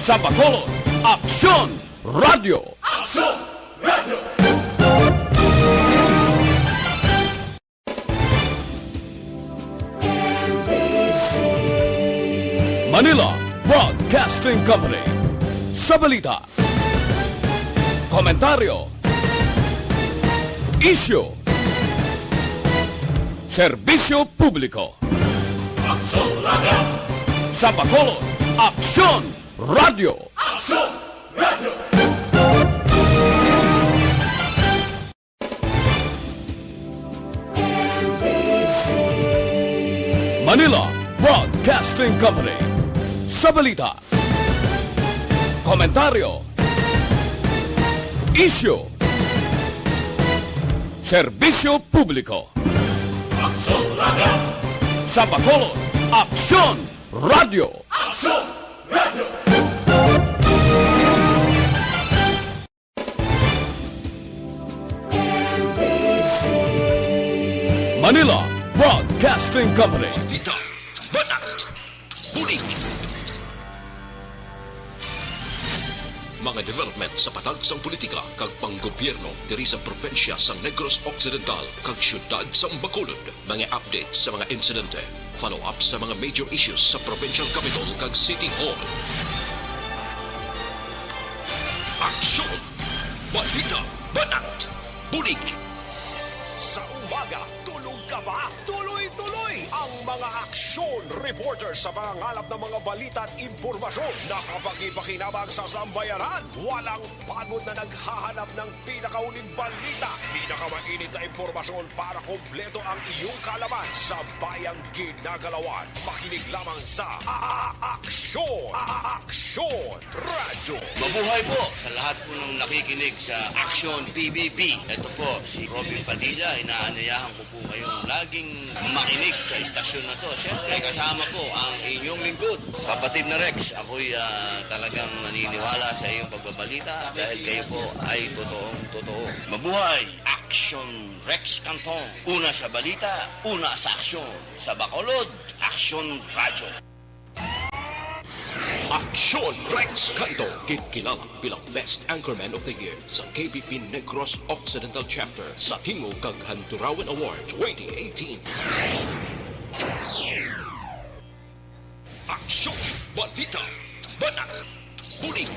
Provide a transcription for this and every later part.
Sa Bacolod, Aksyon Radio! Aksyon Radio! Manila Broadcasting Company. Sa balita, komentaryo, isyu, serbisyo publiko. Aksyon Radio! Sa Bacolod, Aksyon Radio! Aksyon Radio! Manila Broadcasting Company. Sa balita, komentaryo, isyu, serbisyo publiko. Aksyon Radio! Sa Bacolod, Aksyon Radio! Aksyon Radio! Manila Broadcasting Company. Balita, banat, bulig. Mga development sa patagsang politika kag panggobyerno diri sa probinsya sa Negros Occidental kag syudad sa Bacolod. Mga update sa mga insidente, follow-up sa mga major issues sa provincial capital kag City Hall. Aksyon! Balita, banat, bulig. Sa umaga, tulog ka ba? Tuloy-tuloy ang mga aksyon reporter sa mga ngalap ng mga balita at impormasyon na kapag-ipakinabang sa sambayanan. Walang pagod na naghahanap ng pinakauling balita. Pinakamainit na impormasyon para kompleto ang iyong kalaman sa bayang ginagalawan. Makinig lamang sa Aksyon! Aksyon Radio! Mabuhay po sa lahat po ng nakikinig sa Action PBB. Ito po si Robin Padilla. Inaanyayahan ko po kayong laging makinig sa istasyon na to. Siyempre kasama po ang inyong lingkod. Kapatid na Rex, ako'y talagang naniniwala sa iyong pagbabalita dahil kayo po ay totoong-totoo. Mabuhay! Action Rex Canton. Una sa balita, una sa aksyon. Sa Bacolod, Action Radio. Aksyon Rex Canto, kinkilang bilang Best Anchorman of the Year sa KBP Negros Occidental Chapter sa Tingog kag Hanturawan Award 2018. Aksyon, balita, banat, bulig.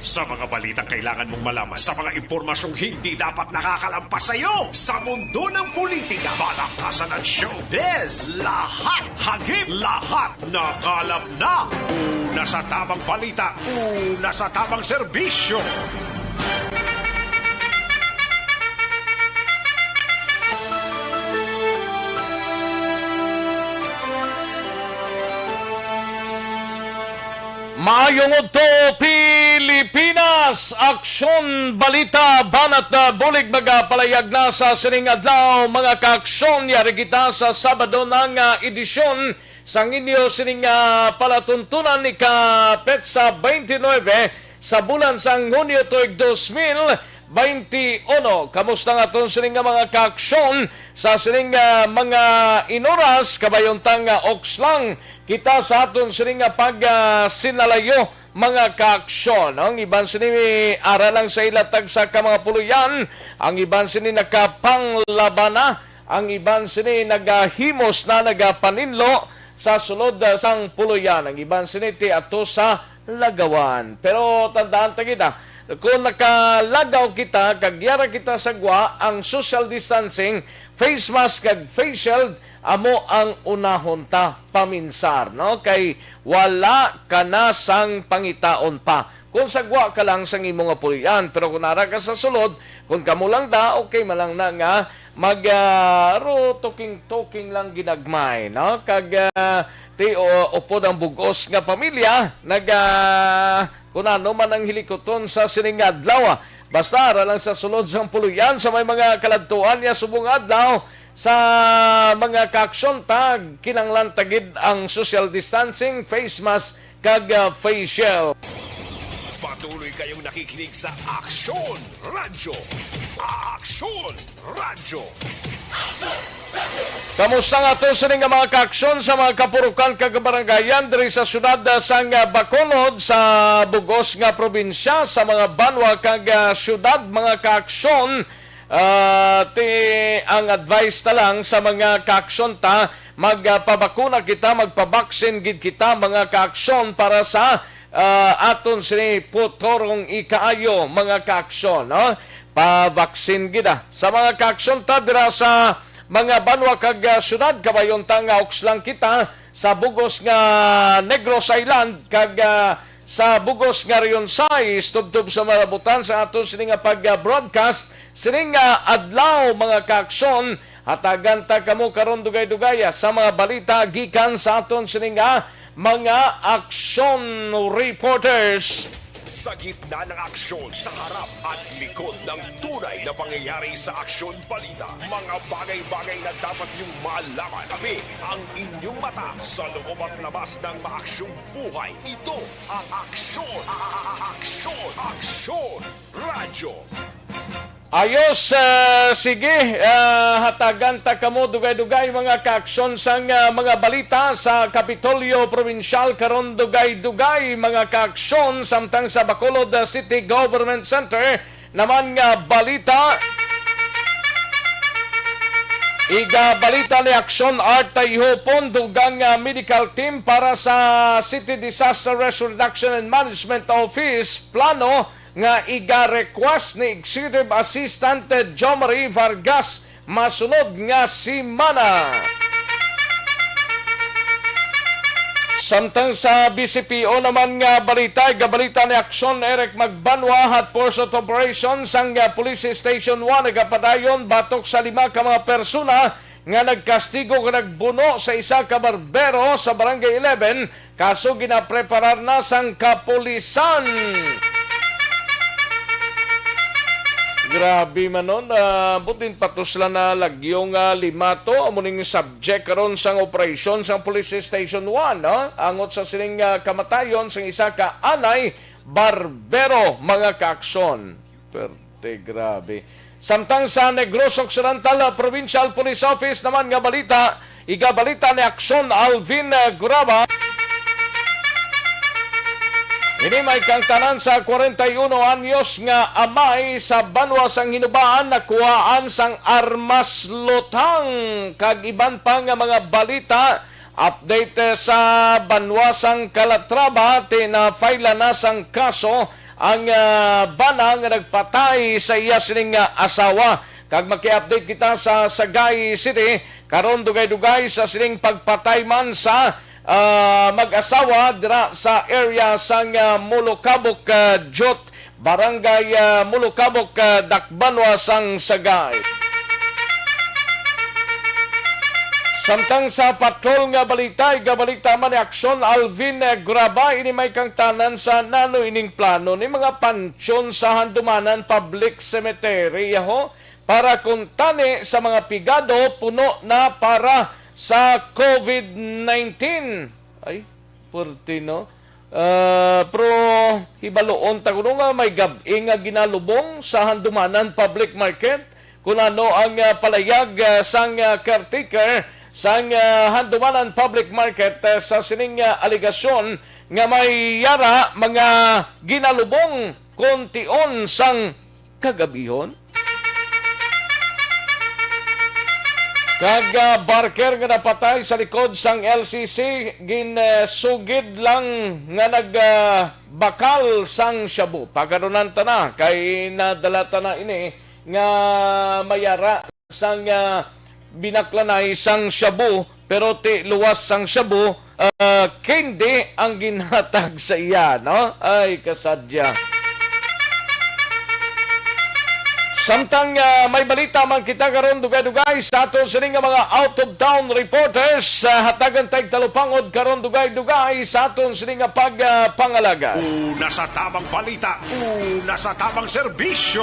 Sa mga balitang kailangan mong malaman, sa mga impormasyong hindi dapat nakakalampas sa iyo, sa mundo ng politika, balakasan ng showbiz, lahat, hagip, lahat, nakalap na. Una sa tamang balita, una sa tamang serbisyo. Maayong udto Pilipinas, aksyon balita banat na bulig magapalayag na sa sining adlaw mga kaaksyon yari kita sa Sabado ng edisyon sa inyo sining palatuntunan ni Petsa 29 sa bulan sa Hunyo tuig 2021. Kamusta nga itong sining mga kaaksyon sa sining mga inoras kabayontang okslang kita sa aton sining pag sinalayo mga kaaksyon. Ang iban sini aralang sa ilatag sa mga puluyan, ang iban sini nakapanglabana, ang iban sini nagahimos na nagapaninlo sa sulod sang puluyan, ang iban sini ti ato sa lagawan. Pero tandaan ta kita, kung nakalagaw kita, kagyara kita sa gwa, ang social distancing, face mask kag face shield, amo ang unahon ta paminsar, no? Kay wala ka na sang pangitaon pa. Kung sagwa ka lang sang imong pulian, pero kung nara ka sa sulod, kung kamo lang da, okay malang na nga, talking lang ginagmay, no? Kag upod ang bugos nga pamilya, kung ano man ang hilikoton sa sining adlaw. Basta ara lang sa sulod sang puluyan sa may mga kaladtuan niya subong adlaw sa mga kaaksyon tag kinanglan tagid ang social distancing, face mask kag face shield. Patuloy kayong nakikinig sa Aksyon Radio. Aksyon Radio. Kamusta nga to sa nga mga kaaksyon sa mga kapurukan kagabaranggayan diri sa syudad sang Bacolod sa bugos nga probinsya sa mga banwa kag syudad mga kaaksyon ti ang advice ta lang sa mga kaaksyon ta magpabakuna kita magpabaksin gid kita mga kaaksyon para sa aton sini putorong ikaayo mga kaaksyon no pabaksin gid sa mga kaaksyon ta dira sa mga banwa kag syudad kabayon nga okslang kita sa bugos nga Negros Island kag sa bugos nga Rionsay tubtob sa malabutan sa aton sini nga pag-broadcast sini nga adlaw mga kaaksyon hatagan ta kamo karon dugay-dugaya sa mga balita gikan sa aton sini nga mga aksyon reporters. Sa gitna ng aksyon, sa harap at likod ng tunay na pangyayari sa aksyon balita, mga bagay-bagay na dapat niyong malaman. Kami ang inyong mata sa loob at labas ng maaksyong buhay. Ito ang aksyon, aksyon, radyo. Ayos, sige, hatagan ta kamo dugay-dugay mga kaaksyon sang mga balita sa Kapitolyo Provincial karon dugay-dugay mga kaaksyon samtang sa Bacolod City Government Center naman nga balita. Balita ni Aksyon Art Tayhopon dugang medical team para sa City Disaster Risk Reduction and Management Office plano nga request ni Executive Assistant Jomari Vargas masunod nga simana. Samtang sa BCPO naman nga balita ni Aksyon Eric Magbanwa at Force of Operations ang Police Station 1 nagapadayon batok sa 5 ka mga persona nga nagkastigo nga nagbuno sa isa ka barbero sa Barangay 11 kaso ginapreparar na sang kapulisan. Grabe man nun, butin patos lang na lagyong limato, amuning subject karon sang operasyon sang Police Station 1, no? Angot sa sining kamatayon sang isa ka anay barbero mga kaaksyon. Perte, grabe. Samtang sa Negros Occidental Provincial Police Office naman nga balita, igabalita ni Aksyon Alvin Guraba. Ini may kang tanan sa 41 anyos nga amay sa banwa sang hinubaan nakuhaan sang armas lutang kag iban pa nga mga balita update sa banwa sang Calatrava tina-file na sang kaso ang bana nga nagpatay sa iya sining asawa kag maki-update kita sa Sagay City karon dugay-dugay sa sining pagpatay man sa mag-asawa dira sa area sang Mulukabok Jot, Barangay Mulukabok, Dakbanwa sang Sagay. Samtang sa patrol nga balita, igabalita man ni Aksyon Alvin Graba, ini may kang tanan sa nano ining plano ni mga pansyon sa Handumanan Public Cemetery para kuntani sa mga pigado puno na para sa COVID-19. Ay, purti no. Pero hibaloon ta kuno nga may gabi nga ginalubong sa Handumanan Public Market kung ano ang palayag sang caretaker sang Handumanan Public Market sa sining aligasyon nga may yara mga ginalubong kontion sang kagabihon. Kag barker nga napatay sa likod sang LCC ginsugid lang nga nagbakal sang shabu. Pagarunan ta na kay nadala ta na ini nga mayara sang binaklanay sang shabu pero ti luwas sang shabu kendi ang ginhatag sa iya no. Ay kasadya. Samtang may balita man kita karon dugay-dugay sa aton sining mga out-of-town reporters hatagan tayong talupangod karon dugay-dugay sa aton sining pagpangalaga. Una sa tamang balita, una sa tamang serbisyo.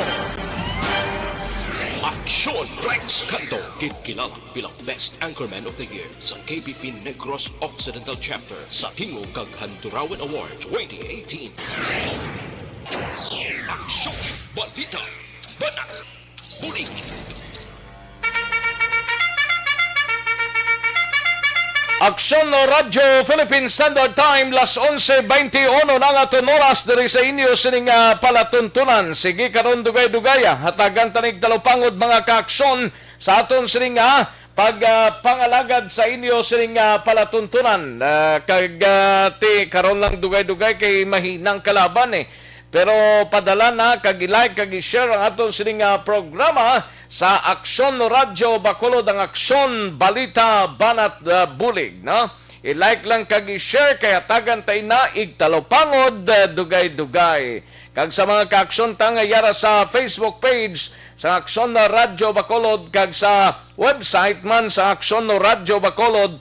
Aksyon Rex Canto, kilala bilang Best Anchorman of the Year sa KBP Negros Occidental Chapter sa Tingog kag Handurawan Award 2018. Aksyon Balita Banat Bulig. Aksyon no Radyo Philippine Standard Time las 11:21 na nga oras diri sa inyo sining palatuntunan. Sige karon dugay-dugaya hatagan tanig dalupangod mga kaaksyon sa aton sining pangalagad sa inyo sining palatuntunan. Ti karon lang dugay-dugay kay mahinang kalaban eh. Pero padala na kag-like kag-share ang aton sining programa sa Aksyon no Radyo Bacolod, ang Aksyon Balita Banat Bulig, no? I-like lang kag-share kaya tagan tay na igtalopangod dugay-dugay. Kag sa mga kaaksyon tangayara sa Facebook page sa Aksyon no Radyo Bacolod kag sa website man sa Aksyon no Radyo Bacolod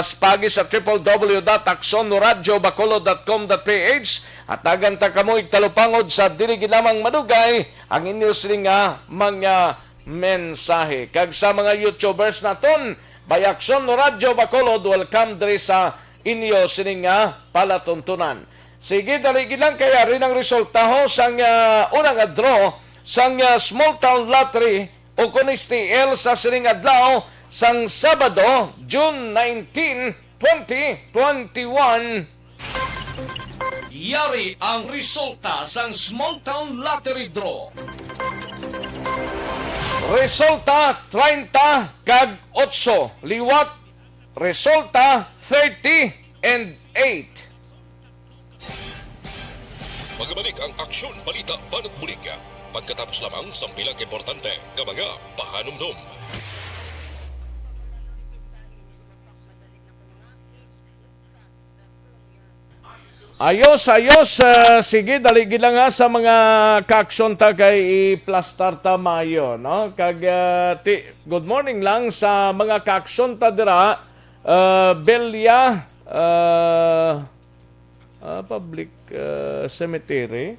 spagi sa www.aksyonoradyobacolod.com.ph at tagan ta kamo igtalupangod sa dili ginamang madugay ang inyo siling mga mensahe. Kag sa mga YouTubers naton, by Aksyon no Radyo Bacolod, welcome diri sa inyo sining palatuntunan. Sige, dali gilang kaya rin ang resulta ho sang unang draw sang Small Town Lottery o Kunisti L sa sining adlaw sang Sabado, June 19, 2021. Yari ang resulta sang Small Town Lottery Draw. Resulta 30 kag 8. Liwat, resulta 30 and 8. Magbalik ang Aksyon Balita Banat Bulig. Pagkatapos lamang sa pilang importante ng mga pahanumdum. Ayos. Sige, daligi lang sa mga kaaksyon ta kay i-plastar ta mayo, no? Kag, good morning lang sa mga kaaksyon ta dira, Belia, Public Cemetery.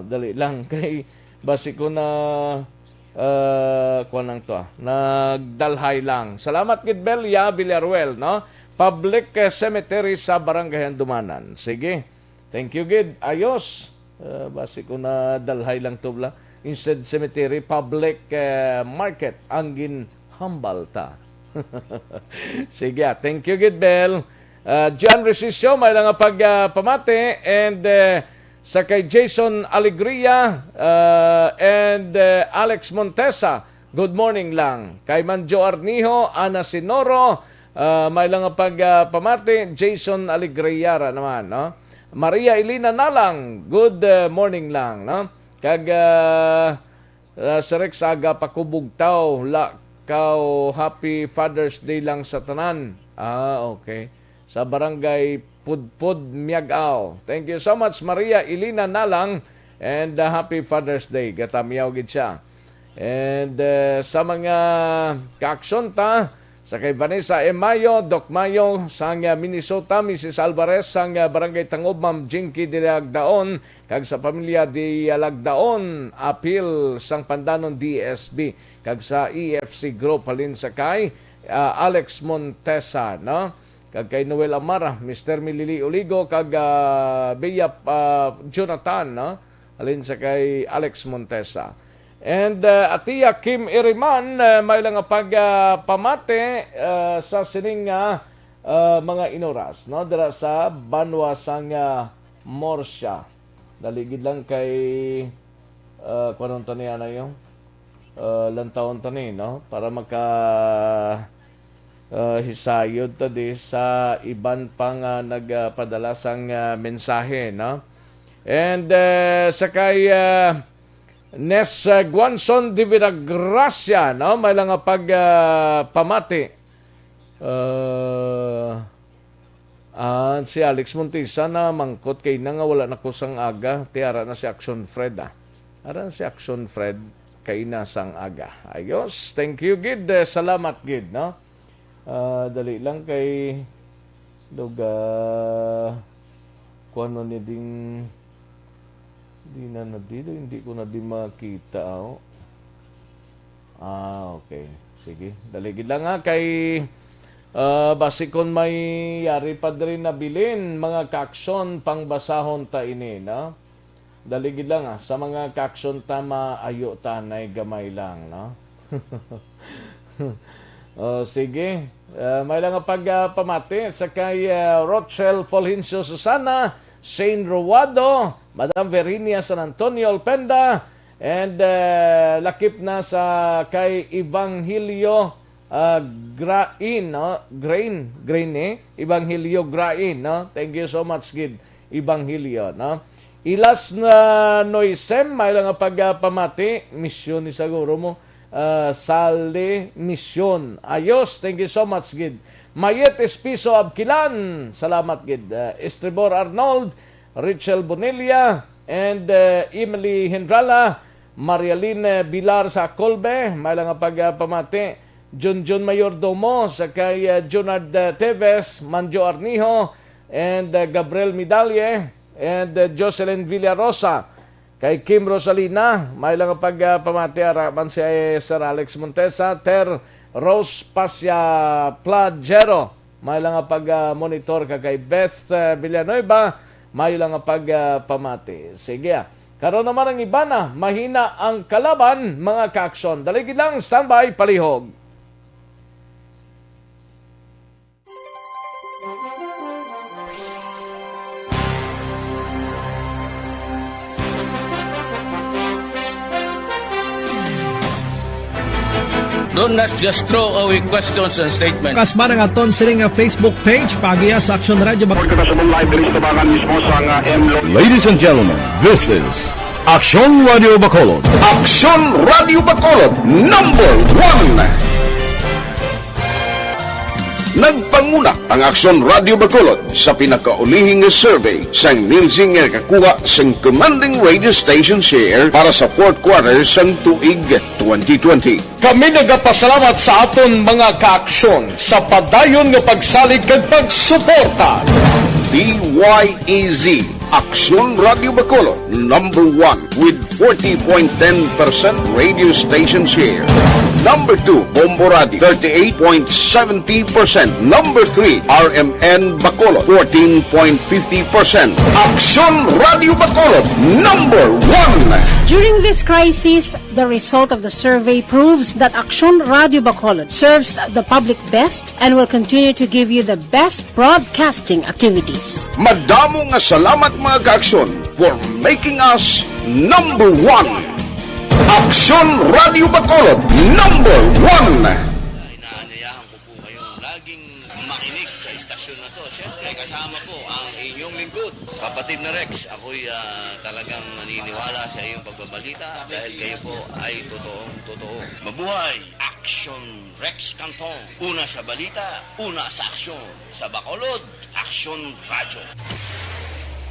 Dali lang kay basi ko na kuan lang to nagdalhay lang. Salamat gid Belia Villarruel, no? Public Cemetery sa Barangay Handumanan. Sige. Thank you gid. Ayos. Basi ko na dalhay lang to bla. Instead cemetery, public market ang hambal ta. Sige. Thank you gid Bel. John Resisio may lang pagpamati and sa kay Jason Alegria and Alex Montesa. Good morning lang. Kay Manjo Arnijo, Ana Sinoro, may lang pagpamati, Jason Alegriara naman, no? Maria Elena Nalang, good morning lang, no? Kag sa Rex Aga Pakubugtaw, happy Father's Day lang sa tanan. Okay. Sa Barangay Pudpud, Miagaw. Thank you so much, Maria Elena Nalang, and happy Father's Day. Gatamiyaw gid siya. And sa mga kaaksyon ta, sa kay Vanessa Mayo, Doc Mayo, sang Minnesota, Mrs. Alvarez, sang Barangay Tangob, Ma'am Jinky di Lagdaon, kag sa pamilya di Lagdaon, appeal sang Pandanon DSB, kag sa EFC Group, halin sa kay Alex Montesa, no? Kag kay Noel Amara, Mr. Milili Oligo, kag Bea Jonathan, no? Halin sa kay Alex Montesa. And Atiya Kim Iriman, may lang pagpamate sa sining mga inoras, no? Dira sa Banwa sang Morsya. Daligid lang kay kuanong tani na yung lantaon tani, no? Para maka hisayod ta di sa iban pang nagpadala sang mensahe, no? And sa kay Nes Guanson de Viragracia, no? May lang pagpamati. Si Alex Montisa na mangkot kay na nga wala na kusang aga. Tiara na si Action Fred, Ara si Action Fred kay na sang aga. Ayos. Thank you, gid. Salamat, gid, no? Dali lang kay duga kung ano ni ding hindi ko na di makita. Okay. Sige. Daligid lang kay basikon may yari pa rin na bilin mga kaaksyon pang basahon ta ini, no? Daligid lang sa mga kaaksyon ta maayo tanay gamay lang, no? Sige. May lang pagpamati sa kay Rochelle Fulgencio Susana, Shane Ruado, Madam Verinia San Antonio Alpenda, and lakip na sa kay Evangelio Grain, no? Grain Evangelio Grain, no? Thank you so much, Gid. Evangelio, no? Ilas na Noisem, may lang pagpamati, misyon ni siguro mo, Sale Mission. Ayos, thank you so much, Gid. Mayet Espiso Abkilan, salamat, Gid. Estribor Arnold, Richel Bonilla, and Emily Hendrala, Marialine Bilar sa Colbe, may lang pagpamati. Junjun Mayordomo, sa kay Junard Teves, Manjo Arnijo, and Gabriel Midalye, and Jocelyn Villarosa. Kay Kim Rosalina, may lang pagpamati araman si Sir Alex Montesa, Ter Rose Pasya Plagero, may lang pag-monitor kay Beth Villanueva, may lang pagpamati. Sige. Karon naman ang iba na, mahina ang kalaban, mga kaaksyon. Daligid lang, standby, palihog. Do not just throw away questions and statements. Kasma ng aton sining nga Facebook page pagiya sa Action Radio. Ladies and gentlemen, this is Action Radio Bacolod. Action Radio Bacolod, number 1. Nagpanguna ang Action Radio Bacolod sa pinakaulihing survey sa nilsing nga kakuha sa commanding radio station share para sa fourth quarter sa tuig 2020. Kami nagapasalamat sa aton mga kaaksyon sa padayon nga pagsalig kag pagsuporta. DYEZ Action Radio Bacolod, number 1 with 40.10% radio station share. Number 2, Bombo Radio, 38.70%. Number 3, RMN Bacolod, 14.50%. Action Radio Bacolod, number 1. During this crisis, the result of the survey proves that Action Radio Bacolod serves the public best and will continue to give you the best broadcasting activities. Madamo nga salamat mga kaaksyon for making us number 1. Action Radio Bacolod, number 1. Inaanyayahan ko po kayong laging makinig sa istasyon na to. Siyempre, kasama po ang inyong lingkod. Kapatid na Rex, ako'y talagang naniniwala sa iyong pagbabalita dahil kayo po ay totoong-totoo. Mabuhay! Action Rex Canton. Una sa balita, una sa aksyon. Sa Bacolod, Action Radio.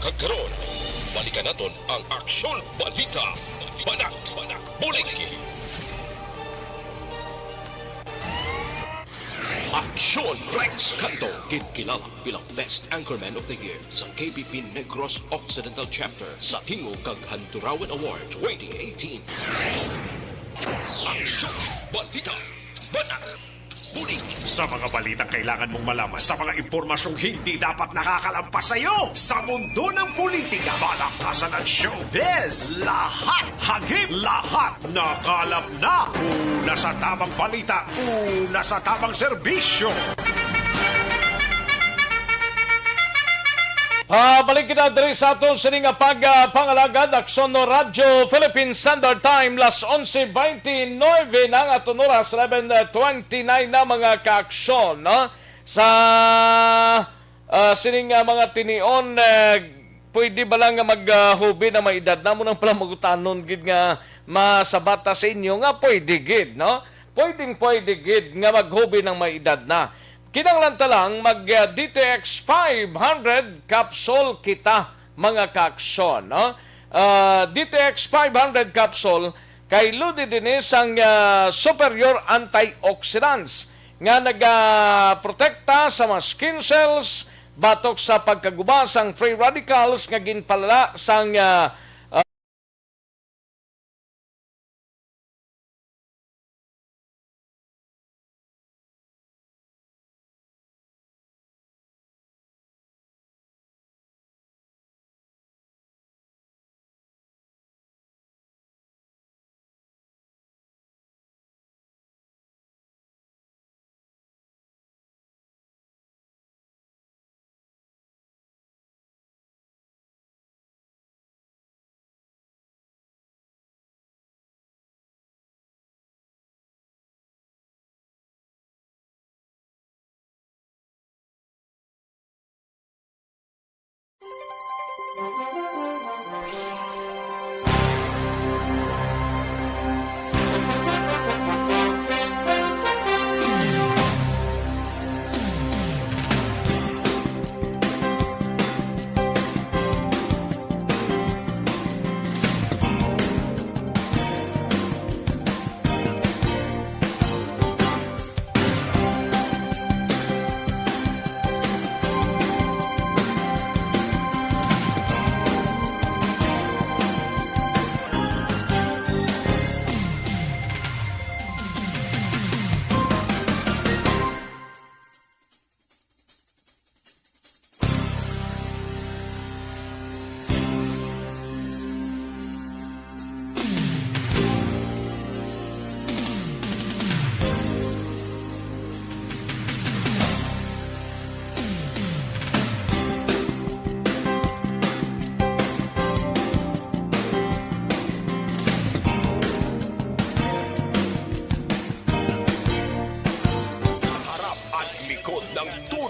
Kagkaroon, balikan natin ang Aksyon Balita. Banat, bulig. Aksyon Rex Canto, kinkilala bilang Best Anchorman of the Year sa KBP Negros Occidental Chapter sa Tingog kag Hanturawan Award 2018. Aksyon Balita. Banat, bulig. Sa mga balitang kailangan mong malaman, sa mga impormasyong hindi dapat nakakalampas sa iyo, sa mundo ng politika, balakasan at showbiz, lahat, hagip, lahat, nakalap na. Una sa tamang balita, una sa tamang serbisyo. Balik kita diri sa aton sining pangalagad Aksyon no Radyo Philippine Standard Time las 11:29 ng aton oras 11:29 na mga kaaksyon, no? Sa sining mga tinion pwede ba lang nga maghubi na may edad na mo nang pala magutanon gid nga masabata sa inyo nga pwede gid, no? Pwede gid nga maghubi ng may edad na. Kinanglan lang mag-DTX 500 capsule kita mga kaaksyon, no? DTX 500 capsule kay Ludi dinis ang superior antioxidants nga nagaprotekta sa mga skin cells batok sa pagkaguba sang free radicals nga ginpalala sang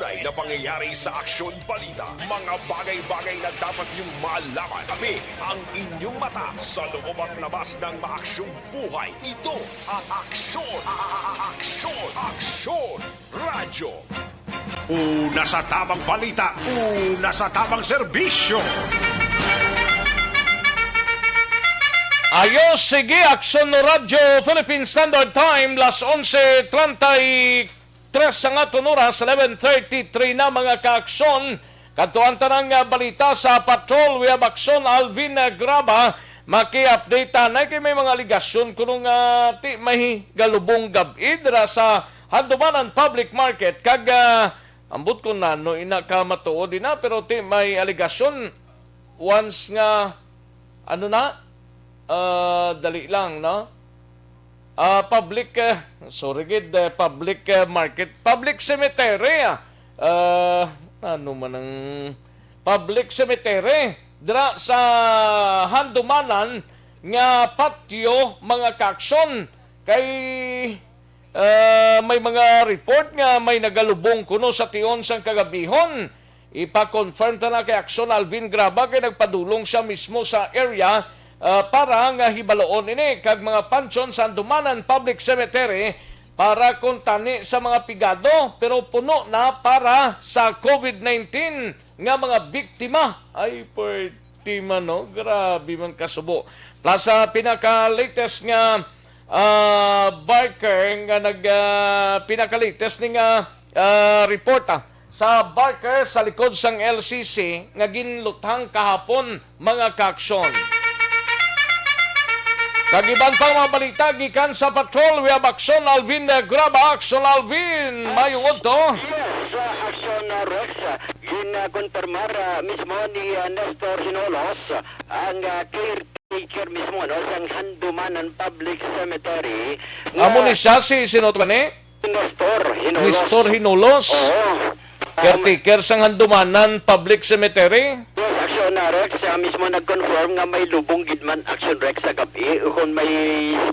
tunay na pangyayari sa Aksyon Balita. Mga bagay-bagay na dapat niyong malaman. Kami ang inyong mata sa loob at labas ng maaksyong buhay. Ito ang Aksyon! Aksyon Radyo! Una sa tamang balita, una sa tamang serbisyo. Ayos, sige, Aksyon Radyo, Philippine Standard Time, las 11:33 sa nga oras, 11:33 na mga kaaksyon. Katuan tanang balita sa patrol, we have Aksyon Alvin Graba, maki-update na kay may mga aligasyon kunong ti may galubong gabidra sa Handumanan Public Market. Kag ambot ko na, no, ina ka matuod na, pero ti may aligasyon once nga, ano na, dali lang, no? Public, public market, public cemetery, ano man ang public cemetery, dira sa Handumanan, nga patio, mga kaaksyon, kay may mga report nga may nagalubong kuno sa tion sang kagabihon. Ipa-confirm ta na kay Aksyon Alvin Graba kay nagpadulong siya mismo sa area para nga hibaloon ini kag mga pansyon sa Handumanan Public Cemetery para kuntani sa mga pigado, pero puno na para sa COVID-19 nga mga biktima. Ay, pertima, no? Grabe man kasubo. Plus, pinaka-latest nga Barker nga pinaka-latest ni nga report sa Barker sa likod sang LCC nga ginluthang kahapon, mga kaaksyon. Kagiban pang mga balita gikan sa patrol, we have Aksyon Alvin Graba. Aksyon Alvin, mayungod to. Yes, Aksyon Rex, ginakonfirmar mismo ni Nestor Hinolos ang caretaker mismo sa Handumanan Public Cemetery. Amo ni siya si sinot ba ni? Nestor Hinolos. Nestor Hinolos. Oo. Caretaker sang Handumanan Public Cemetery. Yes, Aksyon Rex, mismo nag-confirm nga may lubong gidman Aksyon Rex sa gabi. Kung may,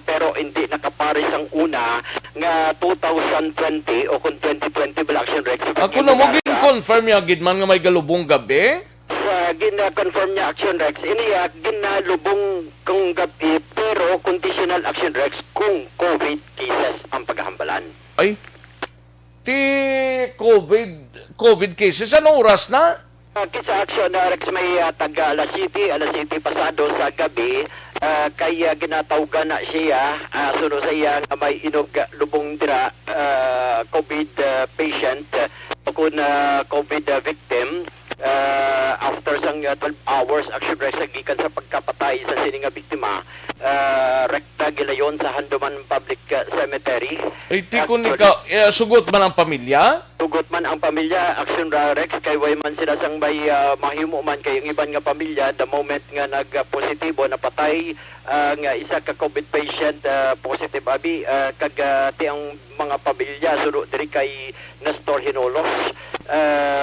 pero hindi nakaparis ang una nga 2020 o kung 2020 bala Aksyon Rex. Ako na mo gin-confirm niya gidman nga may galubong gabi? Gina-confirm niya Aksyon Rex. Iniya, ginalubong kung gabi, pero conditional Aksyon Rex kung COVID cases ang paghahambalan. Ay, ti COVID cases, anong oras na? Sa Aksyon Rex may taga alas 7 pasado sa gabi, kaya ginatawgan na siya, sunod sa iya nga may inog lubong dira, COVID patient, o kung COVID victim, after sang 12 hours Aksyon Rex gikan sa pagkapatay sa sining nga biktima, rekta gilayon sa Handumanan Public Cemetery. Ay, ti kung ikaw, sugot man ang pamilya? Sugot man ang pamilya, Aksyon Rex, kay way man sila sang may mahimo man kay yung iban nga pamilya, the moment nga nag-positibo, napatay nga isa ka COVID patient, positive abi, kag ti ang mga pamilya, sulo diri kay Nestor Hinolos.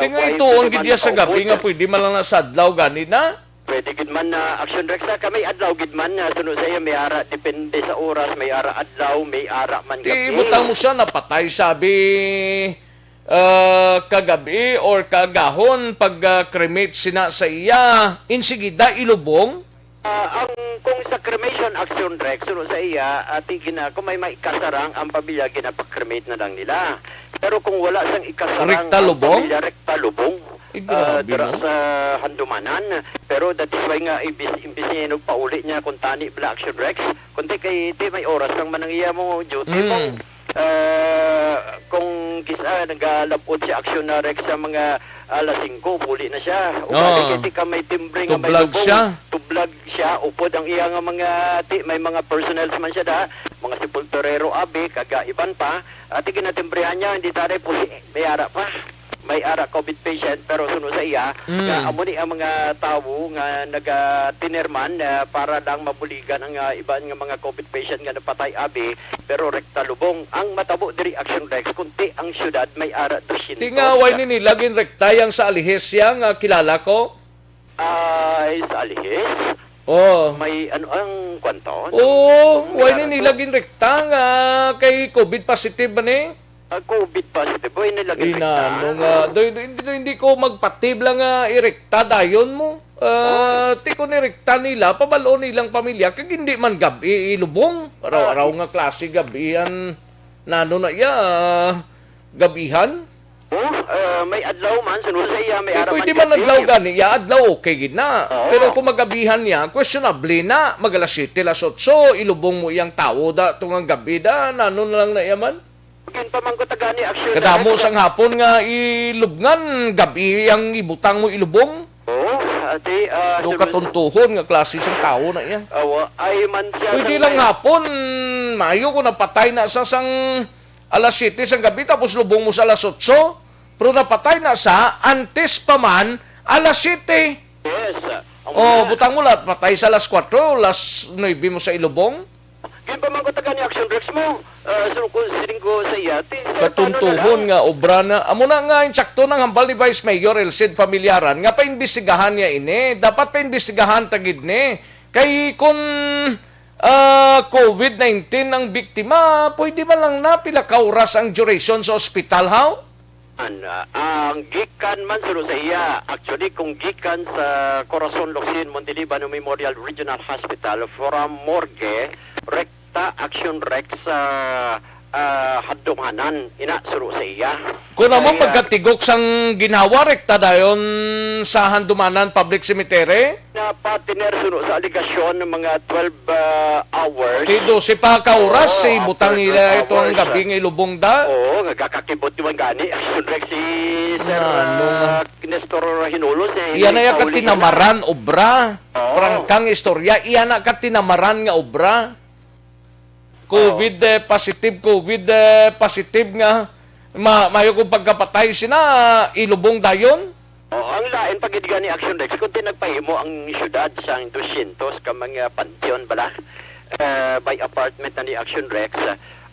Tinga ito, ang gidya sa gabi nga pwede man lang nasa adlaw gani na? Pwede gid man na Aksyon Rex kami adlaw gid man sunod sa iya may ara depende sa oras, may ara adlaw, may ara man gabi. Ti butang mo siya napatay sabi kagabi or kagahon pag cremate sina sa iya insigida ilubong. Kung sa cremation action Rex, suno sa iya, kung may ikasarang ang pamilya, ginapag-cremate na lang nila. Pero kung wala sang ikasarang Rekta lubong? ang pamilya, rekta lubong. Grabe, Dira no? sa handumanan. Pero that is why nga, imbis niya pauli niya kung tani bala action Rex, kundi kay di may oras kang manangiya mo duty mo. Kung kisa nagalapod si action na Rex sa mga alas 5, puli na siya. Oo. Hindi ka may timbre nga may Tublag lubong. siya. Tublag siya, upod ang iya nga mga may mga personnels man siya da, mga sepulturero abi, kagaiban pa, at ginatimbrehan niya, hindi tayo po may ara pa. May ara COVID patient, pero suno sa iya, nga amo ni ang mga tao nga nagatinerman para lang mabuligan ang iban nga mga COVID patient nga napatay abi, pero rekta lubong. Ang matabo diri action Rex, kunti ang syudad may ara 200. Tingaway ni nilagin rektayang sa alihis yang kilala ko. Ay, sa alihis. Oh. May ano ang kwanto? Way ni nilagin rekta nga kay COVID positive ba ni? COVID positive, boy, nilagay Inano nga, hindi ko magpatib lang nga irekta dayon mo. Ti ko nirekta nila, pabalo nilang pamilya, kag hindi man gabi ilubong. Araw-araw nga klase gabihan, nano na iya, gabihan. May adlaw man, sunod sa iya, may araw Pwede man adlaw gani, ya adlaw okay gid na. Pero kung magabihan niya, questionable na, magalas 7, las 8, ilubong mo iyang tao da, tungang gabi da, nano na lang na yaman. Pagin pa man ko tagani action. Kadamo sang hapon nga ilubngan, gabi ang ibutang mo ilubong. Ate, Do katuntuhon nga klase sang tao na iya. ay man siya. Pwede lang hapon, mayo ko napatay na sa sang alas 7 sang gabi, tapos lubong mo sa alas 8. Pero napatay na sa antes pa man alas 7. Yes. Butang mo lahat, patay sa alas 4, alas 9 mo sa ilubong. Gin pa man ko tagani action Rex mo. So kung siling ko sa iya, Katuntuhon nga obra na amo na nga insakto ng hambal ni Vice Mayor Elcid Familiaran nga paimbestigahan niya ini, dapat paimbestigahan tagid ni kay kun COVID-19 ang biktima, pwede man lang na pila ka oras ang duration sa ospital how? Ang gikan man suno sa iya, actually kung gikan sa Corazon Locsin Montelibano Memorial Regional Hospital from morgue rekta action Rex sa hadunganan ina suro sa iya. Kung naman pagkatigok sang ginawa rekta dayon sa Handumanan Public Cemetery, Na patiner suno sa aligasyon ng mga 12 hours. ti 12 pa ka oras si butang nila ito ang gabi ng ilubong da. Oo, nagkakakibot yung gani. Action Rex si Sir Nestor Hinulos. Iyan na ka tinamaran obra. Prangkang istorya, iyan na ka tinamaran nga obra. COVID positive nga mayo kung pagkapatay sina ilubong dayon. Ang lain pagidga ni Action Rex kunti nagpahimo ang syudad sa 200 ka mga panteon bala by apartment na ni Action Rex.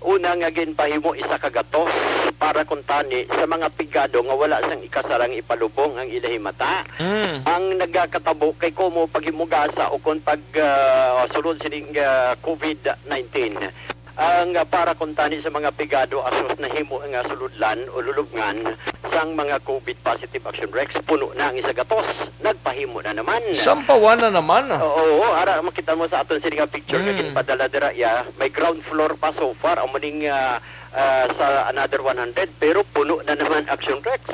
Una nga ginpahimo isa ka gatos para kuntani sa mga pigado nga wala sang ikasarang ipalubong ang ilahi mata. Ang nagkakatabo kay komo paghimugasa o kung pag sulod sining COVID-19. Ang para kuntani sa mga pigado asos na himo nga suludlan o lulubngan sang mga COVID positive Action Rex puno na ang isa gatos nagpahimo na naman. Sampawan na naman. Oo, ara makita mo sa aton sini nga picture nga ginpadala dira ya, may ground floor pa so far ang muning sa another 100 pero puno na naman Action Rex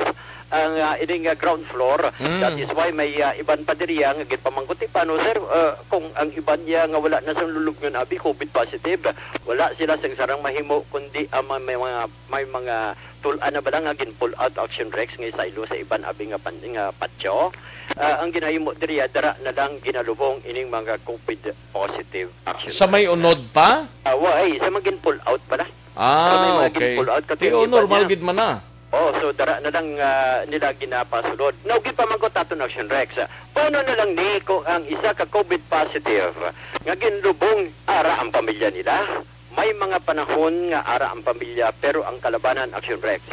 ang ining ground floor. That is why may iban pa diriya nga gitpamangkuti paano sir kung ang iban niya nga wala na sang lulubngan abi COVID positive wala sila sang sarang mahimo kundi may mga tulan na ba nga ginpull out Action Rex nga isaylo sa iban abi nga patyo. Ang ginahimo diriya dara na lang ginalubong ining mga COVID positive Action Sa may unod pa? Why sa mga ginpull out pala. May mga Okay. ginpull out Ti normal gid man na. So dara na lang nila ginapasulod. Nawgi pa man ko taton Action Rex. Paano na lang ni kung ang isa ka COVID positive nga ginlubong ara ang pamilya nila? May mga panahon nga ara ang pamilya pero ang kalabanan Action Rex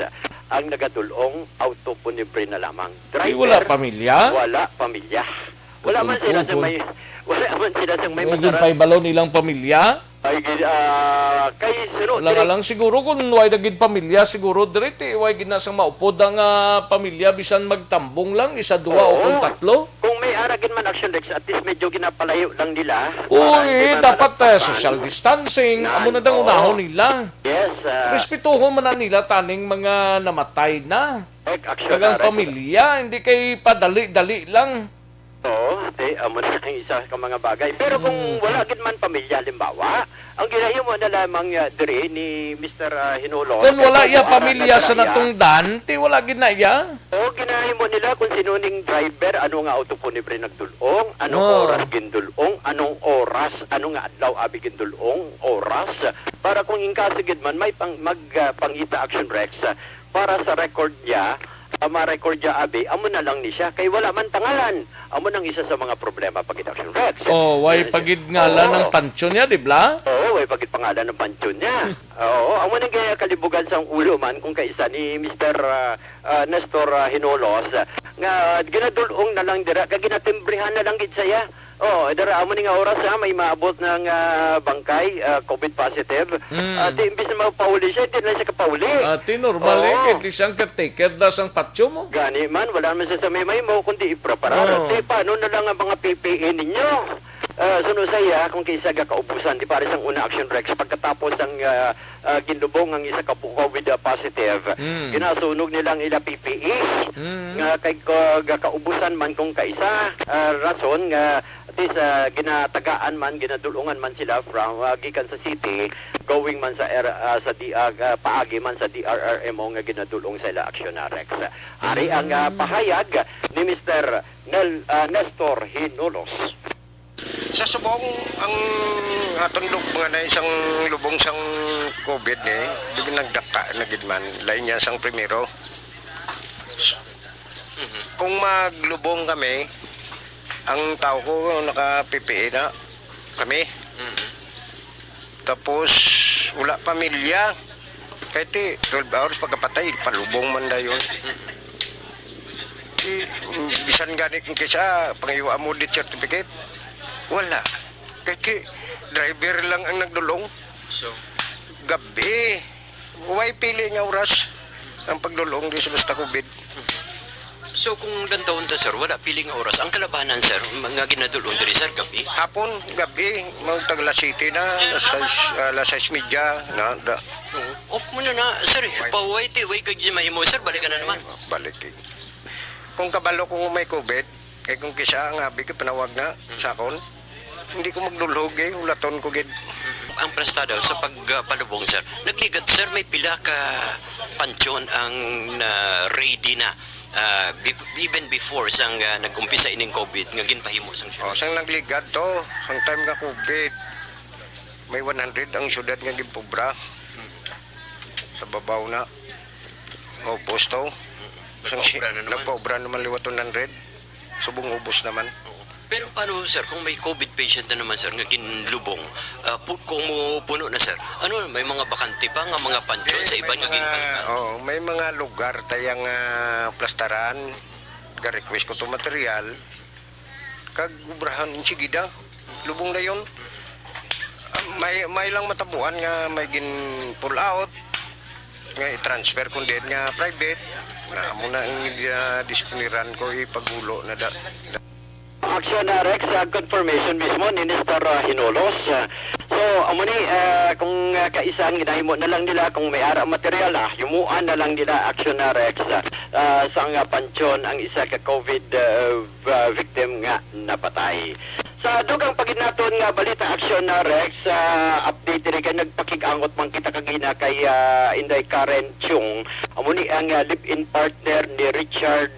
ang nagadulong autopunibre na lamang. Wala pamilya? Wala pamilya. Wala man sila sa may Naging paibalo nilang pamilya? Ay kay sino Wala nga lang siguro kung way naging pamilya siguro direct way ginasang maupod ang pamilya bisan magtambong lang isa dua o kung tatlo. Kung may aragin man action Rex, at least medyo ginapalayo lang nila. Para hindi Uy, man dapat malagpasan. social distancing. Amo na dang Oo. unahon nila. Yes. Respetuho man na nila taning mga namatay na. Action Kagang Rex. pamilya, hindi kay padali-dali lang. Oo, amo na ang isa ka mga bagay. Pero kung wala gid man pamilya, limbawa, ang ginahimo na lamang dire ni Mr. Hinulo. Kung wala iya pamilya sa natungdan, ti wala gid na iya. O ginahimo nila kung sino ning driver, ano nga auto po ni Bre nagdulong, anong Oh. oras gindulong, anong oras, ano nga adlaw abi gindulong, oras, para kung inkasigid man may pangita action Rex para sa record niya, ma-record niya abi, amo na lang ni siya kay wala man tangalan. Amo nang isa sa mga problema pag action Rex. Oh, way pagid ngalan ng pansyon niya, di ba? Oo, way pagit pangalan ng pansyon niya. Oo, amo nang kaya kalibugan sa ulo man kung kaisa ni Mr. Nestor Hinolos nga ginadulong na lang dira kag ginatimbrihan na lang gid saya. Oh, dara amo ni nga oras may maabot ng bangkay COVID positive. At imbis na mapauli siya, di na siya kapauli. Ati normal Oo. kay siyang caretaker da sang patio mo. Gani man, wala naman siya sa may mo, kundi ipreparar. Oo. Di, paano na lang ang mga PPE ninyo? Suno saya, kung kaysa kaubusan, di pares ang una action Rex, pagkatapos ang ginlubong ang isa ka COVID positive, ginasunog nilang ila PPE, nga kay kaubusan man kung kaisa, rason nga, at least ginatagaan man, ginadulungan man sila from gikan sa city, going man sa paagi man sa DRRMO nga ginadulong sa ila action Rex. Ari ang pahayag ni Mr. Nestor Hinolos. Sa subong ang aton mga na isang lubong sang COVID ni di nagdaka na gid man lain niya sang primero. Kung maglubong kami ang tao ko naka PPE na kami. Tapos wala pamilya kahit 12 hours pagkapatay palubong man dayon. Bisan gani kung kisa pangiwa mo di certificate wala. Kaya driver lang ang nagdulong. So, Gabi. Huwag pili nga oras ang pagdulong di sa basta COVID. so kung gantaon ta sir, wala piling oras. Ang kalabanan sir, mga ginadulong diri sir gabi. Hapon, gabi, magtagla city na, alas 6 media na, Off mo na na sir. Paway ti way kag mahimo sir, balik ka na naman. balik. Kung kabalo kung may COVID, kaya kung kisa ang abi ka panawag na sakon, hindi ko magdulhog ulaton ko gid. Ang prestado sa pagpalubong sir, nagligat sir may pila ka pansyon ang ready na even before sang nag-umpisa ining COVID nga ginpahimo sang O, sang nagligad to, sang time nga COVID, may 100 ang syudad nga gimpubra. Sa babaw na. O, ubos to. Nagpaubra na naman. Nagpaubra naman liwat 100. Subong ubos naman. Pero paano sir, kung may COVID patient na naman sir, nga ginlubong, kung puno na sir, ano, may mga bakante pa nga mga pansyon sa iba nga ginpalitan? May mga lugar tayang plastaran, ka-request ko to material, kag ubrahan sigida, lubong na yon. May lang matabuan nga may gin pull out, nga i-transfer kung din nga private, na mo na ang disponiran ko ipagulo na da. Action Rex, confirmation mismo ni Nestor Hinolos. So, amo ni kung kaisang ginahimo na lang nila kung may ara material yumuan na lang nila Action Rex sang pansyon ang isa ka COVID victim nga napatay. Sa dugang paginaton nga balita Action Rex, update rin kay nagpakigangot man kita kagina kay Inday Karen Chung. Amo ni ang live-in partner ni Richard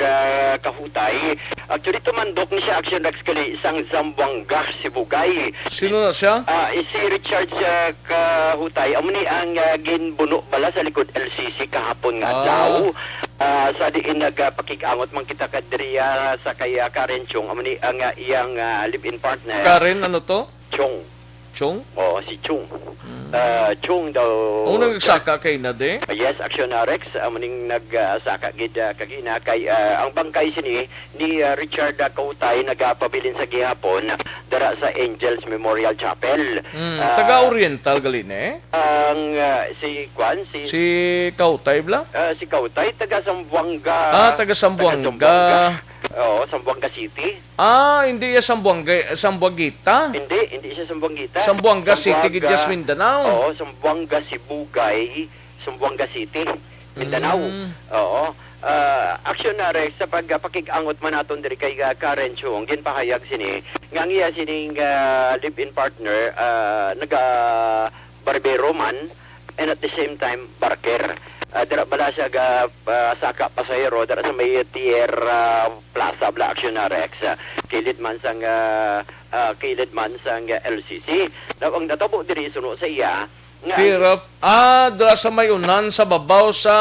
Kahutay. Actually tumandok ni siya Action Rex kali isang Zamboanga Sibugay. Sino na siya? Si Richard Kahutay, amo ni ang ginbuno bala sa likod LCC kahapon nga daw. Sa diin nagpakigangot man kita kadriya sa kay Karen Chung, amo ni ang iyang live-in partner. Karen, ano to? Chung. Chong? O, si Chung. Chung daw. Unang nagsaka kay na de? Yes, Actionarex, muning nagsaka gid kagina kay ang bangkay sini ni Richard Kautay nagapabilin sa gihapon dara sa Angels Memorial Chapel. Taga-Oriental galin eh? Ang si Kwan, Si Kautay bla? si Kautay taga Sambuanga. Taga Sambuanga. Oo, Sambuanga City. Hindi ya Sambuangita. Hindi siya Sambuangita. Sambuanga City, Gidyas, Mindanao. Oo, Sambuanga Sibugay, Sambuanga City, Mindanao. Oo. Actionarex sa pagpakig-angot man naton diri kay Karen Chung, ginpahayag sini nga iya sining live-in partner naga barbero man and at the same time barker. Dara bala siya saka pasahero dara sa may tier plaza bla Actionarex kilid man sang LCC. Ang natabo diri suno sa iya nga Tirap. Dala sa mayunan sa babaw sa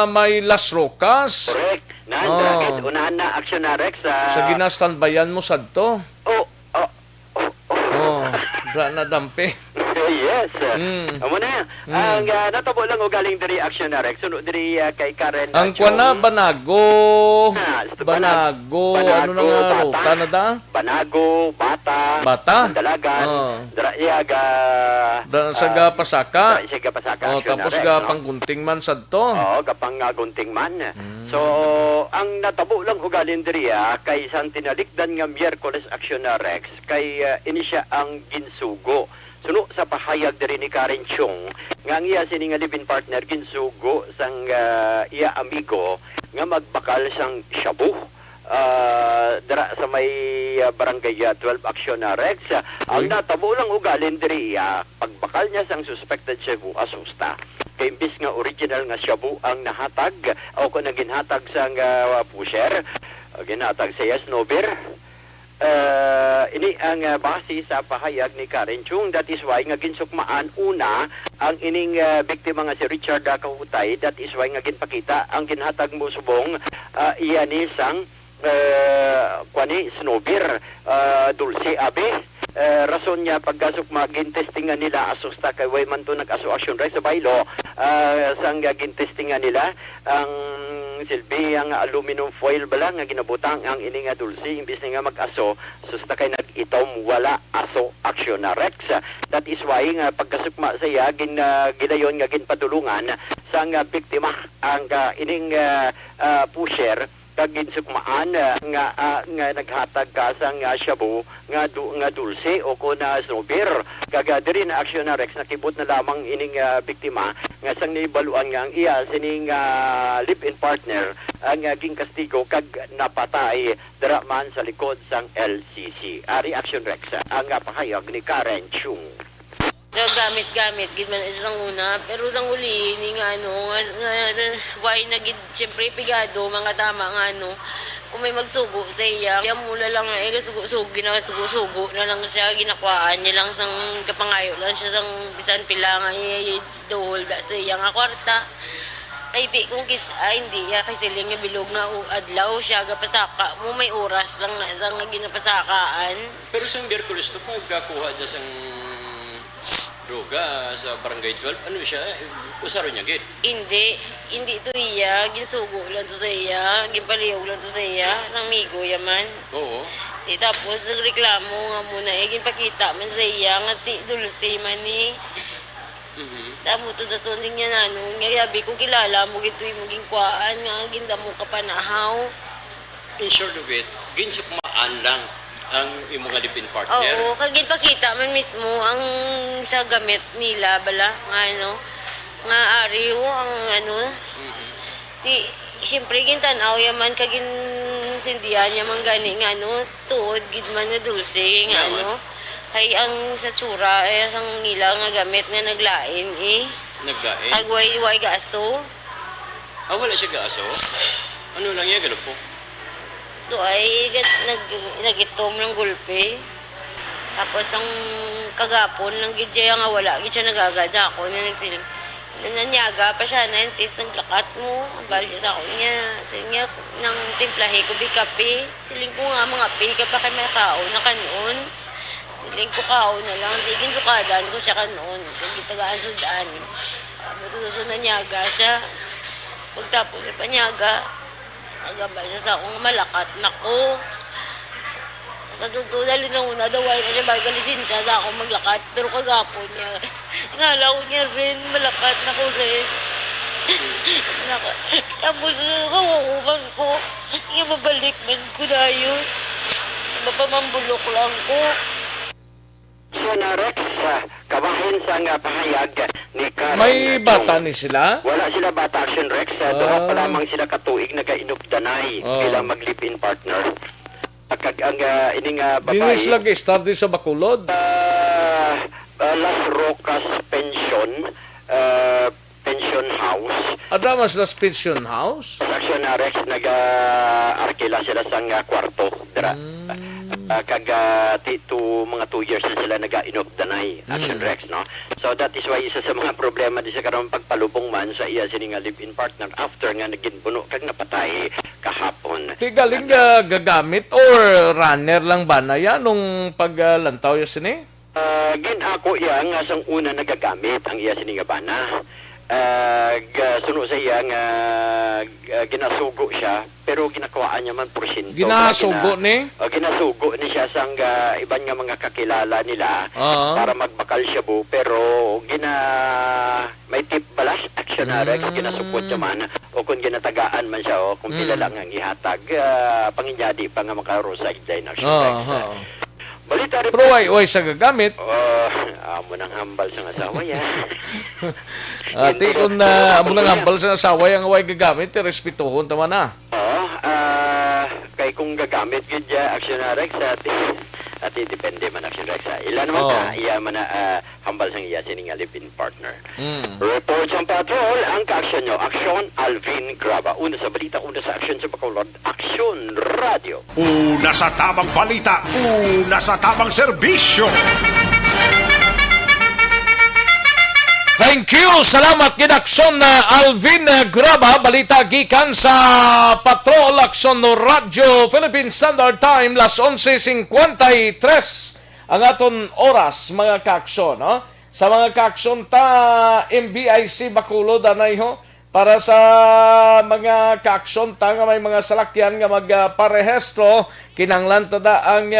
may Las Rocas. correct. Naan unahan na Actionarex Sa ginastandbayan mo sadto. Dra na dampi. Yes. Amo na. Ang natabo lang o galing diri Actionarex sunod diri kay Karen. Ang kuana Banago. Banago, Ano na nga ruta na da? Banago, Bata. Dalagan. Dara iya Dra sa ga Pasaka. Dara siya ga Pasaka. Tapos Actionarex, ga no? panggunting man sadto. Oo, kapang gunting man. So, ang natabo lang ugalin diri kay Santinalikdan nga Miyerkules Actionarex kay ini siya ang ginsugo. Suno sa pahayag diri ni Karen Chung nga ang iya sini nga live-in partner ginsugo sang iya amigo nga magbakal sang shabu dara sa may barangay 12 Actionarex. Ang natabo lang ugalin diri pagbakal niya sang suspected shabu asusta. Kay imbis nga original nga shabu ang nahatag o kung naginhatag sang pusher, ginhatag sa Snowbeer. Ini ang base sa pahayag ni Karen Chung. That is why nga ginsukmaan una ang ining biktima nga si Richard Kahutay. That is why nga ginpakita ang ginhatag mo subong iya ni sang kwani Snowbeer Dulce Abe. Rason niya pagkasukma gintestingan nila asusta kay way man to nag-aso Actionarex sa baylo sang gintestingan nila ang silbi ang aluminum foil bala nga ginabutang ang ini nga dulce imbis nga mag-aso susta kay nag-itom wala aso Actionarex. That is why nga pagkasukma sa iya gidayon nga ginpadulungan sang biktima ang ining pusher kag ginsukmaan nga naghatag ka sang shabu nga dulce o ko na Snowbeer kag diri na Actionarex nakibot na lamang ining biktima nga sang nibaluan nga ang iya sining live-in partner ang ginkastigo kag napatay dira man sa likod sang LCC. Ari Actionarex ang pahayag ni Karen Chung. Gamit gid man isang una pero sang uli ni nga why na gid syempre pigado mga tama nga kung may magsugo sa iya mula lang sugo na lang siya ginakwaan niya lang sang kapangayo lang siya sang bisan pila nga dohol da sa iya nga kwarta ay di kung hindi kay siling nga bilog nga adlaw siya gapasaka mo may oras lang na sang ginapasakaan pero sang Miyerkules to pagkakuha niya sang droga sa barangay 12, ano siya? Usaro niya, git? Hindi to iya. Ginsugo lang to sa iya. Ginpaliyog lang to sa iya. Nang migo yaman. Oo. Tapos, nagreklamo nga muna. Ginpakita man sa iya. Nga dulce man Tamo to niya nga yabi kung kilala mo gito'y maging kwaan. Nga ginda mo kapanahaw. In short of it, ginsukmaan lang ang imong nga live-in partner. Oo, kagid pakita man mismo ang sa gamit nila bala nga ariw ang siyempre gintanaw yaman kagin sindihan niya man gani nga tuod gid man na dulce nga kay ang sa tsura sang nila nga gamit nga naglain Naglain? Agway gaaso. Wala siya gaaso? Ano lang yan, gano'n po? Do ay nagitom ng gulpe. Tapos ang kagapon lang gidya nga wala gid siya nagagadya ako na nagsiling. Nanyaga pa siya na test ng lakat mo. Bali sa ako niya. Sinya nang timplahe ko bi kape. Siling ko nga mga pe ka pa kay may kao na kanon. Ling ko kao na lang, tigin sukadan ko siya kanon, kung gitagaan sudan. Matutuso na niyaga siya. Pagtapos sa panyaga, nagabay siya sa akong malakat na ko. Sa tutulal na una, daway na siya, bagalisin siya sa akong maglakat. Pero kagapon niya, ngalaw niya rin, malakat na ko rin. Tapos kawawabang ko, yung mabalik man ko na yun. Mapamambulok lang ko. So na Rex, kabahin sa nga pahayag ni Karen. May bata ni sila? Wala sila bata, Action Rex. Doon pa lamang sila katuig nagka-inupdanay bilang mag-live-in partner. Ang ining babae. Dinis lagi start sa Bacolod? Las Rocas Pension House. Adamas Las Pension House? Action Rex, nag-arkila sila sa kwarto. Mga 2 years na sila nag-inupdanay, Action Rex, no? So that is why isa sa mga problema di sa karon pagpalubong man sa iya sini nga live-in partner after nga naginbuno kag napatay kahapon. Tigaling gagamit or runner lang ba na yan nung paglantaw yun sini? Ginako iya nga sang una nagagamit ang iya sini nga bana. Suno sa iya nga ginasugo siya pero ginakuhaan niya man porsyento. Ginasugo ni? Ginasugo ni siya sang iban nga mga kakilala nila para magbakal siya bu pero may tip balas action na rin ginasupot siya man o kung ginatagaan man siya o kung pila lang ang ihatag panginyadi pa nga makarosaid din action balita rin. Pero way sa gagamit. Amo nang hambal sa asawa yan. Ati kung amo nang hambal sa asawa yung way gagamit, respetuhon tama na. Kay kung gagamit yun dyan, Action Rex, ati depende man Action Rex. Ilan naman iya man hambal sa iya sining live-in partner. Report sa patrol, ang ka-action nyo, Action Alvin Graba. Una sa balita, una sa action sa Bacolod, Action Radio. Una sa tamang balita, una sa tamang serbisyo. Thank you! Salamat Ginaksyon Alvin Graba. Balita gikan sa Patrol Aksyon no Radio Philippine Standard Time las 11:53 ang aton oras mga kaaksyon. No? Sa mga kaaksyon ta MBIC Bacolod anay ho para sa mga kaaksyon ta nga may mga salakyan nga magparehestro kinanglan tada ang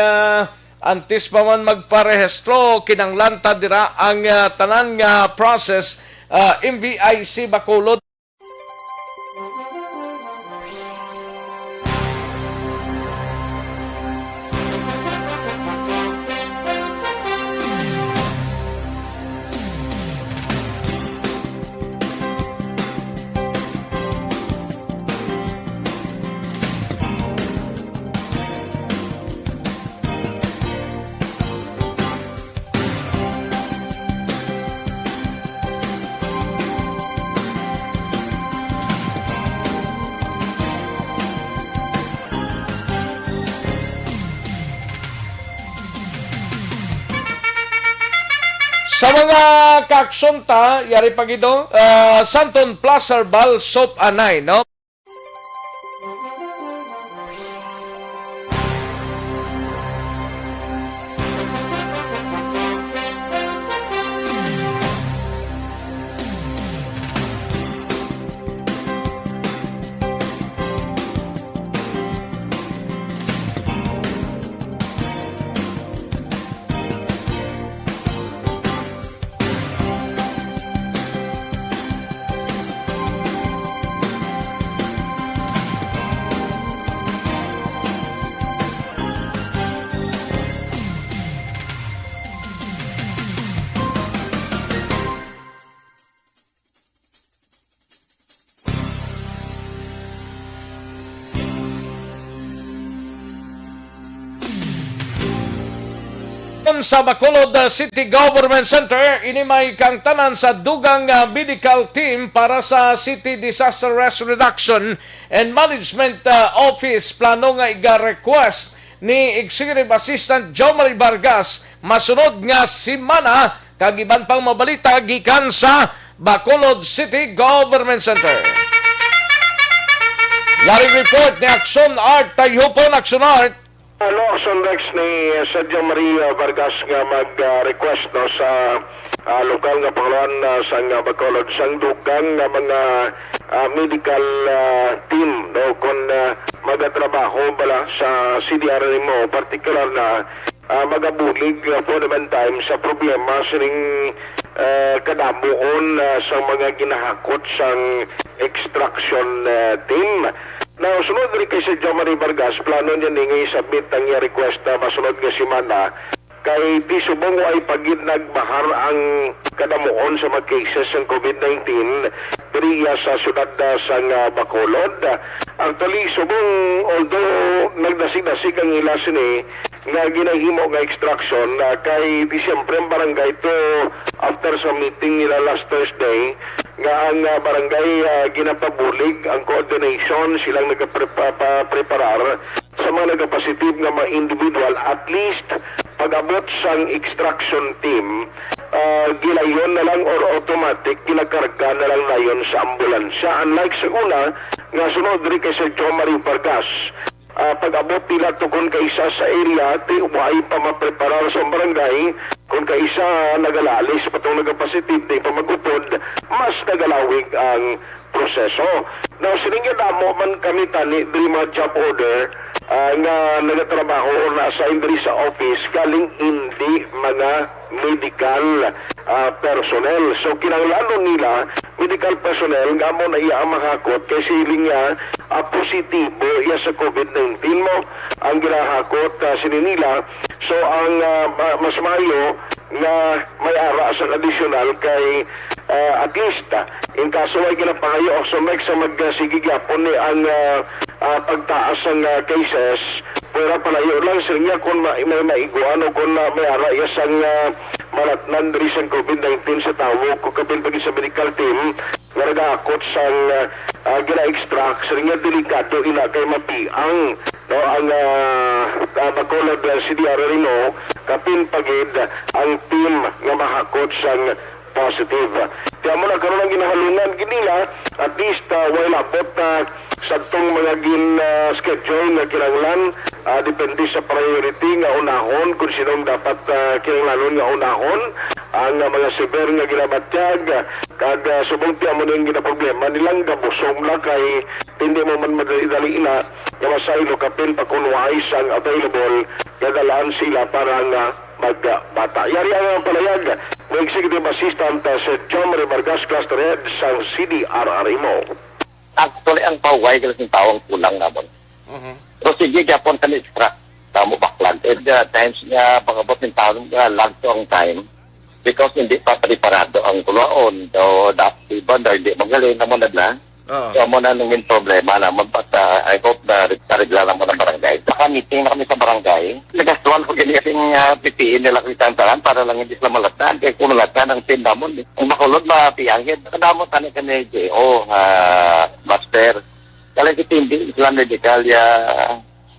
antes pa man magparehistro, kinanglanta dira ang tanan nga process MVIC Bacolod. Sa mga kaaksyon ta, yari pagido, Santon Plaza Bal Soap Anay, no? Sa Bacolod City Government Center, inimay kang tanan sa dugang medical team para sa City Disaster Risk Reduction and Management Office. Plano nga iga-request ni Executive Assistant Jomari Vargas masunod nga simana kagiban pang mabalita gikan sa Bacolod City Government Center. Yaring report ni Action Art Tayhupon, Action Art. Ano action Rex ni Sergio Maria Vargas nga mag-request no sa lokal nga pangalan sang Bacolod sang dugang nga mga medical team no kon magatrabaho bala sa CDR mo particular na magabulig for the meantime sa problema sining kadabuon sa mga ginahakot sang extraction team. Now, sunod rin kay Sergio Maria Vargas, plano niya nga i-submit ang request na masunod nga simana kay di subong ay pagid nagbahar ang kadamuon sa mga cases ng COVID-19 diriya sa syudad sang Bacolod. Actually, subong although nagdasig-dasig ang ila sini nga ginahimo nga extraction kay di siyempre ang barangay to after sa meeting nila last Thursday nga ang barangay ginapabulig ang coordination silang nagpreparar sa mga nagka-positive nga mga individual at least pag-abot sang extraction team gilayon na lang or automatic ginakarga na lang nayon sa ambulansya unlike sa una nga sunod rin kay Sergio Maria Vargas pag-abot nila to kung kaisa sa area ti umaay pa mapreparar sa barangay kung kaisa nagalalis patong nagka-positive di pa magupod mas nagalawig ang proseso. Now siningin mo man kami tani diri mga job order nga nagatrabaho o na-assign diri sa office galing hindi mga medical personnel. So kinahanglan nila medical personnel nga mo na iya mahakot kay siling nga positibo iya sa COVID-19 mo ang ginahakot sininila. So ang mas mayo nga may ara sa additional kay at least in kaso ay ginapangayo so make sa magsigigapon ni ang pagtaas ng cases pero palayo lang sir niya kung may maiguan o kung may ara isang malatnan diri sa COVID-19 sa tawo kung kapin pagi sa medical team nga nagakot sang gina-extract sir niya delikado ina kay mapiang no ang Bacolod CDR Rino kapin pagid ang team nga mahakot sang positive. Kaya mo na karoon ng ginahalungan ginila at least while abot sa itong mga schedule na kinanglan depende sa priority nga unahon kung sinong dapat kinanglanon nga unahon ang mga severe nga ginabatyag kag subong tiya mo yung ginaproblema nilang gabusong na kay hindi mo man madali ina nga masaylo kapin pa kung wais ang available gadalaan sila para nga magbata. Yari ang palayag ng Executive Assistant sa John Marie Vargas Cluster Head sa CDRR mo. Actually, ang paway kasi tawang kulang naman. Pero sige, Japon kan extract. Tamo baklag. At times nga, pag-abot ng taon nga, lag to ang time. Because hindi pa preparado ang kulaon. So, dati ba, hindi magaling naman na. So, mo na nungin problema naman. But I hope na regla naman ang barangay. Saka meeting na kami sa barangay. Nagastuan ko ganyan pipiin nila kitantahan para lang hindi sila malatan. Kaya kung malatan ang team naman. Ang makulod mapiyangin. Kadamot tani ka ni J.O. Master. Kaya hindi sila medical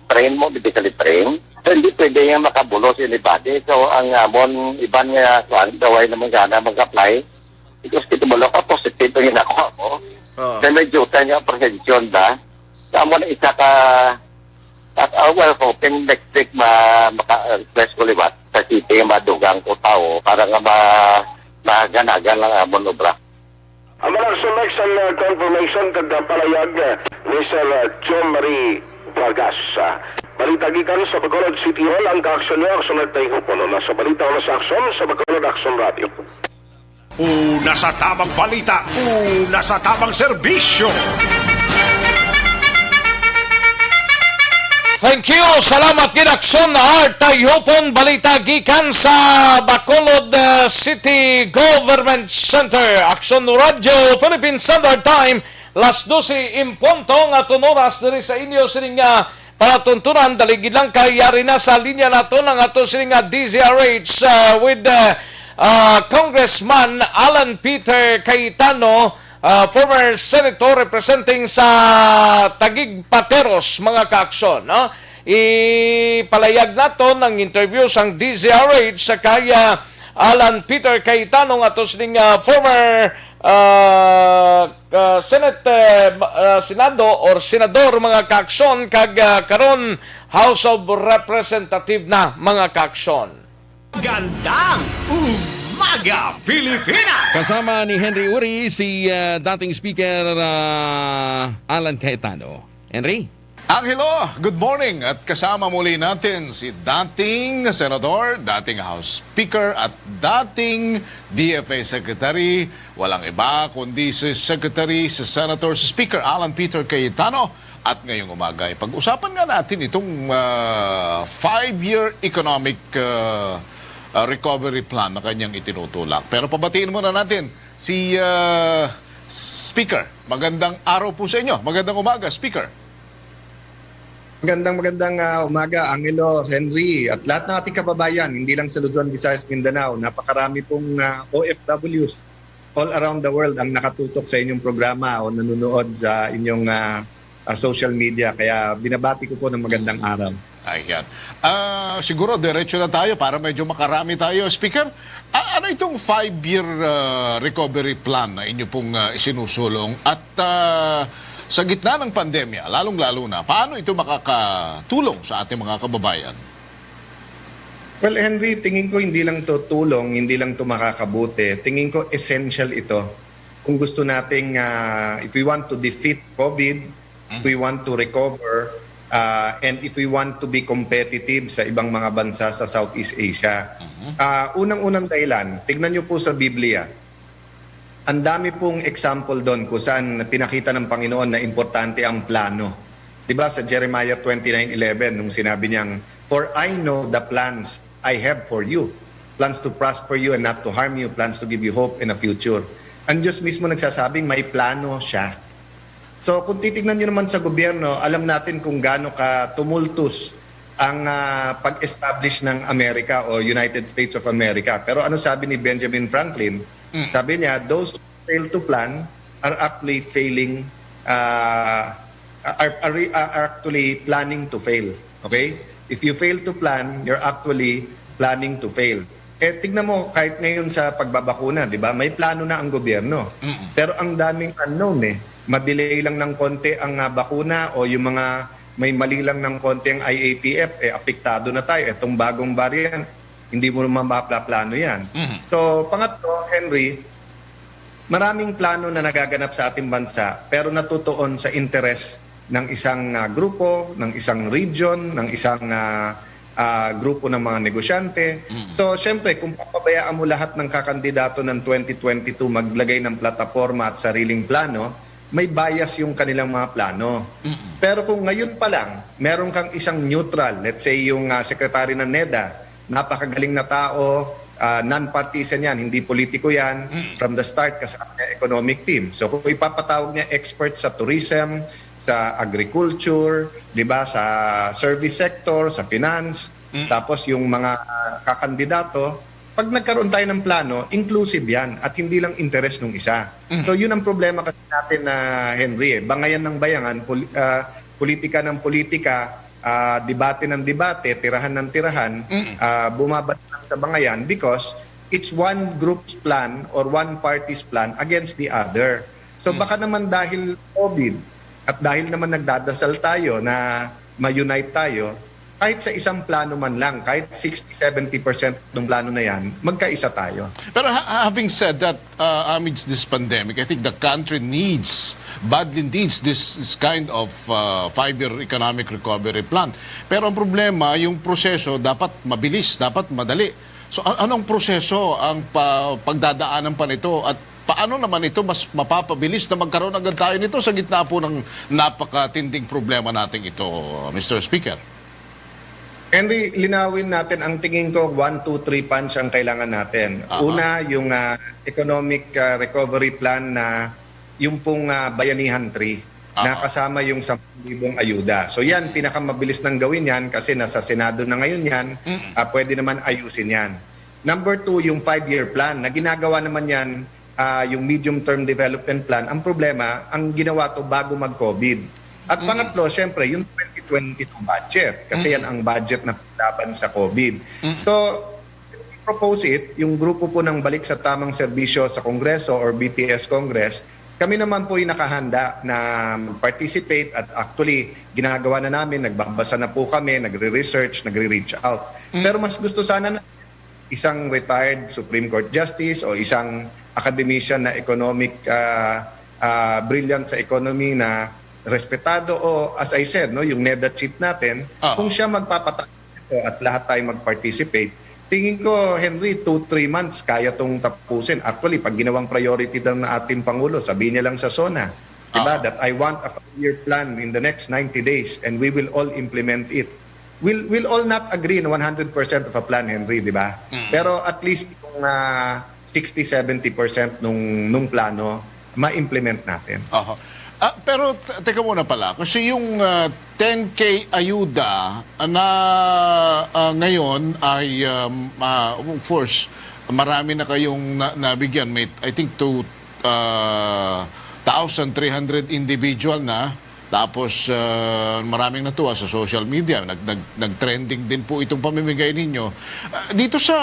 train mo, medically train. So, hindi pwede yung makabulo si anybody. So, ang amon, iban nga, gaway naman gana mag-apply. Because kito mo ka, positive yung nakuha mo. Then may juta niya, prevention ba? Tama na isa ka, at well, hoping next week maka-request ko liwat sa city, madugang ko tao, para nga maganagan lang amon obra. Ang malang next ang confirmation kada palayag ni Sir John Marie Vargas. Balita gikan sa Bacolod City Hall ang kaaksyon niya sa nagtayo po na sa balita o sa aksyon sa Bacolod Action Radio. Una sa tamang balita, una sa tamang serbisyo. Thank you. Salamat ginaksyon Artayopon balita gikan sa Bacolod City Government Center. Aksyon Radio Philippine Standard Time. Las 12 impunto nga tunoras diri sa inyo sining palatuntunan daligid lang kayari na sa linya nato ng ato sining DZRH with Congressman Alan Peter Cayetano, former senator representing sa Taguig Pateros, mga kaaksyon. No? Ipalayag nato ng interview sang DZRH sa kaya Alan Peter Cayetano nga to sining former Senado or senador mga kaaksyon kag karon House of Representative na mga kaaksyon. Gandang umaga, Pilipinas! Kasama ni Henry Uri si dating Speaker Alan Cayetano. Henry? Angelo, good morning at kasama muli natin si dating Senador, dating House Speaker at dating DFA Secretary. Walang iba kundi si Secretary, si Senator, si Speaker Alan Peter Cayetano. At ngayong umaga, pag-usapan nga natin itong 5-year economic recovery plan na kanyang itinutulak. Pero pabatiin muna natin si Speaker. Magandang araw po sa inyo. Magandang umaga, Speaker. Magandang umaga, Angelo, Henry, at lahat ng ating kababayan, hindi lang sa Luzon, Visayas, Mindanao. Napakarami pong OFWs all around the world ang nakatutok sa inyong programa o nanonood sa inyong social media. Kaya binabati ko po ng magandang araw. Ayan. Siguro, diretso na tayo para medyo makarami tayo. Speaker, ano itong 5-year recovery plan na inyo pong isinusulong? At sa gitna ng pandemya, lalong-lalo na, paano ito makakatulong sa ating mga kababayan? Well, Henry, tingin ko hindi lang to tulong, hindi lang to makakabuti. Tingin ko essential ito. Kung gusto nating, if we want to defeat COVID, if we want to recover, and if we want to be competitive sa ibang mga bansa sa Southeast Asia. Unang-unang dahilan, tignan niyo po sa Biblia. Ang dami pong example doon kung saan pinakita ng Panginoon na importante ang plano. Diba sa Jeremiah 29:11 nung sinabi niyang, "For I know the plans I have for you. Plans to prosper you and not to harm you. Plans to give you hope in a future." Ang Diyos mismo nagsasabing may plano siya. So kung titignan niyo naman sa gobyerno, alam natin kung gaano ka tumultus ang pag-establish ng Amerika o United States of America. Pero ano sabi ni Benjamin Franklin? Sabi niya, those who fail to plan are actually failing, are actually planning to fail. Okay? If you fail to plan, you're actually planning to fail. Tignan mo, kahit ngayon sa pagbabakuna, di ba? May plano na ang gobyerno. Pero ang daming unknown Madelay lang ng konti ang bakuna o yung mga may mali lang ng konti ang IATF, apektado na tayo. Itong bagong variant, hindi mo naman maplaplano yan. So, pangatlo, Henry, maraming plano na nagaganap sa ating bansa pero natutuon sa interes ng isang grupo, ng isang region, ng isang grupo ng mga negosyante. So, syempre, kung papabayaan mo lahat ng kakandidato ng 2022 maglagay ng plataforma at sariling plano, may bias yung kanilang mga plano. Pero kung ngayon pa lang, meron kang isang neutral, let's say yung secretary ng NEDA, napakagaling na tao, non-partisan yan, hindi politiko yan, from the start kasama niya economic team. So kung ipapatawag niya expert sa tourism, sa agriculture, di ba, sa service sector, sa finance, tapos yung mga kakandidato, pag nagkaroon tayo ng plano, inclusive yan at hindi lang interest ng isa. So yun ang problema kasi natin na Henry. Bangayan ng bayangan, politika ng politika, debate ng debate, tirahan ng tirahan, bumabalik lang sa bangayan because it's one group's plan or one party's plan against the other. So baka naman dahil COVID at dahil naman nagdadasal tayo na ma-unite tayo, kahit sa isang plano man lang, kahit 60-70% ng plano na yan, magkaisa tayo. Pero having said that, amidst this pandemic, I think the country badly needs this kind of 5-year economic recovery plan. Pero ang problema, yung proseso dapat mabilis, dapat madali. So anong proseso ang pagdadaanan pa nito at paano naman ito mas mapapabilis na magkaroon agad tayo nito sa gitna po ng napakatinding problema natin ito, Mr. Speaker? Henry, linawin natin ang tingin ko 1, 2, 3 punch ang kailangan natin. Una, yung economic recovery plan na yung pong Bayanihan 3 na kasama yung 10,000 ayuda. So yan, pinakamabilis nang gawin yan kasi nasa Senado na ngayon yan, pwede naman ayusin yan. Number 2, yung 5-year plan na ginagawa naman yan, yung medium-term development plan. Ang problema, ang ginawa to bago mag-COVID. At pangatlo, syempre, yung 2022 budget. Kasi yan ang budget na laban sa COVID. So, propose it, yung grupo po ng Balik sa Tamang Serbisyo sa Kongreso or BTS Congress, kami naman po yung nakahanda na participate at actually ginagawa na namin, nagbabasa na po kami, nagre-research, nagre-reach out. Pero mas gusto sana na isang retired Supreme Court Justice o isang academician na economic brilliant sa economy na respetado o as I said, no, yung NEDA chief natin, kung siya magpapatakbo at lahat tayo mag-participate, tingin ko, Henry, 2-3 months kaya tong tapusin. Actually, pag ginawang priority daw ng ating Pangulo, sabihin niya lang sa SONA, diba, that I want a 5-year plan in the next 90 days and we will all implement it. We'll all not agree on 100% of a plan, Henry, diba? Pero at least yung 60-70% nung plano, ma-implement natin. Pero teka muna pala, kasi yung 10K ayuda na ngayon ay, of course, marami na kayong nabigyan. May, I think, 1,300 individual na. Tapos maraming natuwa sa social media. Nag-trending din po itong pamimigay ninyo. Dito sa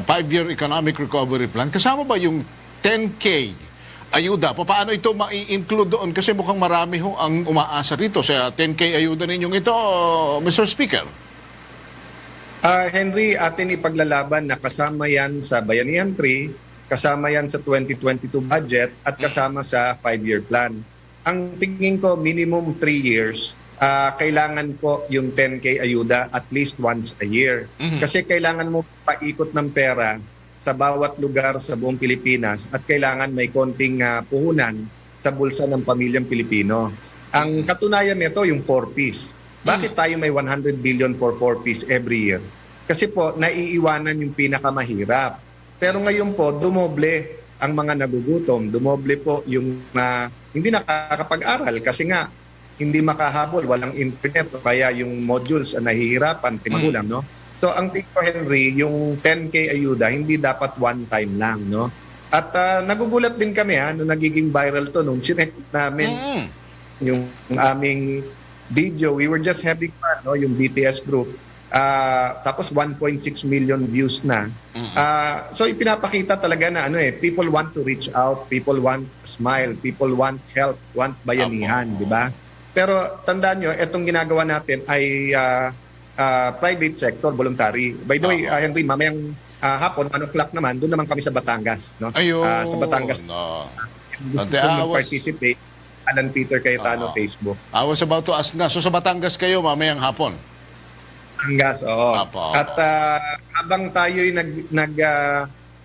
5-year economic recovery plan, kasama ba yung 10K ayuda? Paano ito ma-include doon? Kasi mukhang marami ho ang umaasa rito sa 10K ayuda ninyong ito, Mr. Speaker. Henry, atin ipaglalaban na kasama yan sa Bayanihan 3, kasama yan sa 2022 budget at kasama sa 5-year plan. Ang tingin ko, minimum 3 years, kailangan po yung 10K ayuda at least once a year. Kasi kailangan mo paikot ng pera sa bawat lugar sa buong Pilipinas at kailangan may konting puhunan sa bulsa ng pamilyang Pilipino. Ang katunayan nito yung 4Ps. Bakit tayo may 100 billion for 4Ps every year? Kasi po, naiiwanan yung pinakamahirap. Pero ngayon po, dumoble ang mga nagugutom. Dumoble po yung hindi nakakapag-aral kasi nga hindi makahabol, walang internet, kaya yung modules nahihirapan, timagulang, no? So, ang tingin ko, Henry, yung 10K ayuda, hindi dapat one time lang, no? At nagugulat din kami, nung nagiging viral to, nung chinek namin yung aming video, we were just having fun, no? Yung BTS group. Tapos 1.6 million views na. So, ipinapakita talaga na people want to reach out, people want smile, people want help, want bayanihan, di ba? Pero tandaan nyo, itong ginagawa natin ay private sector, voluntary. By the way, Henry, mamayang hapon, 1 o'clock naman, doon naman kami sa Batangas. No? Sa Batangas. Participate. Alan Peter Cayetano, Facebook. I was about to ask na. So sa Batangas kayo mamayang hapon? Batangas, oo. At habang tayo'y nag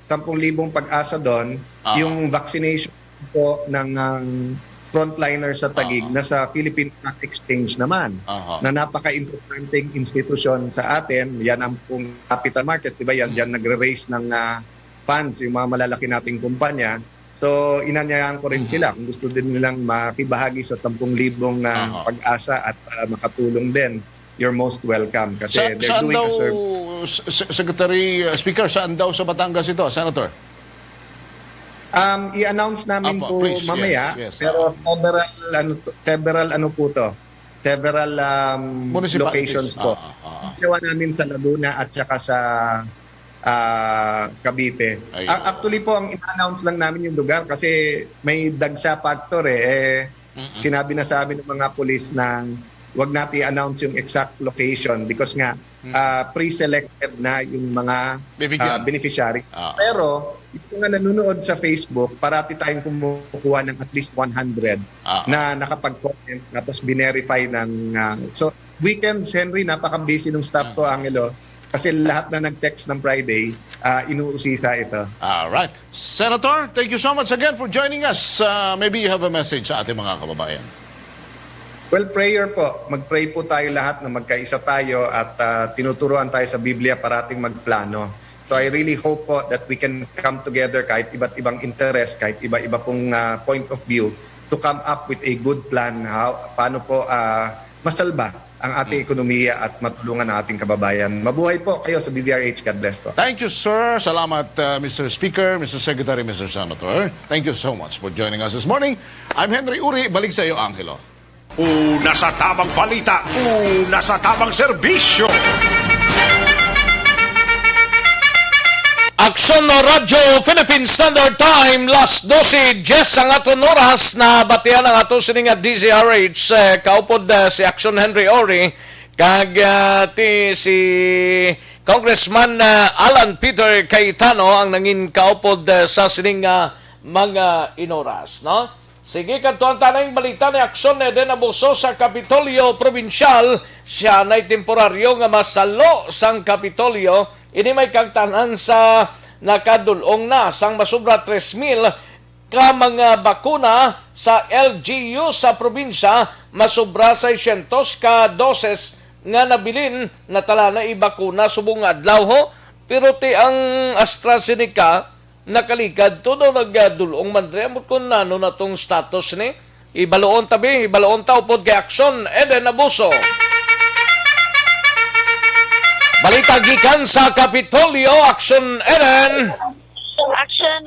10,000 pag-asa doon, yung vaccination po ng frontliners sa Taguig na sa Philippine Stock Exchange naman na napaka-importanteng institusyon sa atin. Yan ang pong capital market, diba? Yan nagre-raise ng funds, yung mga malalaki nating kumpanya. So, inanyayahan ko rin sila kung gusto din nilang makibahagi sa 10,000 na pag-asa at makatulong din. You're most welcome kasi they're doing a service. Secretary Speaker, saan daw sa Batangas ito, Senator? I-announce namin po please, mamaya, yes. Pero several locations po. Ginawa namin sa Laguna at saka sa Cavite. Actually po, ang i-announce lang namin yung lugar kasi may dagsa factor sinabi na sa amin ng mga pulis na wag natin i-announce yung exact location because nga pre-selected na yung mga beneficiary. Pero yung nga nanonood sa Facebook, parati tayong kumukuha ng at least 100 na nakapag-comment tapos binerify ng... so, weekends, Henry, napaka-busy ng staff ko, Angelo, kasi lahat na nag-text ng Friday, inuusisa ito. Alright. Senator, thank you so much again for joining us. Maybe you have a message sa ating mga kababayan. Well, prayer po. Mag-pray po tayo lahat na magkaisa tayo at tinuturuan tayo sa Biblia parating magplano. So I really hope po that we can come together kahit iba't ibang interest, kahit iba-iba pong point of view to come up with a good plan paano po masalba ang ating ekonomiya at matulungan ang ating kababayan. Mabuhay po kayo sa DZRH. God bless po. Thank you, sir. Salamat, Mr. Speaker, Mr. Secretary, Mr. Senator. Thank you so much for joining us this morning. I'm Henry Uri. Balik sa iyo, Angelo. Una sa tamang balita, una sa tamang serbisyo. Aksyon Radyo Philippine Standard Time last 12 ang aton oras na batian ang ato sining DZRH kaupod si Aksyon Henry Ori kag si Congressman Alan Peter Cayetano ang nangin kaupod sa sining mga inoras, no? Sige, kantuan tanang balita ni Aksyon Eden Abuso sa Kapitolyo Provincial. Siya na'y temporaryo nga masalo sang Kapitolyo. Ini may kagtanan sa nakadulong na sang masubra 3,000 ka mga bakuna sa LGU sa probinsya. Masubra 600 ka doses nga nabilin na tala na ibakuna subong adlaw ho. Pero ti ang AstraZeneca nakaligad to daw nagdulong mandre mo kung nano na tong status ni ibaloon ta upod kay Aksyon Eden Abuso. Balita gikan sa Kapitolyo, Aksyon Eden. Action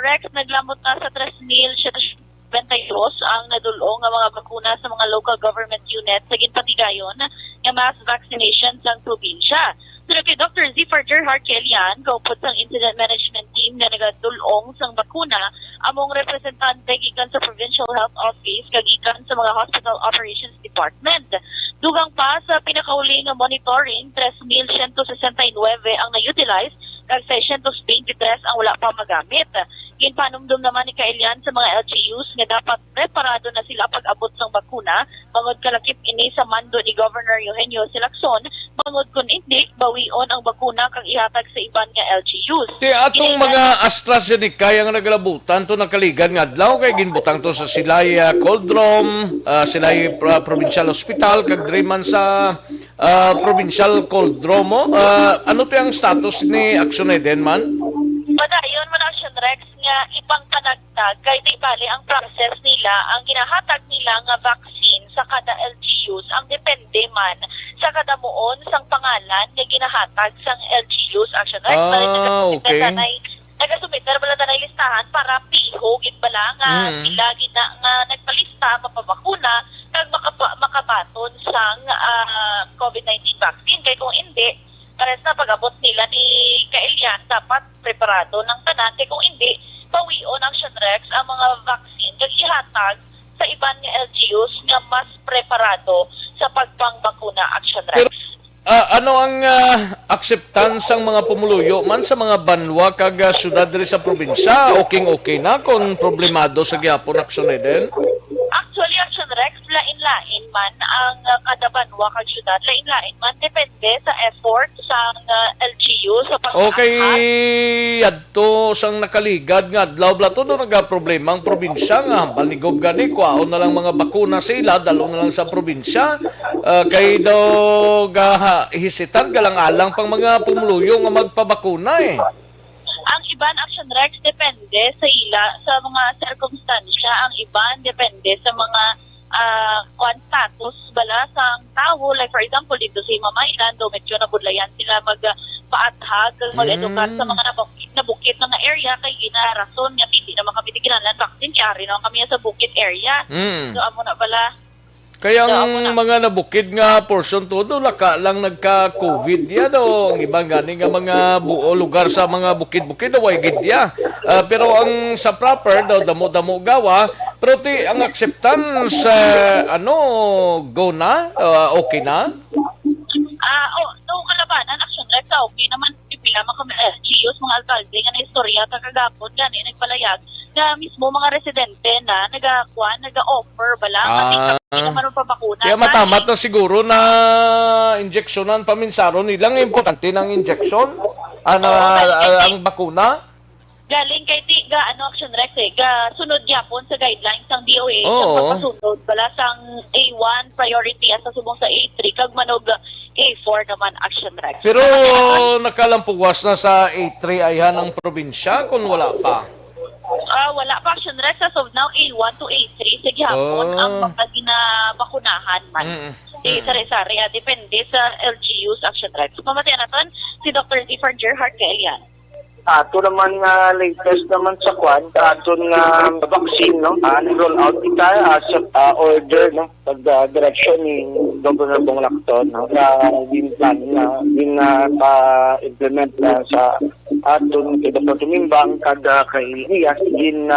Rex, naglamot na sa 3,022 ang nadulong nga mga bakuna sa mga local government units sa ginpatigayon nga mass vaccination sa probinsya. Pero kay Dr. Zifar Gerhard Kelian, kaupod sang incident management team na nagadulong sang bakuna, among representante gikan sa Provincial Health Office kagikan sa mga Hospital Operations Department. Dugang pa sa pinakauli nga monitoring, 3,169 ang na-utilize kag 623 ang wala pa magamit. Ginpanumdum naman ni Kaelian sa mga LGUs nga dapat preparado na sila pag-abot sang bakuna, bangod kalakip ini sa mando ni Governor Eugenio Silacson, bangod kun hindi bawion ang bakuna kang ihatag sa iban nga LGUs. Ti atong mga AstraZeneca yang naglabutan to nakaligan nga adlaw kay ginbutang to sa Silay Coldrom, Silay Provincial Hospital kag driman sa Provincial Coldromo. Ano to ang status ni Aksyon Eden man? Padayon man Action Rex nga ibang panagtag kay di bali ang process nila, ang ginahatag nila nga vaccine sa kada LGUs ang depende man sa kada muon sang pangalan nga ginahatag sang LGUs. Action Rex okay. Nagasumiter bala tanay listahan para piho gid bala nga sila gina nga nagpalista mapabakuna kag makabaton sang COVID-19 vaccine. Kay kung hindi, pares na pag-abot nila ni Kaelian, dapat preparado ng tanan. Kaya kung hindi, pawion ang Action Rex ang mga vaccine kag ihatag sa iban nga LGUs nga mas preparado sa pagpangbakuna. Action Rex. Ano ang acceptance ng mga pumuluyo man sa mga banwa kag syudad diri sa probinsya? Okay na kung problemado sa gihapon Aksyon Eden? Actually, Action Rex, lain-lain man ang kada banwa kag syudad. Lain-lain man, depende sa effort sa LGU sa pag-aakad. Okay, adto sang nakaligad nga adlaw blato do nagaproblema ang probinsya nga baligob gani kwaon na lang mga bakuna sila dalo na lang sa probinsya. Kay daw hisitan galang-alang pang mga pumuluyo nga magpabakuna eh. Ang iban Action Rex depende sa ila sa mga circumstansya, ang iban depende sa mga status bala sang tao. Like for example dito sa Mamaylan do medyo nabudlayan sila magpaathag mag-edukar sa mga nabukit na area kay ginarason nga hindi naman kami tiginalan vaccine kaya naman kami sa bukit area. So amo na bala. Kaya ang mga nabukid nga portion todo laka lang nagka-COVID ya do. Ang ibang gani nga mga buo lugar sa mga bukid-bukid daw ay gidya. Pero ang sa proper daw damo-damo gawa, pero ti ang acceptance go na, okay na. Noong kalabanan Action Rex okay naman pipila man kami LGUs mga alkalde nga na istorya kagagapon gani nagpalayag na mismo mga residente na nag-offer bala hindi naman pa bakuna. Kaya matamat na siguro na injeksyonan paminsaron nilang importante ng injection ang bakuna. Galing kay Action Rex sunod yapon sa guidelines ng DOH sa pagpasunod bala sang A1 priority sa subong sa A3 kag manog A4 naman Action Rex. Pero nakalampuwas na sa A3 ayhan ang probinsya kung wala pa. Wala pa Action Rex as of now A1 to A3 sa gihapon ang mga ginabakunahan man. Sari-sari depende sa LGUs Action Rex. Pamatayan natin si Dr. Zifar Gerhard Kelian. Ato naman nga latest naman sa kwan, ato nga vaccine, no? Roll out kita sa order, no? pag-direction ni Governor Bong Lacson, din plan na pa-implement sa atong kay Dr. Tumimbang kada kay Diaz din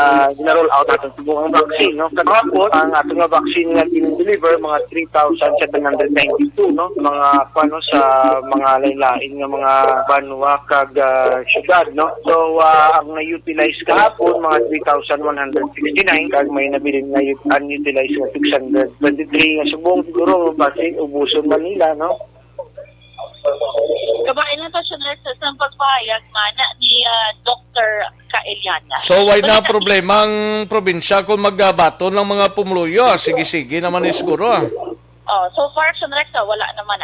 roll out atong tubong vaccine, no? Kahapon ang atong vaccine nga din-deliver mga 3,792, no? Mga paano sa mga lain-lain nga mga banwa kag syudad, no? So ang na-utilize kahapon mga 3,169 kag may nabilin na unutilize nga 623 nga subong siguro base ubuson Manila, no? Kabayan lang to siya sa pagpahayag man ni Dr. Kaeliana. So, why na problema ang probinsya kung magbato ng mga pumuluyo? Sige-sige naman siguro. So far, Action Rex, wala naman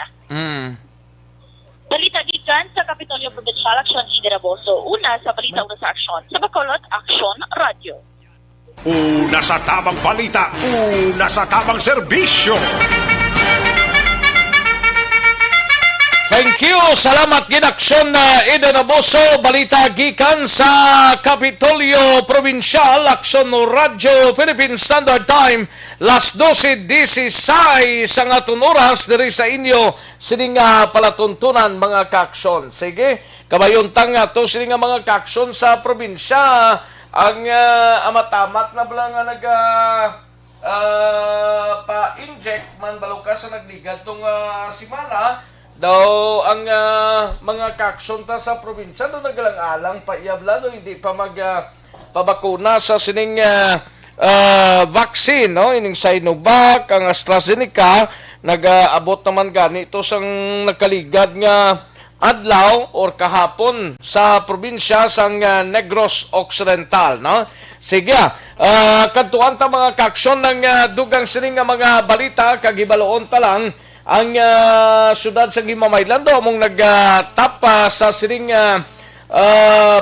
Balita gikan sa Kapitolyo Provincial Action Ideraboso. Una sa balita una sa aksyon sa Bacolod Action Radio. Una sa tamang balita, una sa tamang serbisyo. Thank you. Salamat ginaksyon na Ideraboso. Balita gikan sa Kapitolyo Provincial Action Radio Philippine Standard Time. Las 12:16 sa nga oras diri sa inyo sining palatuntunan mga kaaksyon. Sige, kabayon tanga to sining mga kaaksyon sa probinsya. Ang amatamat na bala nga pa-inject man baluka sa nagligad tong simana daw ang mga kaaksyon ta sa probinsya do nagalang-alang pa iyabla do hindi pa pabakuna sa sining vaccine, no? Ining Sinovac, ang AstraZeneca, nag-abot naman gani ito sang nakaligad nga adlaw or kahapon sa probinsya sang Negros Occidental, no? Sige, kadtuan ta mga kaaksyon ng dugang sining nga mga balita kagibaloon ta lang ang syudad sa Gimamaylan do mong nagtapa sa sining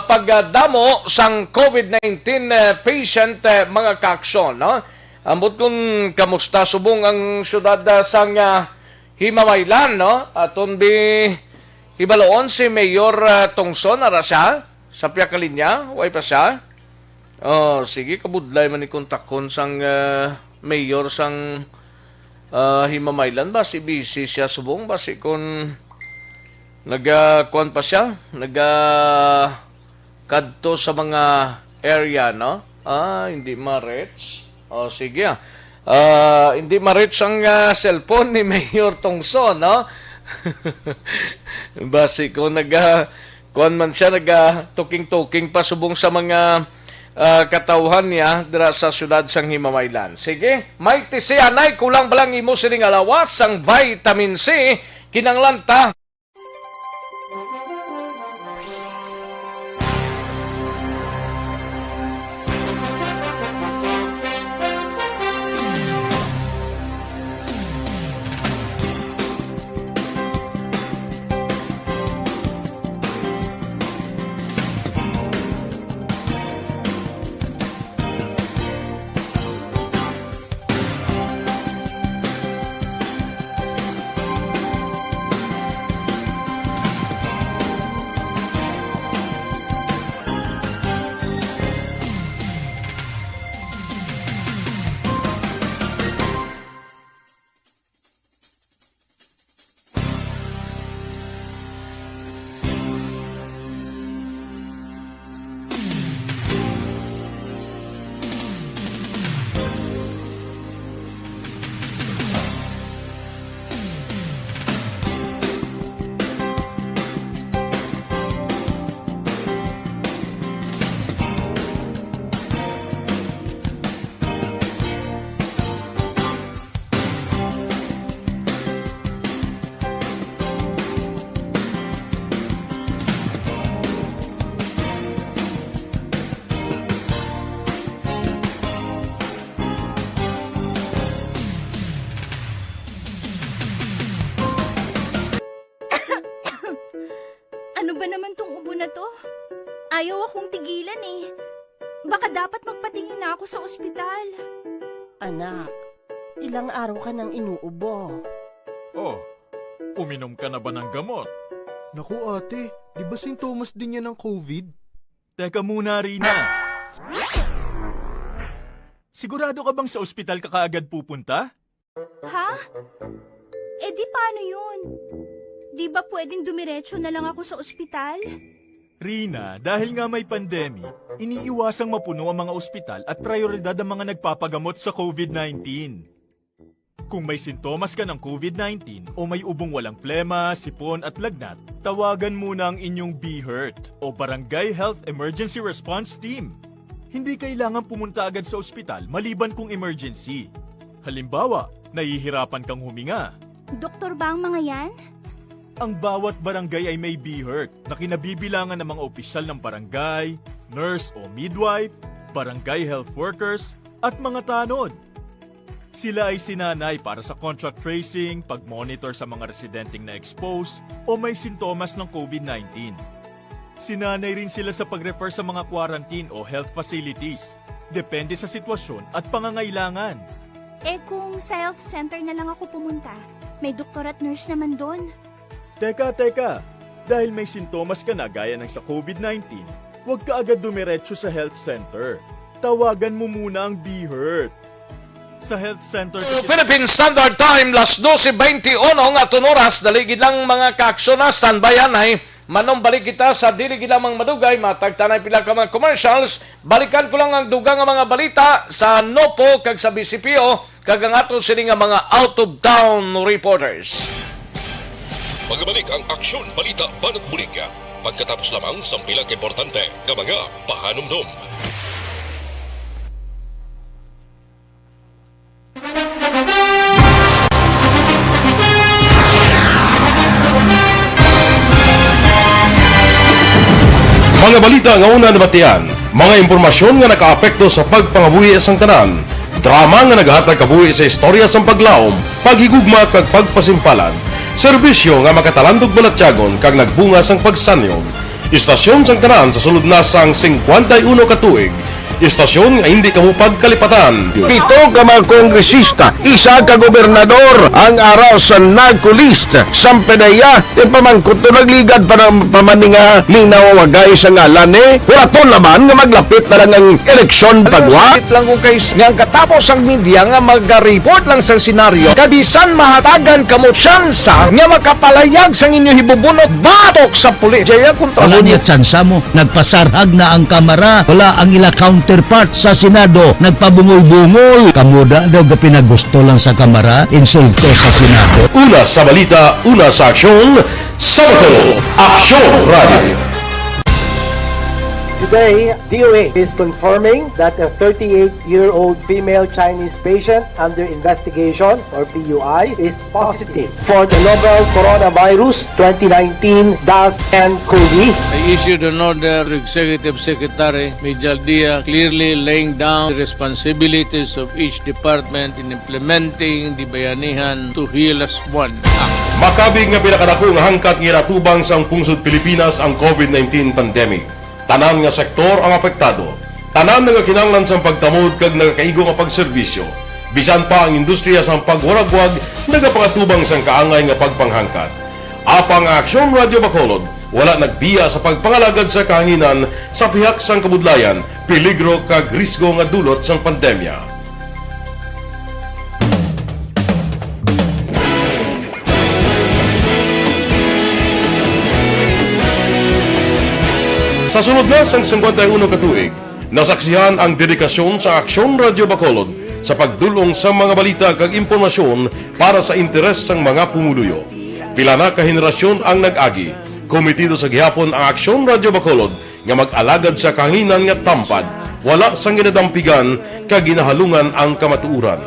pagdamo sang COVID-19 patient mga kaaksyon, no? Ambot kung kamusta subong ang syudad sang Himamaylan, no? Aton bi hibaloon si Mayor Tongson ara siya sa Piakalinya, way pa siya. Oh, sige kabudlay man ni kontakon sang mayor sang Himamaylan ba si busy siya subong ba si kon nagakuan pa siya, kadto sa mga area, no? Hindi ma-reach. Sige. Hindi ma-reach ang cellphone ni Mayor Tongson, no? Basi ko kuan man siya tuking-tuking pa subong sa mga katawhan niya dira sa syudad sang Himamaylan. Sige, may tisi anay kulang balang imo sining alawas sang vitamin C kinanglanta. Ano ba naman tong ubo na to? Ayaw akong tigilan eh. Baka dapat magpatingin na ako sa ospital. Anak, ilang araw ka nang inuubo. Oh, uminom ka na ba ng gamot? Naku ate, di ba sintomas din yan ng COVID? Teka muna, Rina. Sigurado ka bang sa ospital ka kaagad pupunta? Ha? Eh di paano yun? Di ba pwedeng dumiretso na lang ako sa ospital? Rina, dahil nga may pandemic, iniiwasang mapuno ang mga ospital at prioridad ang mga nagpapagamot sa COVID-19. Kung may sintomas ka ng COVID-19 o may ubong walang plema, sipon at lagnat, tawagan muna ang inyong BHERT o Barangay Health Emergency Response Team. Hindi kailangan pumunta agad sa ospital maliban kung emergency. Halimbawa, nahihirapan kang huminga. Doktor ba ang mga yan? Ang bawat barangay ay may BHERT na kinabibilangan ng mga opisyal ng barangay, nurse o midwife, barangay health workers, at mga tanod. Sila ay sinanay para sa contact tracing, pag-monitor sa mga residenteng na-expose o may sintomas ng COVID-19. Sinanay rin sila sa pag-refer sa mga quarantine o health facilities, depende sa sitwasyon at pangangailangan. Eh kung sa health center na lang ako pumunta, may doktor at nurse naman doon. Teka, dahil may sintomas ka na gaya ng sa COVID-19, huwag ka agad dumiretso sa health center. Tawagan mo muna ang BHERT. Sa health center... Philippine Standard Time, las 12:21 at oras, daligid lang mga kaaksyon na standbyan ay manong balik kita sa diligid lamang madugay, matagtanay pila ka mga commercials, balikan ko lang ang dugang nga mga balita sa NOPO kag sa BCPO, kag ang ato sila nga mga out-of-town reporters. Magbalik ang Aksyon Balita Banat Bulig. Pagkatapos lamang sa pilang importante ng mga pahanumdum. Mga balita nga una nabatian, mga impormasyon nga nakaapekto sa pagpangabuhi sang tanan, drama nga naghatag kabuhi sa istorya sang paglaom, paghigugma kag pagpasimpalan, serbisyo nga makatalandog balatyagon kag nagbunga sang pagsanyog, istasyon sang tanan sa sulod na sang 51 ka tuig, istasyon nga hindi kamupag kalipatan. 7 ka mga kongresista, 1 ka gobernador ang araw sa nagkulist sang pedaya di pamangkot to nagligad para pamaninga ning nawagay sa ngalan ni wala naman nga maglapit na lang ang eleksyon pagwa. Sakit lang kung kayo nga katapos ang media nga mag-report lang sa senaryo, kabisan mahatagan kamo tsansa nga makapalayag sang inyo hibubunot batok sa pulis. Jaya kontra Wala niya tsansa mo, nagpasarhag na ang kamara, wala ang ila counterpart sa Senado, nagpabungol-bungol. Kamuda daw ga pinagusto lang sa kamara, insulto sa Senado. Una sa balita, una sa aksyon, Sabado, Aksyon Radio. Today, DOA is confirming that a 38-year-old female Chinese patient under investigation, or PUI, is positive for the novel coronavirus 2019-10-CoV. I issued an order to Executive Secretary Major Dia clearly laying down the responsibilities of each department in implementing the Bayanihan to Heal as One Act. Makabig nga pinakadako nga hangkat nga natubang sang pungsod Pilipinas ang COVID-19 pandemic. Tanan nga sektor ang apektado. Tanan nga kinahanglan sang pagtamod kag nagakaigo nga pagserbisyo. Bisan pa ang industriya sang pagwaragwag nagapangatubang sang kaangay nga pagpanghangkat. Apang Aksyon Radio Bacolod wala nagbiya sa pagpangalagad sa kahanginan sa pihak sang kabudlayan, peligro kag risgo nga dulot sang pandemya. Sa sunod na sang 51 ka tuig, nasaksihan ang dedikasyon sa Aksyon Radio Bacolod sa pagdulong sa mga balita kag impormasyon para sa interes sang mga pumuluyo. Pila na ka henerasyon ang nag-agi, komitido sa gihapon ang Aksyon Radio Bacolod nga mag-alagad sa kahanginan nga tampad, wala sang ginadampigan kag ginahalungan ang kamatuuran.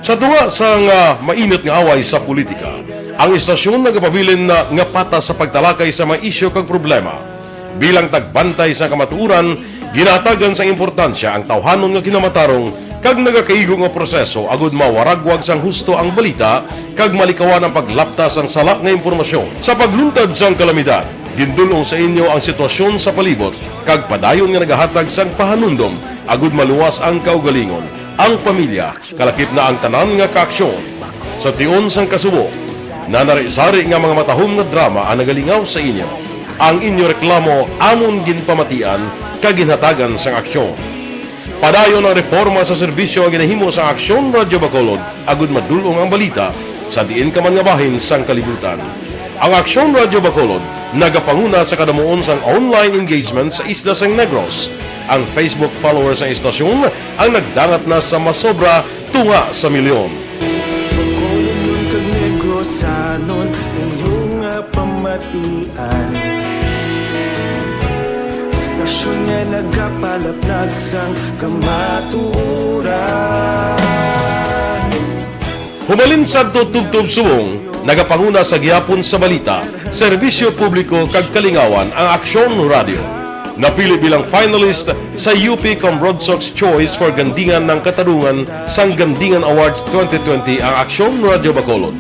Sa tunga sang mainit nga away sa politika, ang istasyon nagapabilin na nga pata sa pagtalakay sa mga isyu kag problema. Bilang tagbantay sa kamatuuran, ginatagan sa importansya ang tawhanon nga kinamatarong kag nagakaigo nga proseso agud mawaragwag sang husto ang balita kag malikawan ang paglaptas ang salak nga impormasyon. Sa pagluntad sang kalamidad, gindulong sa inyo ang sitwasyon sa palibot kag padayon nga nagahatag sang pahanundom agud maluwas ang kaugalingon, ang pamilya, kalakip na ang tanan nga kaaksyon. Sa tion sang kasubo, nanari-sari nga mga matahom nga drama ang nagalingaw sa inyo. Ang inyo reklamo amon ginpamatian kag ginhatagan sang aksyon. Padayon ang reforma sa serbisyo ang ginahimo sa Aksyon Radio Bacolod, agud madulong ang balita sa diin ka man nga bahin sang kalibutan. Ang Aksyon Radio Bacolod nagapanguna sa kadamuon sang online engagement sa isla sang Negros. Ang Facebook followers sa istasyon ang nagdangat na sa masobra tunga sa milyon. Sanon inyong pamatian Istasyon nga nagapalaplag sang kamaturan. Humalin sa tutubtub subong, nagapanguna sa gihapon sa balita, serbisyo publiko kag kalingawan ang Aksyon Radio. Napili bilang finalist sa UP Combroad Sox Choice for Gandingan ng Katarungan sang Gandingan Awards 2020 ang Aksyon Radio Bacolod.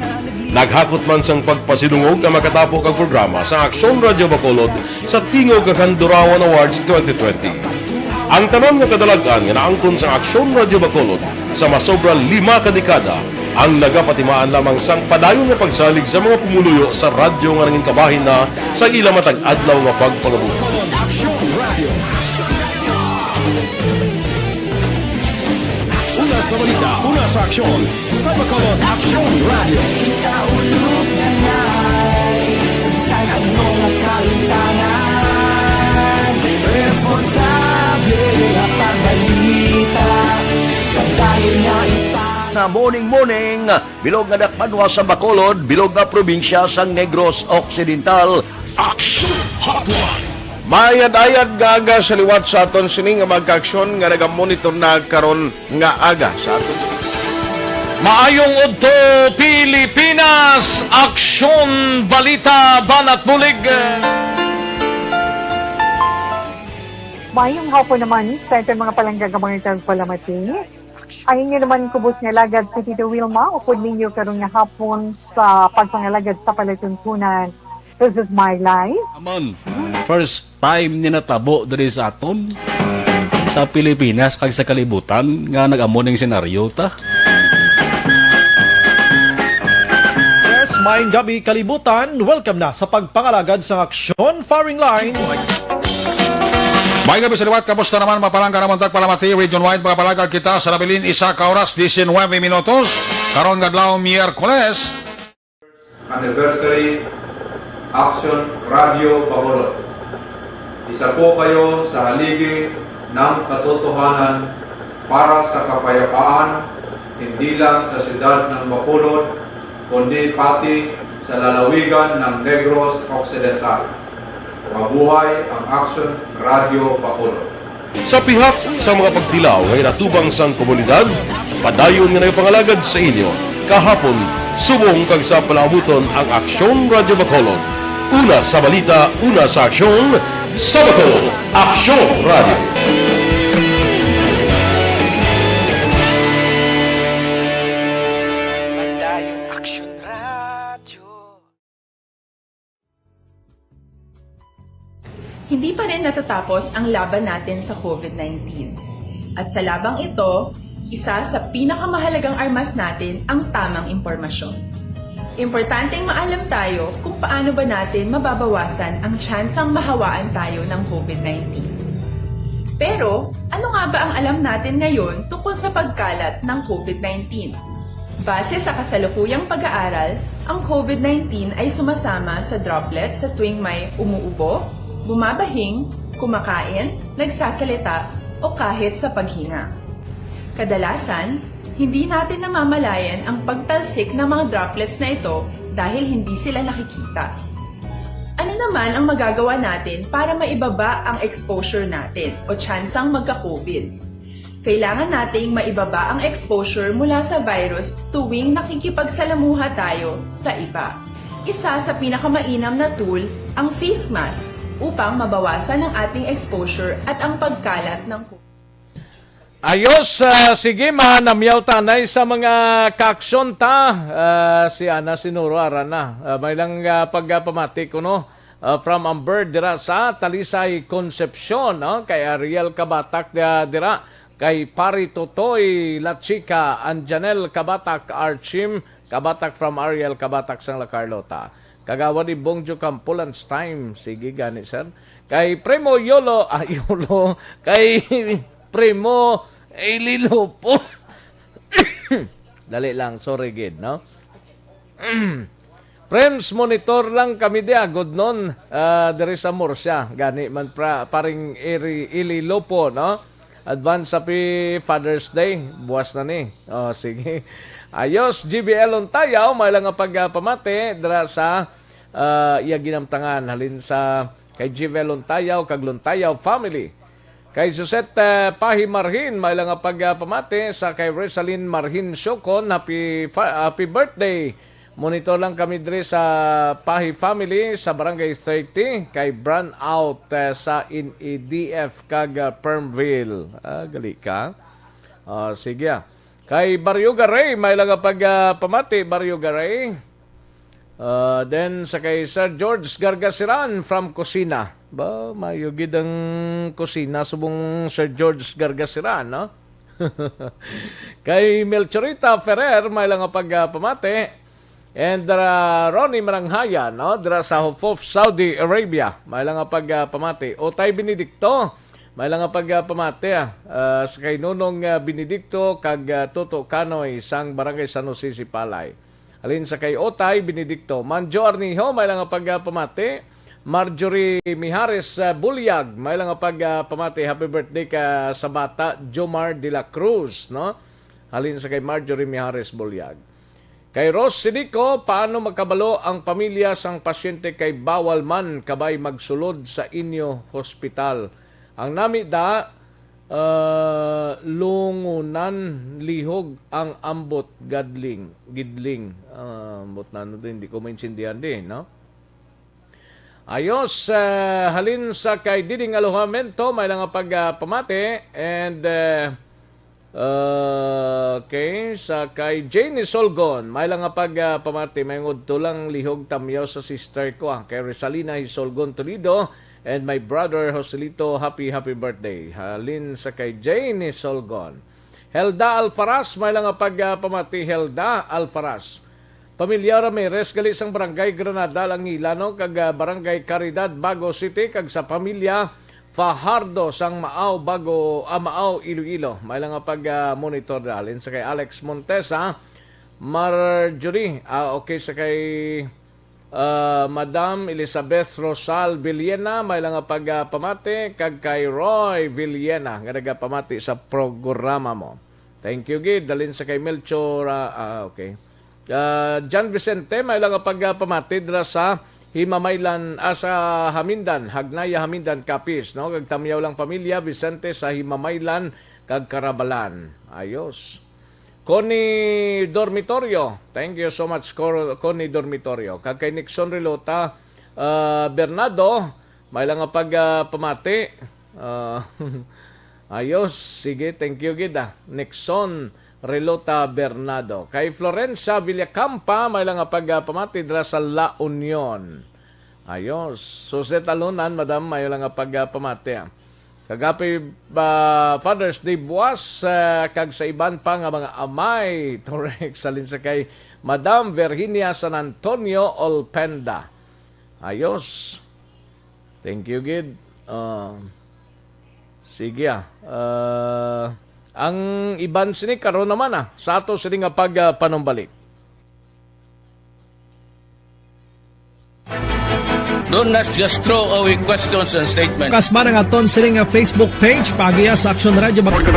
Naghakot man sang pagpasidungog ang makatapok ang programa sa Aksyon Radio Bacolod sa Tingog Kandurawan Awards 2020. Ang tanon nga kadalagan nga naangkon sa Aksyon Radio Bacolod sa masobra 5 kadekada ang nagapatimaan lamang sang padayon nga pagsalig sa mga pumuluyo sa radyo nga nangin kabahin na sa ila matag adlaw nga pagpangabuhi. Una sa balita, una sa aksyon, sa Bacolod Aksyon Radio. Kaulog na na'y Samsang ang mga kalintangan Responsable at pagbalita Pagdayon na na morning, bilog nga dakpanwa sa Bacolod, bilog nga probinsya sang Negros Occidental. Action Hotline! Mayad-ayad nga aga sa liwat sa aton sining nga magka-aksyon nga nagamonitor na karon nga aga sa aton. Maayong udto Pilipinas, Aksyon Balita Banat Bulig. Mayong hapon naman sa itong mga palanggagamang palamati. Ang inyo naman kubos nga lagad sa Tito Wilma, upod ninyo karong nga hapon sa pagpangalagad sa palatuntunan. This is my life. Amon, first time ni natabo diri sa aton sa Pilipinas kag sa kalibutan nga nag-amo ning senaryo ta. Yes, maayong gabi kalibutan. Welcome na sa pagpangalagad sa Aksyon Firing Line. May gabi sa liwat, kamusta naman mapalangga naman tagpalamati, region-wide mga palagag kita sa nabilin isa ka oras, 19 minutos, karon gadlaw Miyerkules. Anniversary Aksyon Radio Bacolod. Isa po kayo sa haligi ng katotohanan para sa kapayapaan, hindi lang sa siyudad ng Bacolod, kundi pati sa lalawigan ng Negros Occidental. Mabuhay ang Aksyon Radio Bacolod. Sa pihak sa mga pagdilaw ay natubang sang komunidad, padayon nga nagpangalagad sa inyo. Kahapon, subong kag sa palaabuton ang Aksyon Radio Bacolod. Una sa balita, una sa aksyon, sa Bacolod, Aksyon Radio. Pagdayon Aksyon Radio. Hindi pa rin natatapos ang laban natin sa COVID-19. At sa labang ito, isa sa pinakamahalagang armas natin ang tamang impormasyon. Importanteng maalam tayo kung paano ba natin mababawasan ang tsansang mahawaan tayo ng COVID-19. Pero, ano nga ba ang alam natin ngayon tungkol sa pagkalat ng COVID-19? Base sa kasalukuyang pag-aaral, ang COVID-19 ay sumasama sa droplets sa tuwing may umuubo, bumabahing, kumakain, nagsasalita, o kahit sa paghinga. Kadalasan, hindi natin namamalayan ang pagtalsik ng mga droplets na ito dahil hindi sila nakikita. Ano naman ang magagawa natin para maibaba ang exposure natin o tsansang magka-COVID? Kailangan nating maibaba ang exposure mula sa virus tuwing nakikipagsalamuha tayo sa iba. Isa sa pinakamainam na tool ang face mask upang mabawasan ang ating exposure at ang pagkalat ng COVID. Ayos, sige namyaw tanay sa mga kaksyon ta. Si Ana Sinuro Arana. May lang pagpamati ko no. From Amber dira sa Talisay Concepcion, kay Ariel Kabatak dira, kay Pari Totoy La Chica, Anjanel Kabatak Archim, Kabatak from Ariel Kabatak sang La Carlota. Kagawa ni Bongjo Campulans Time. Sige gani sir. Kay Primo Yolo, kay Primo Ililopo. Dali lang, sorry gid, no? Friends, monitor lang kami dia. Good noon. There is a Murcia. Gani man paring Ililopo, no? Advance happy Father's Day. Buwas na ni. Oh, sige. Ayos, GBL Lontayaw. May lang nga pagpamati. Dara sa iya ginamtangan. Halin sa kay GBL Lontayaw, kag Lontayaw family. Kay Josette Pahi Marhin, may lang nga pagpamati. Sa kay Resalin Marhin Syokon, happy birthday. Monitor lang kami diri sa Pahi Family sa Barangay 30 kay Brand Out sa INEDF kag Permville. Gali ka. Sige. Kay Barrio Garay, may lang pagpamati Barrio Garay. Then sa kay Sir George Gargasiran from Kusina. Ba, mayugid ang Kusina subong Sir George Gargasiran, no? Kay Melchorita Ferrer, may lang pagpamati. And Ronnie Maranghaya, no? Dira sa Hof, Saudi Arabia. May lang pagpamati. Otay Benedicto, may lang pagpamati. Sa kay Nunong Benedicto, kag Toto Canoy, sang Barangay San Jose Sipalay. Alin sa kay Otay Benedicto. Manjo Arniho, may lang pagpamati. Marjorie Mijares Bulyag, may lang pagpamati. Happy birthday ka sa bata, Jomar de la Cruz, no? Alin sa kay Marjorie Mijares Bulyag. Kay Ross Sidico, paano magkabalo ang pamilya sang pasyente kay bawal man kabay magsulod sa inyo hospital? Ang nami da, lungunan lihog ang ambot gidling. Ambot na hindi ko maintindihan din, no? Ayos, halin sa kay Diding Alojamento, may lang pagpamati. And okay, sa kay Jane Solgon, may lang pagpamati. May ngudto lang lihog tamyaw sa sister ko, kay Resalina Solgon Toledo. And my brother Joselito, happy birthday. Halin sa kay Jane Solgon. Helda Alfaras, may lang pagpamati. Helda Alfaras. Pamilya Ramirez, gali sang Barangay Granada, Langilano, kag Barangay Caridad, Bago City, kag sa pamilya Fajardo, sang Maaw, Iloilo. May lang pag-monitor dalin sa kay Alex Montesa, Marjorie, okay, sa kay Madam Elizabeth Rosal Villena, may lang pagpamati, kag kay Roy Villena, nga nagapamati sa programa mo. Thank you, Gid. Dalin sa kay Melchor, okay. John Vicente, may lang pagpamati dira sa Himamaylan, sa Hamindan, Hagnaya Hamindan, Capiz, no? Kag tamyaw lang pamilya, Vicente sa Himamaylan, kag Karabalan. Ayos. Connie Dormitorio, thank you so much, Connie Dormitorio. Kag kay Nixon Relota, Bernardo, may lang pagpamati. Ayos, sige, thank you, Gida. Nixon Relota Bernardo. Kay Florencia Villacampa, may lang pagpamati dira sa La Union. Ayos. Suset Alunan, madam, may lang pagpamati. Kagapi Father's Day buwas, kag sa iban pa nga mga amay. Torek, salin sa kay Madam Virginia San Antonio Olpenda. Ayos. Thank you, Gid. Sige, ang iban sini karon naman sa ato sini nga pagpanumbalik. Don't just throw away questions and statements. Kasma nga aton sini nga Facebook page pagiya sa Action Radio Bacolod.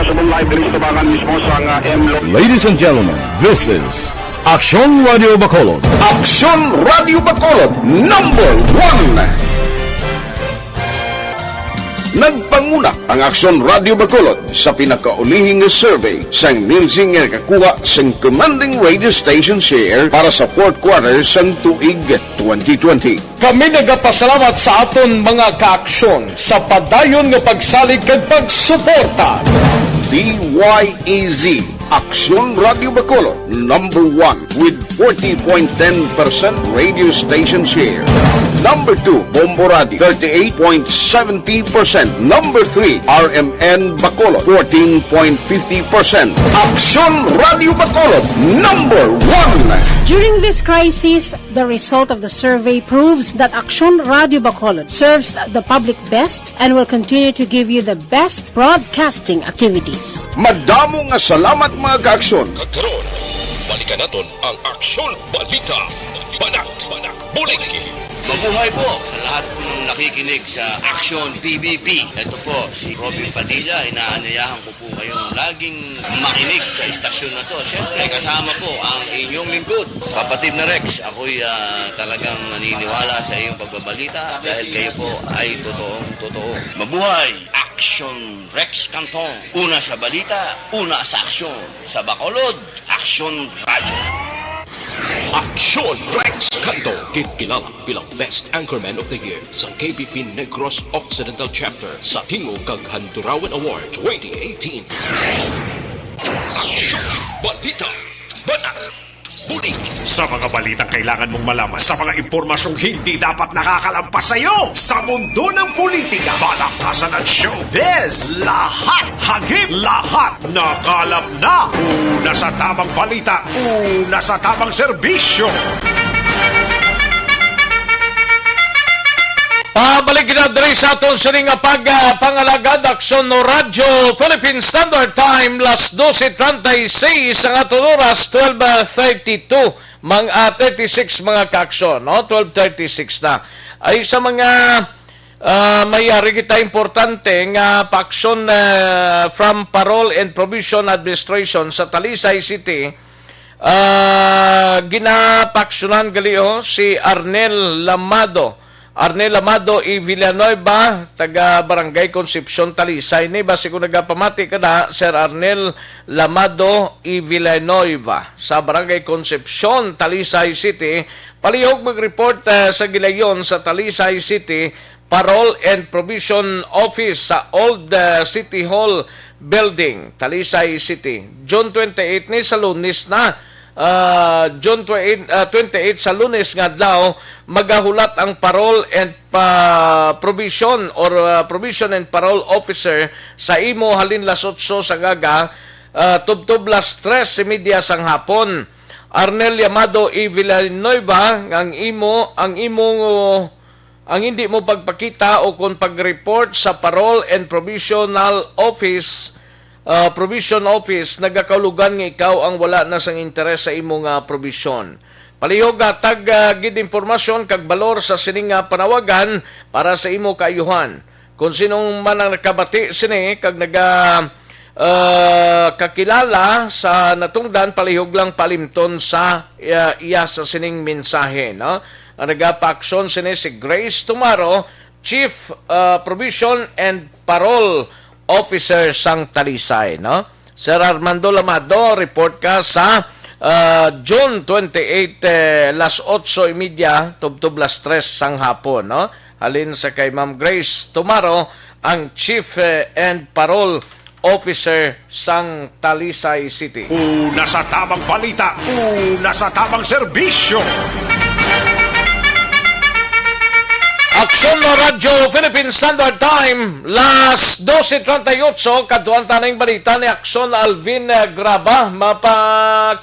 Ladies and gentlemen, this is Action Radio Bacolod. Action Radio Bacolod number 1. Nagpanguna ang Action Radio Bacolod sa pinakaulihing survey sang Nilsing nga kakuha sang commanding radio station share para sa fourth quarter sang tuig 2020. Kami nagapasalamat sa aton mga kaaksyon sa padayon nga pagsalig kag pagsuporta. DYEZ Aksyon Radio Bacolod, number 1 with 40.10% radio station share. Number 2, Bombo Radio, 38.70%. Number 3, RMN Bacolod, 14.50%. Aksyon Radio Bacolod, number 1. During this crisis, the result of the survey proves that Aksyon Radio Bacolod serves the public best and will continue to give you the best broadcasting activities. Madamo nga salamat mga kaaksyon. Karon, balikan naton ang Aksyon Balita. Banat, bulig. Mabuhay po sa lahat ng nakikinig sa Action PBB. Ito po si Robin Padilla. Inaanyayahan ko po kayong laging makinig sa istasyon na to. Siyempre, kasama po ang inyong lingkod. Kapatid na Rex, ako'y talagang naniniwala sa iyong pagbabalita dahil kayo po ay totoong-totoo. Mabuhay! Action Rex Canton. Una sa balita, una sa aksyon. Sa Bacolod, Action Radio. Aksyon Rex Canto, kilala bilang Best Anchorman of the Year sa KBP Negros Occidental Chapter sa Tingog kag Handurawan Award 2018. Aksyon Balita, Banat, Bulig. Sa mga balitang kailangan mong malaman, sa mga impormasyong hindi dapat nakakalampas sa iyo, sa mundo ng politika, balakasan at showbiz, lahat, hagip, lahat, nakalap na. Una sa tamang balita, una sa tamang serbisyo. Pabalik na diri sa aton sining pangalagad Aksyon no Radyo Philippine Standard Time las 12:36 ang aton oras 12:32 mga 36 mga kaaksyon no 12:36 na ay sa mga mayari kita importante nga paaksyon from Parole and Provision Administration sa Talisay City. Ginapaksyonan gali si Arnel Lamado y Villanueva, taga Barangay Concepcion, Talisay. Ni basi ko nagapamati ka na, Sir Arnel Lamado y Villanueva sa Barangay Concepcion, Talisay City. Palihog mag-report sa gilayon sa Talisay City Parole and Provision Office sa Old City Hall Building, Talisay City. June 28 ni sa Lunes na. June 28 sa Lunes nga adlaw magahulat ang parole and provision or provision and parole officer sa imo halin las 8 sa gaga tubtob las 3:30 sang hapon. Arnel Llamado y Villanueva ang hindi mo pagpakita o kung pag-report sa parole and provisional office provision office nagakaulugan nga ikaw ang wala na sang interes sa imong provision. Palihog tag gid impormasyon kag balor sa sining panawagan para sa imo kaayuhan. Kung sinong man ang nakabati sini kag kakilala sa natungdan, palihog lang palimton sa iya sa sining mensahe, no? Ang nagapaaksyon sini si Grace Tumaro, Chief Provision and Parole Officer sang Talisay, no? Sir Armando Lamado, report ka sa June 28 las 8:30 tubtob las 3 sang hapon, no? Halin sa kay Ma'am Grace Tumaro, ang Chief and Parole Officer sang Talisay City. Una sa tamang balita, una sa tamang serbisyo. Aksyon no Radyo Philippine Standard Time las 12:38 kaduan tanang balita ni Aksyon Alvin Graba mapa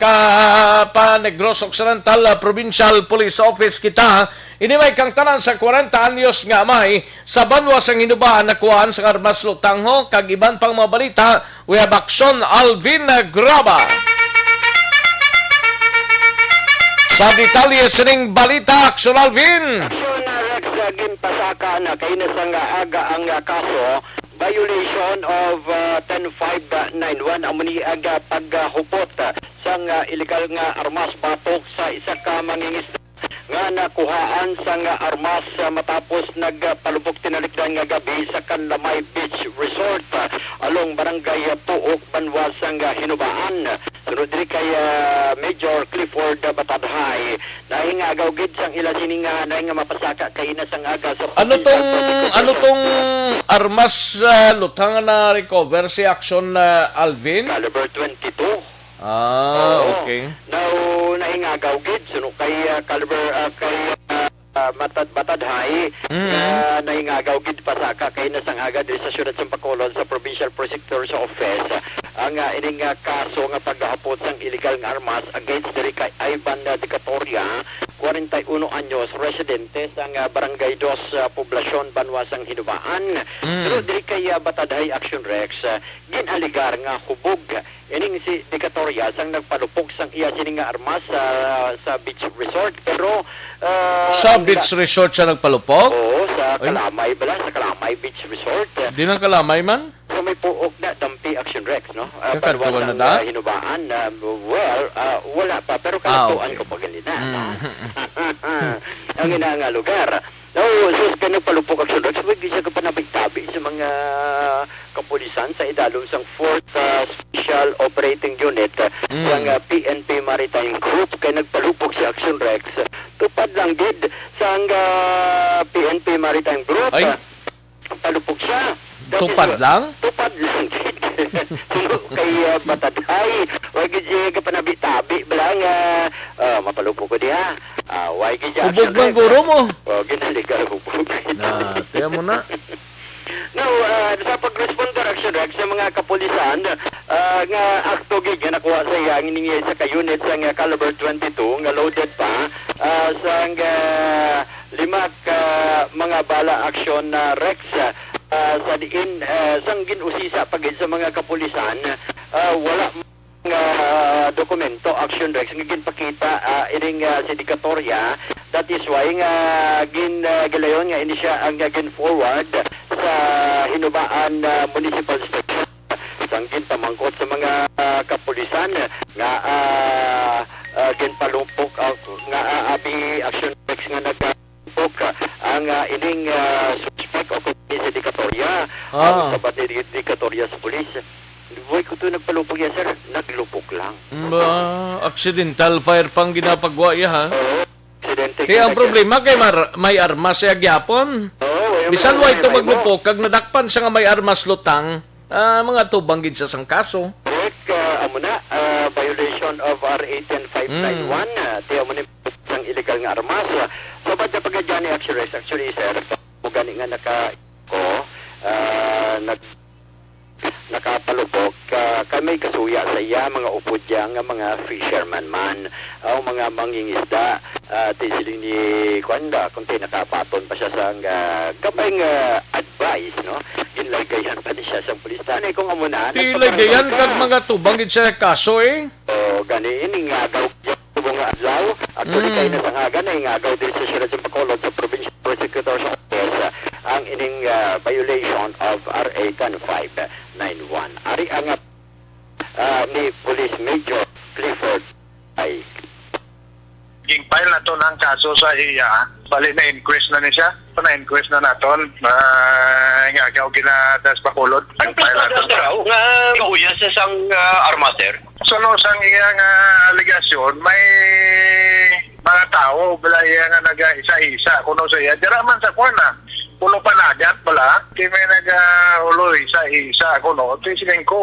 Negros Occidental Provincial Police Office kita inimay kang tanan sa 40 anyos nga amay sa banwa sang hinubaan nakuhaan sa armas lutangho kag iban pang mga balita we have Aksyon Alvin Graba. Sa detalye sining balita Aksyon Alvin. Gin pasaka na kay nasang aga ang kaso violation of 10591 amuni aga paghupot sang illegal nga armas batok sa isa ka mangingisda nga nakuhaan sang armas matapos nagpalubok tinalikdan nga gabi sa Kanlamay Beach Resort along barangay Tuok, Banwas sang Hinubaan. Sunod diri kay Major Clifford Batadhay dahil nga agawgid sang ila sining dahil nga mapasaka kay na sang aga so ano tong armas lutang na recover si Aksyon Alvin? Caliber 22 Okay. Now, naingagaw gid, suno kay Batadhay, naingagaw gid pasaka kay nasangaga diri sa siyudad sa Bacolod sa Provincial Prosecutor's Office ang ining kaso nga paghahapot sang illegal nga armas against diri kay Ivan Dicatoria, 41 anyos, residente sang Barangay 2, Poblasyon Banwasang Hinubaan. Pero diri kay Batadhay Action Rex, ginaligar nga hubog ining si Dicatoria sang nagpalupok sang iya sining nga armas sa beach resort. Pero sa beach resort siya nagpalupok? Oo, sa Kalamay bala, sa Kalamay Beach Resort. Di na Kalamay man? So may puog na Dampi Action Rex, no? Kakantuan na da? Hinubaan, wala pa, pero kakantuan ko pa ganina. Ang nga lugar. No, sus ka nagpalupok Action Rex, wag siya ka panabig-tabi sa mga kapulisan sa idalom sang 4th Special Operating Unit ng PNP Maritime Group kay nagpalupok si Action Rex. Tupad lang gid sang PNP Maritime Group. Ay. Palupok siya. Tupad lang? Tupad lang gid. Kay Batadhay, wag gid siya ka panabig-tabi balang mapalupok ko diha. Why gid siya? Hubog bang guro mo? Ginaligar hubog. Tiyan mo na. Now, sa pag-respond Action Rex sa mga kapulisan, nga akto gig nga nakuha sa iya hiningi sa ka-unit sa nga caliber 22 nga loaded pa sa nga 5 mga bala action Rex sa diin sang ginusisa pagid sa mga kapulisan, wala nga dokumento Action Rex nga ginpakita ining sindikatoria. That is why nga galayon nga ini siya ang gin-forward sa Hinubaan Municipal Station. Sanggin pamangkot sa mga kapulisan nga ginpalumpok nga abi Action Rex nga nagpalumpok ang ining suspect o sindikatoria. Ang sabat ni sindikatoria sa pulis. Boy ko to nagpalumpok yan, sir. Naglupok lang. Accidental fire pang ginapagwa iya, ha? Kaya ang problema kay may armas siya gyapon. Bisan wa ito maglupok kag nadakpan sa nga may armas lutang, mga tubang gid sa sang kaso. Correct, amo na violation of RA 10591, tiyo mo ni sang illegal nga armas. So bad na pagadyan ni Action Rex, actually sir, mo gani nga nakapalubok kami kasuya sa iya mga upod nga mga fisherman man o mga mangingisda tisiling ni Kwanda kung nakapaton pa siya sa gamay advice, no? Ginlagayan pa ni siya sa pulis tanay kung amuna tilagayan kag mga tubang gid sa kaso o gani ini nga daw tubong nga adlaw actually kay na sangaga na ingagaw din sa siyudad sa Bacolod sa Provincial Prosecutor's Office ang ining violation of RA 10591. Ari ang ni Police Major Clifford ay file na to ng kaso sa iya. Bali na inquest na ni siya. Na-inquest na naton. Ngagaw ginadas Bacolod. Ang file na to nga kauya sa sang armaster. Suno sang iyang aligasyon, may mga tao bala iya nga naga-isa-isa kuno sa iya. Dira man sa kwana. Puno pa na dyan pala, kaya may nag-ulo isa-isa ako, no? Tisiling ko,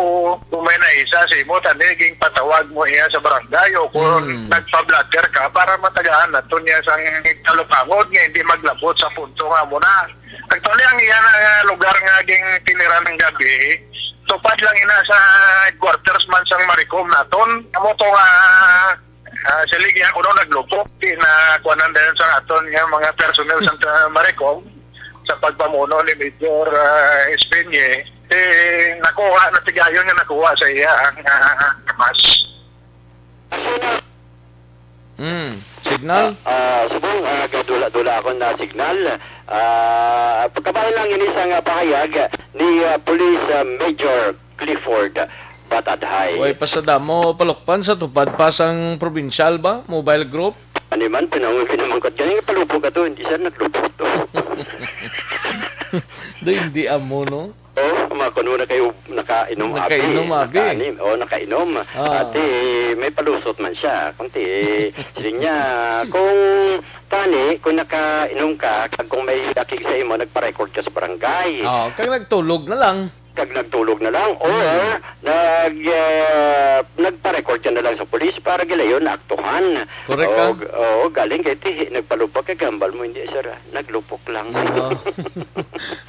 kung may na-isa si mo, taniging patawag mo iya sa barangay o kung nagpa-blatter ka para matagaan na ito niya sa kalupangod nga hindi maglabot sa punto nga muna. Actually, ang iya na lugar nga ging tinira ng gabi, tupad lang ina sa headquarters man sang Maricom naton. Amo to nga silig yan kuno naglupok, na kuwanan din sa aton nga mga personnel sa Maricom, sa pagpamuno ni Major Espeñe, nakuha na tigayon nga nakuha sa iya ang armas. Signal? Subong, dula ako na signal. Pagkabayan lang yun isang pahayag ni Police Major Clifford Batadhay. Uy, pasada mo palukpan sa tupad pasang provincial ba? Mobile group? Ano man, pinamangkot ka nga palupok ka to, hindi siya naglupok to. Hindi amo, no? mga kuno na kayo nakainom abi. Nakainom. Ate, may palusot man siya. Kunti, siling niya, kung tani, kung nakainom ka, kung may dakig sa imo, nagpa-record ka sa barangay. Kaya nagtulog na lang. kag nagtulog na lang or nagpa-record ka na lang sa pulis para gilayon na aktuhan. Correct ka. O galing kay tihi, nagpalupok kay gambal mo, hindi sir, naglupok lang.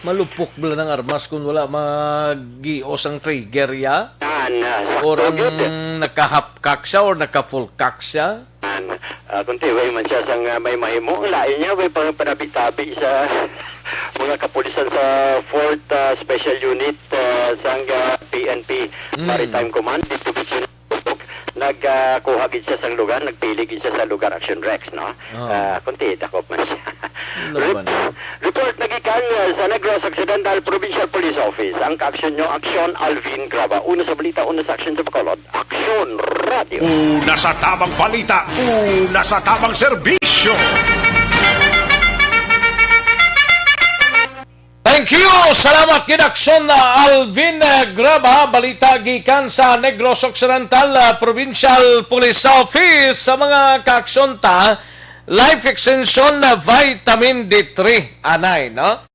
Malupok bala ng armas kung wala mag-gios ang trigger ya? Sakto Or ang gyud. naka-half-cock siya or naka-full cock siya? Kung tiway man siya sang may mahimo, ang lain niya, may panabi-tabi sa mga kapulisan sa 4th Special Unit sang PNP Maritime Command dito sa nagkuha gid siya sa lugar, nagpili gid siya sa lugar Action Rex, no? Kunti dakop man siya. Report nagikan sa Negros Occidental Provincial Police Office. Ang ka-action nyo, Aksyon Alvin Graba. Una sa balita, una sa action sa Bacolod. Aksyon Radio. Una sa tamang balita, una sa tamang serbisyo. Thank you! Salamat Kidaksyon na Alvin Graba, balita gikan sa Negros Occidental Provincial Police Office sa mga kaaksyon ta, Life Extension na Vitamin D3 anay, no?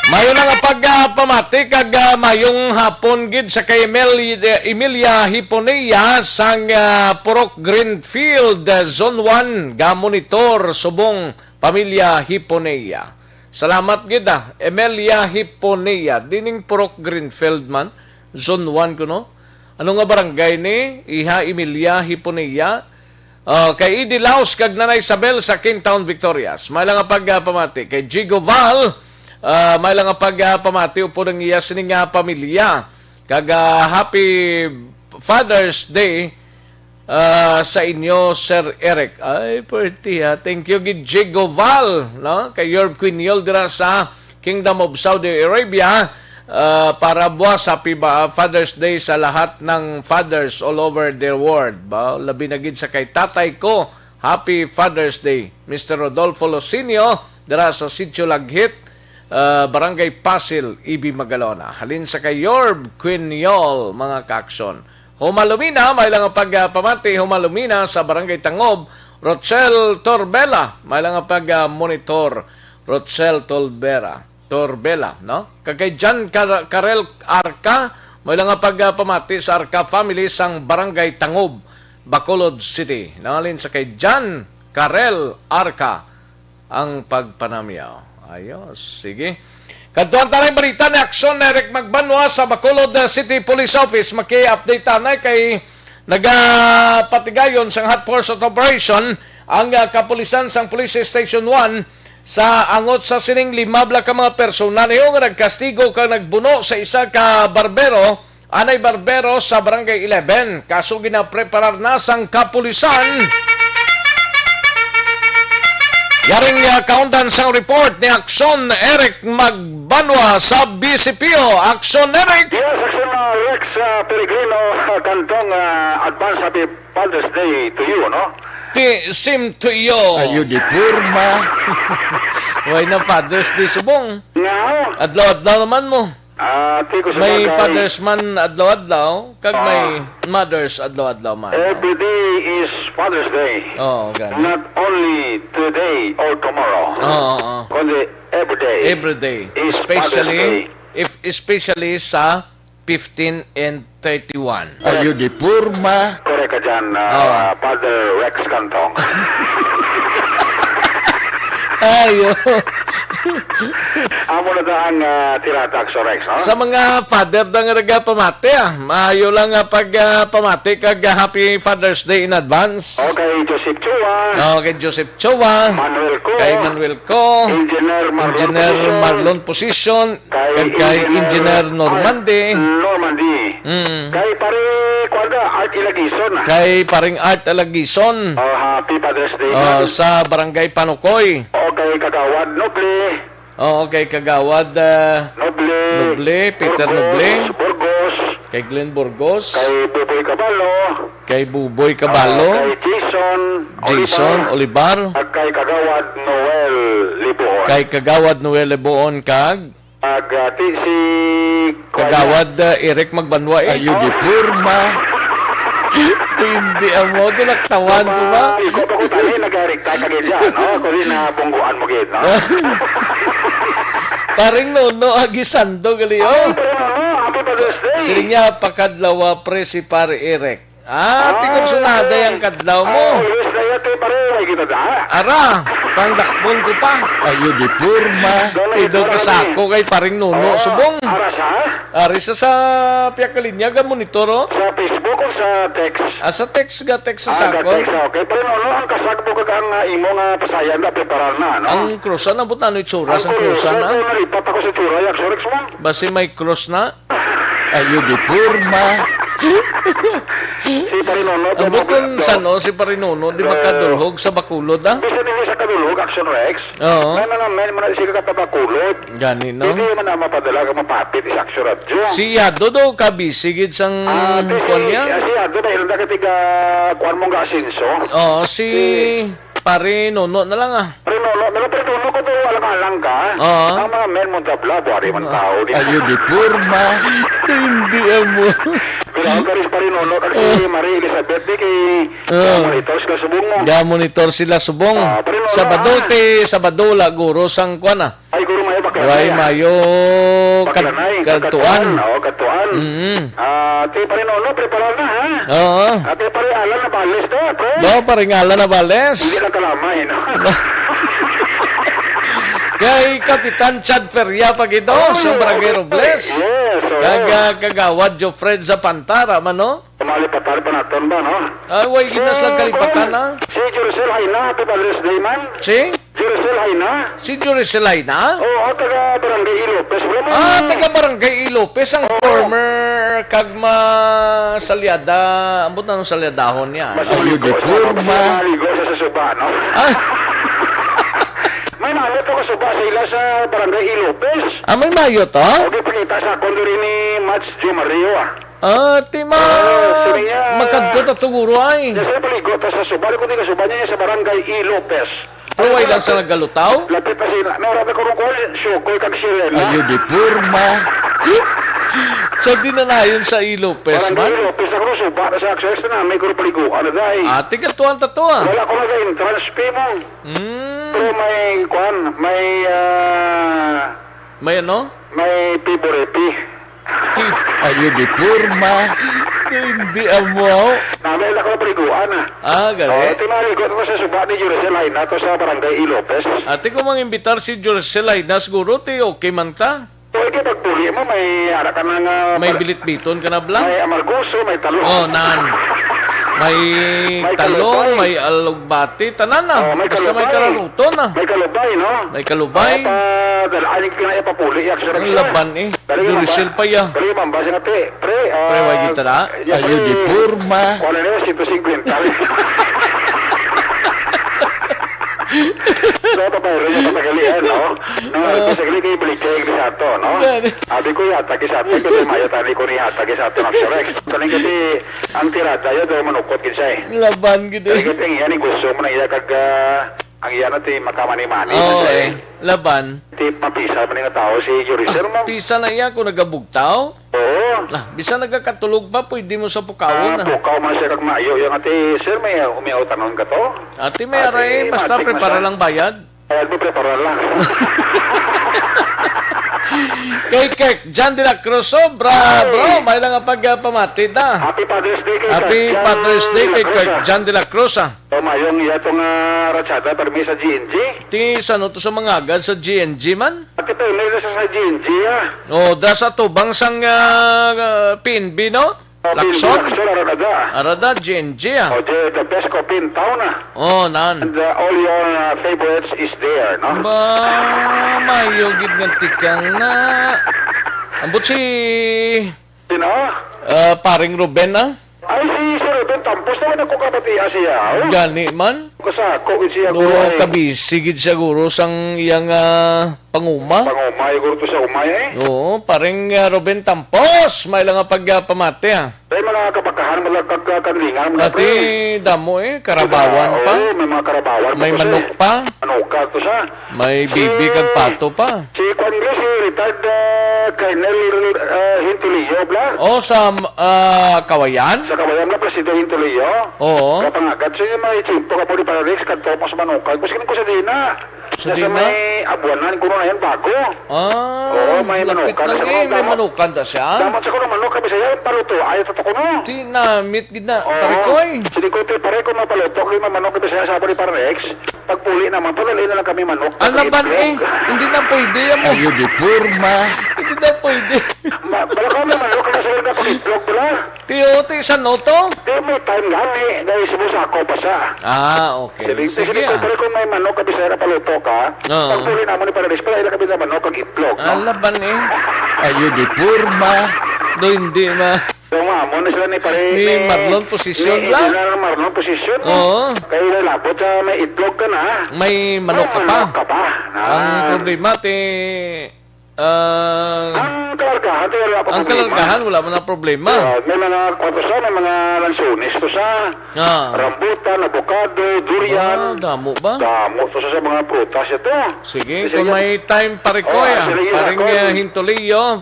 Mayo na nga pagpamati kag mayong hapon gid sa kay Emilia Hiponea sang Purok Greenfield Zone 1 ga monitor subong pamilya Hiponea. Salamat gid Emilia Hiponea dining Purok Greenfield man Zone 1 kuno. Ano nga barangay ni Iha Emilia Hiponea? Kay Idi Laos kag Nanay Isabel sa Kingtown Victorias. May lang nga pagpamati kay Jigo Val. May lang nga pagpamati upo ng iya sining pamilya. Kag happy Father's Day sa inyo, Sir Eric. Ay, perti ha. Thank you, Jigo Val. No? Kay Yorb Quiniol dira sa Kingdom of Saudi Arabia. Para buwas happy Father's Day sa lahat ng fathers all over the world. Ba? Labi na gid sa kay tatay ko. Happy Father's Day. Mr. Rodolfo Losinio dira sa Sitio Laghit. Barangay Pasil, Ibi Magalona. Halin sa kay Yorb Quiniol, mga kaaksyon. Humalumina, may lang ang pagpamati. Humalumina sa Barangay Tangob, Rochelle Torbela. May lang ang pag-monitor, Rochelle Torbela, no? Kagay Jan Karel Arca, may lang ang pagpamati sa Arca family sang Barangay Tangob, Bacolod City. Halin sa kay Jan Karel Arca ang pagpanamyaw. Ayos, sige. Kantuan tayo balita ni Aksyon Eric Magbanwa sa Bacolod City Police Office. Maki-update tayo kay nagapatigayon sa hot pursuit operation ang kapulisan sang Police Station 1 sa angot sa sining limabla ka mga persona niyo nga nagkastigo ka nagbuno sa isa ka barbero, anay barbero sa Barangay 11. Kaso ginapreparar na sang kapulisan. Yaring countdown sa report ni Aksyon Eric Magbanwa sa BCPO. Aksyon Eric! Yes, Aksyon Rex Peregrino, kantong advance happy Father's Day to you, no? Happy sim to you. Ayo di purma. Why na Father's Day subong? Adlaw-adlaw naman mo. May Father's Man adlaw-adlaw, kag may Mother's adlaw-adlaw man. Every day is Father's Day. Oh, gani. Not only today or tomorrow. Oo. Kundi every day. Every day. Is Father's Especially sa 15 and 31. Ayo di purma. Correct ka dyan, Father Rex Cantong. Ayo. Amo na daan tiratak sa Rex, no? Sa mga father da nga nagapamati maayo lang nga pag pamati kag Happy Father's Day in advance. Okay, Joseph Chua. Okay, Joseph Chua. Manuel Co. Kay Manuel Co. Engineer Marlon Position. Kay Engineer Normandy. Kay pare Kuwaga Art Ilagison. Kay paring Art Alagison. Happy Father's Day. Sa Barangay Panukoy. Okay, Kagawad Noble. Okay, Kagawad Noble, Peter Noble. Burgos. Kay Glenn Burgos. Kay Buboy Caballo. Kay Buboy Caballo. Kay Jason Olivar. At kay Kagawad Noel Liboon. Kay Kagawad Noel Liboon kag si Kagawad Eric Magbanwa. Ayo di purma. Hindi mo ito nagtawan ko ba? Ikaw pa ko tali nag-recta ka dyan, no? Kung rin bungguan mo gid, no? Paring nono agisando gali oh. Happy Father's Day. Silinya pakadlawa pre si pare Eric. Tingog sunada yung kadlaw mo. Yes, na yate pare, may kita da. Ara, pangdakpon ko pa. Ayo di purma. Ido ka sako kay paring nono subong. Ara sa? Ari sa piyakalinya ga monitor oh. Sa Facebook o sa text? Sa text sa text, sako. okay. Pero no, ang kasagpo ka ang imo nga pasayan na preparar na, no? Ang cross na buta no itsura sa cross na. Nalipat ako sa tsura yak Sorex mo. Basi may cross na. Ayo di purma. Si Parinono. Ang bukon sano si Parinono di makadulhog sa Bacolod Bisa din sa kadulhog Action Rex. Oo. Men man siya ka Bacolod. Gani no. Hindi man na mapadala ka mapapit sa Action Radio. Si Yado daw kabisi gid sang kuan niya. Si Yado dahil na katiga kuan mong asinso. Oo, si Parinono na lang Parinono ko to alang-alang ka. Oo. Ang mga men mo tabla buhari man tao. Ayo di purma. Hindi mo. Pero ang karis Parinono kasi Marie Elizabeth di kay monitor sila subong mo. Monitor sila subong. Sabado la guro sang kuan Ay guro mayo bakla. Wai mayo katuan. Oo, katuan. Ti Parinono preparar na ha. Oo. Ate pare alam na bales do, pre. Do paringala na bales. Hindi lang kalamay, no? Kay Kapitan Chad Feria pagito sa Barangay Robles. Yes. Kagawad Jo Fred sa Pantara man no. Kumalipatar pa naton ba, no? Ay, way ginas lang kalipatan na. Si Juricel Hayna, Happy Father's Day man. Si? Juricel Hayna. Si Juricel Hayna? Oo, taga Barangay Ilopes. Taga Barangay Ilopes. Ang former kagma salyada. Ambot na nung salyadahon niya. Ayo di purma. Maligo sa suba, no? May mayo to ko suba sa ila sa Barangay Ilopes. May mayo to? Okay, pakita sa kondori ni Mats Jo Mario, Tima. Magkadto to guro ay. Kasi paligo ta sa suba. Kung di ka suba niya sa Barangay Ilopes. Huwag lang sa nagalutaw? Lapit pa sila. Marami ko rin ko, syukoy kag sirena. Ayo di purma. So, di na nayon sa Ilopes, man? Barangay Ilopes, ako suba na sa access na may guro paliguan na dahi. Tiga tuwan tato Wala ko na dahin, transpe mo. Pero may, may ano? May piborepi. Ayo di purma. Hindi amo. Namay lang ko na paliguan gani? Tinaligot ko sa suba ni Juricel Hayna to sa Barangay Ilopes. Ate ko mang imbitar si Juricel Hayna, siguro ti okay man ta? Pwede pagpuli mo, may ara ka na nga... May bilit-biton ka na blang? May amargoso, may talong. Nan. May talong, may alugbati, tanan na. Basta may kararuto na. May kalubay, no? May kalubay. Dalaanin ka na ipapuli. Ang laban Juricel pa ya. Dali, mambasa nga te. Pre, wag kita na? Ayo di purma. Wala na 150. So, papayaran niya patagalian, no? No, basically, kayo balik kayo Grisato, no? Abi ko yata Grisato, kasi mayatani ko ni yata Grisato ng Xorex. Kaling kasi, ang tirada yun, daw manukot kinsa eh. Laban gid. Kasi ang iyan, gusto mo na iya kag, ang iyan natin makamani-mani. Oo, laban. Ti mapisa pa nga tao si Jurister mo. Pisa na iya kung nagabugtaw. Oo. Bisa nagkakatulog pa, pwede mo sa pukawon. Pukaw man siya kag maayo. Yung ati, sir, may umiyaw tanon ka to? Ate, may aray, basta prepara lang bayad. Bayad mo, prepara lang. Kay Kirk John de la Cruz, bro, may lang ang pagpamatid na. Happy Father's Day kay Happy Father's Day kay Kirk John de la Cruz. So, mayong iya itong ratsada permi sa GNG. Ti, sano to sa mga agad sa GNG man? Ati pa, may nasa sa GNG, Da sa tubang sang PNB, no? Lakson? Arada, GNG, Oh, the best coffee in town, nan. And all your favorites is there, no? Ba, mayugid ng tikang na. Ambot si... Sino? Paring Ruben, na? Ay, si Sir Ruben Tampos naman ako kapatiya siya. Gani man? Kasako siya No, guro. kabisigid siya guro sang iyang panguma. Pangumay, guro to sa umay eh. Oo, paring Ruben Tampos. May lang nga pagpamati, May mga kapakahan, mga kagkanlingan. Ati, damo karabawan pa. Oo, may mga karabawan. May manok pa. Manok to siya. May bibi kag pato pa. Si Congress, si retired Colonel Hintulio, bla? Sa Kawayan? Sa Kawayan na, Presidente Hintulio. Oo. Kapangagat siya, may chimpo ka po ni Paralex, kanto mo sa manokal. Gusto ko sa Dina. Sa Dina? May abuanan, kuno na yan, bago. Oo, may lapit manokal. lang may manukan ta siya. Damat sa kuno manok, kami sa'yo, paluto. Ayaw sa kuno. Di na, meet gid na. Tarikoy. Sige ko, pare, kung mapaluto, kung may manok, kami sa'yo, sabi ni Paralex, pagpuli naman, palali na lang kami manok. Alaban hindi na pwede mo. Ayaw di porma. Hindi na pwede. Bala ka may manok, kami sa'yo na pag-itlog, bala. Ti sa noto? Di, may time gani. Dahil sumusako pa siya. Okay. Sige, Pero kung may manok, kami sa'yo na paluto ka, pagpuli naman ni Paralex, pala ilang kami na manok, pag-itlog. Alaban Ayaw di porma. Do hindi ma. Tumamo na sila ni pare. Ni Marlon posisyon lang. Hindi na Marlon posisyon. Oo. Kaya nalabot sa may itlog ka na. May manok ka pa. Manok ka pa. Ang problema, ang kalargahan, wala mo na problema. May mga kwato sa, may mga lansones to sa. Rambutan, avocado, durian. Damo ba? Damo to sa mga prutas ito. Sige, kung may time parikoy, paring Hintulio,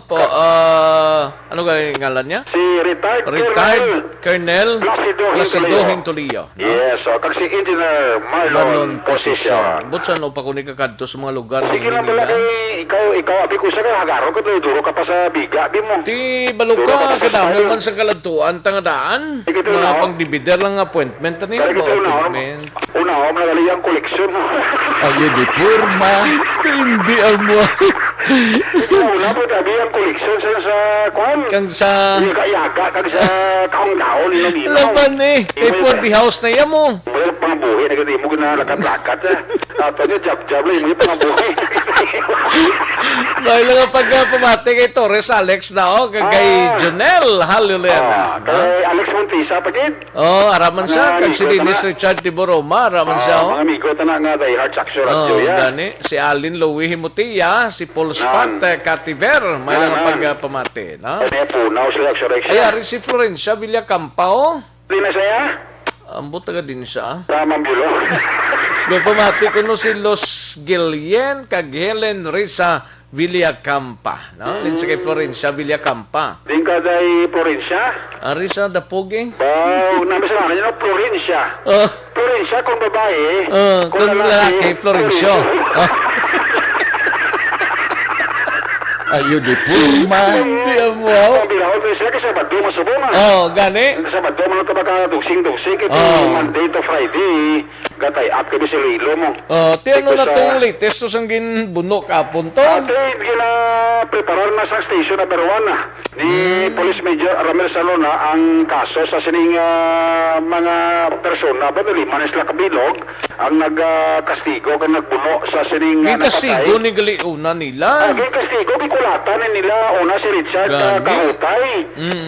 ano ga ngalan niya? Si Retired Colonel Placido Hintulio. Yes, so kag si Engineer Marlon Posisyon. Butsan o pa kung ikakadto sa mga lugar ng Sige lang pala Manila. ikaw, abi ko sa hagaro ko, duro ka pa sa biga, di mo. Ti balog ka, kadamo man sa kaladtuan, tangadaan. Mga pang-divider lang appointment. Ano yun? Appointment. Una, nagali ang koleksyon. Ayaw di porma. Hindi mo. Una po, tabi ang koleksyon sa kwan. Kang sa... Yaga, kang sa kaong-kaon, inom-inom. Laban kay for the house na yan mo. May pangabuhi, nagadi mo ginalakat-lakat. Ato niya, jab-jab lang, may pangabuhi. Dahil lang ang pagpamati kay Torres Alex na kay Jonel Halilena. Kay Alex Montisa, pagid. Araman siya. Kag si Dennis Richard Tiboroma, araman siya. Mga amigo, tanang nga, dahil hard saksyo radyo yan. Gani. Si Alin Louie Himutia, si Paul Spat, Cativer, may lang ang pagpamati. Kaya punaw sila, aksyo-reksyo. Ay, ari si Florencia Villacampa, Di na saya? Ambot taga din siya. Tamang bulo. Pamati ko no si Los Guillen kag Helen Risa Villacampa. No? Linsa kay Florencia Villacampa. Din ka day Florencia? Risa Dapugi. Namin sa mga Florencia. Florencia kung babae. Kung lalaki, Florencio. Ayaw di porma. Hindi mo. Ang binaw ko siya kasi Sabado masubong. Gani. Sabado mo ka baka dugsing-dugsing. Ito Monday to Friday. Gatay up ka sa lilo mo. Ti ano na itong latest to sang ginbunok kapon to? Preparar na sa station number 1 ni Police Major Ramel Salona ang kaso sa sining mga persona ba dali manes la kabilog ang nagkastigo kan nagbuno sa sining kastigo ni galiuna nila. Kastigo bikulatan nila una si Richard Kahutay.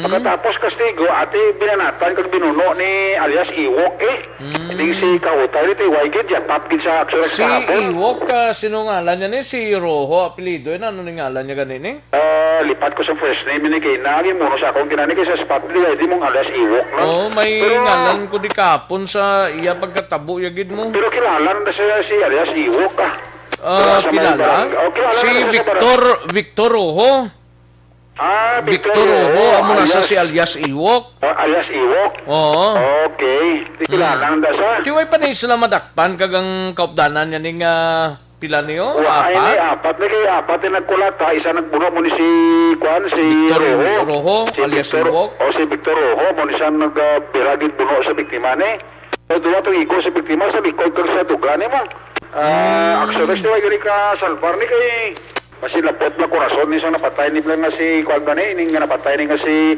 Pagkatapos kastigo ati binanatan kag binuno ni alias Iwok Hindi si Kahutay tayo dito, Waigid, yan, tapgid sa action Si Iwok, sino ngalan niya ni? Si Rojo, apelido. Ano ni ngalan niya ganini? Lipat ko sa first name ni kay naging mo sa akong ginani kay sa spot di mong alas Iwok, no? Oh, may ngalan ko di kapon sa iya pagkatabo yagid mo. Pero kilala na siya si alias Iwok, kilala? Si Victor Rojo. Victor Rojo, amo na sa si alias Iwok. Alias Iwok? Oo. Okay. Di kilala na siya. Tiway pa na sila madakpan kagang kaupdanan niya ning pila niyo? Apat na kayo, apat na nagkulat ha. Isa nagbuno mo ni si Victor Rojo, alias Iwok. O si Victor Rojo, mo ni siya nagpiragid buno sa biktima ni. So doon itong iko sa biktima sa likod ko sa dugan mo. Actually, tiway gani ka salvar ni kay kasi lapot na korason ni sa napatay ni nga si Kuan gani, ning napatay ni nga si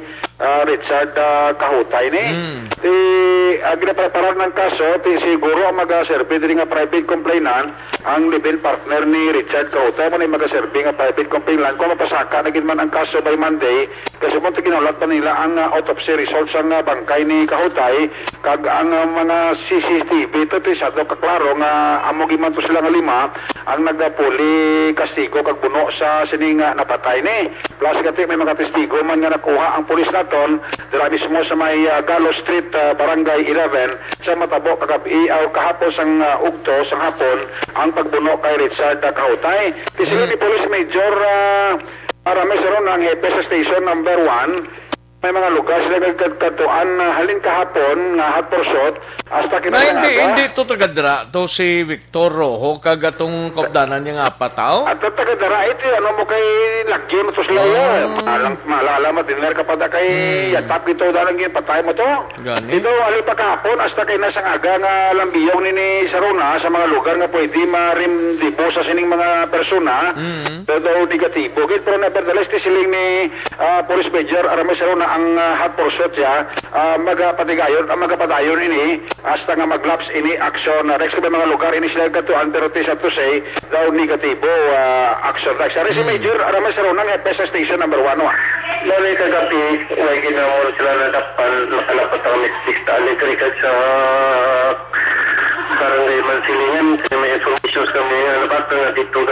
Richard Kahutay ni. Ginapreparar ng kaso, siguro ang mag-serve din nga private complainant, ang legal partner ni Richard Kahutay mo na mag-serve nga private complainant. Kung mapasaka na man ang kaso by Monday, kasi mo ginulat pa nila ang autopsy results ang bangkay ni Kahutay, kag ang mga CCTV, ito tisado kaklaro nga amo giman to sila nga lima, ang nagpuli kastigo kag buno sa sining napatay ni. Plus kati may mga testigo man nga nakuha ang pulis naton, dira mismo sa may Galo Street, Barangay 11 sa matabo kagabi kahapon sang ugto sang hapon ang pagbuno kay Richard Kahutay. Kasi ni Police Major Rames ron ang hepe sa station number 1. May mga lugar sila nagkatuan halin kahapon nga hot pursuit hasta kinalaga. Hindi to tagadra to si Victor Rojo kagatong kaupdanan niya nga pataw. At tagadra ito ano mo kay lagyan mo to sila yan. Malala mo dinner ka pa da kay yatap ito dalang yung patay mo to. Gani. Ito ali pa kahapon hasta kay nasang aga nga lambiyong ni Saruna sa mga lugar nga pwede marimdibo sa sining mga persona. Pero negatibo. Pero nevertheless siling ni Police Major Aramis Saruna ang hot pursuit siya magapadayon ini hasta nga maglaps ini action rex sa mga lugar ini sila katuan pero tisa to say daw negatibo action rex sa si Major Aramis Saruna ng EPSA station number 1 Lalo kagabi may ginawa sila na dapat nakalapat ang mistik tali krikat sa barangay Mansilingan may informations kami labat na dito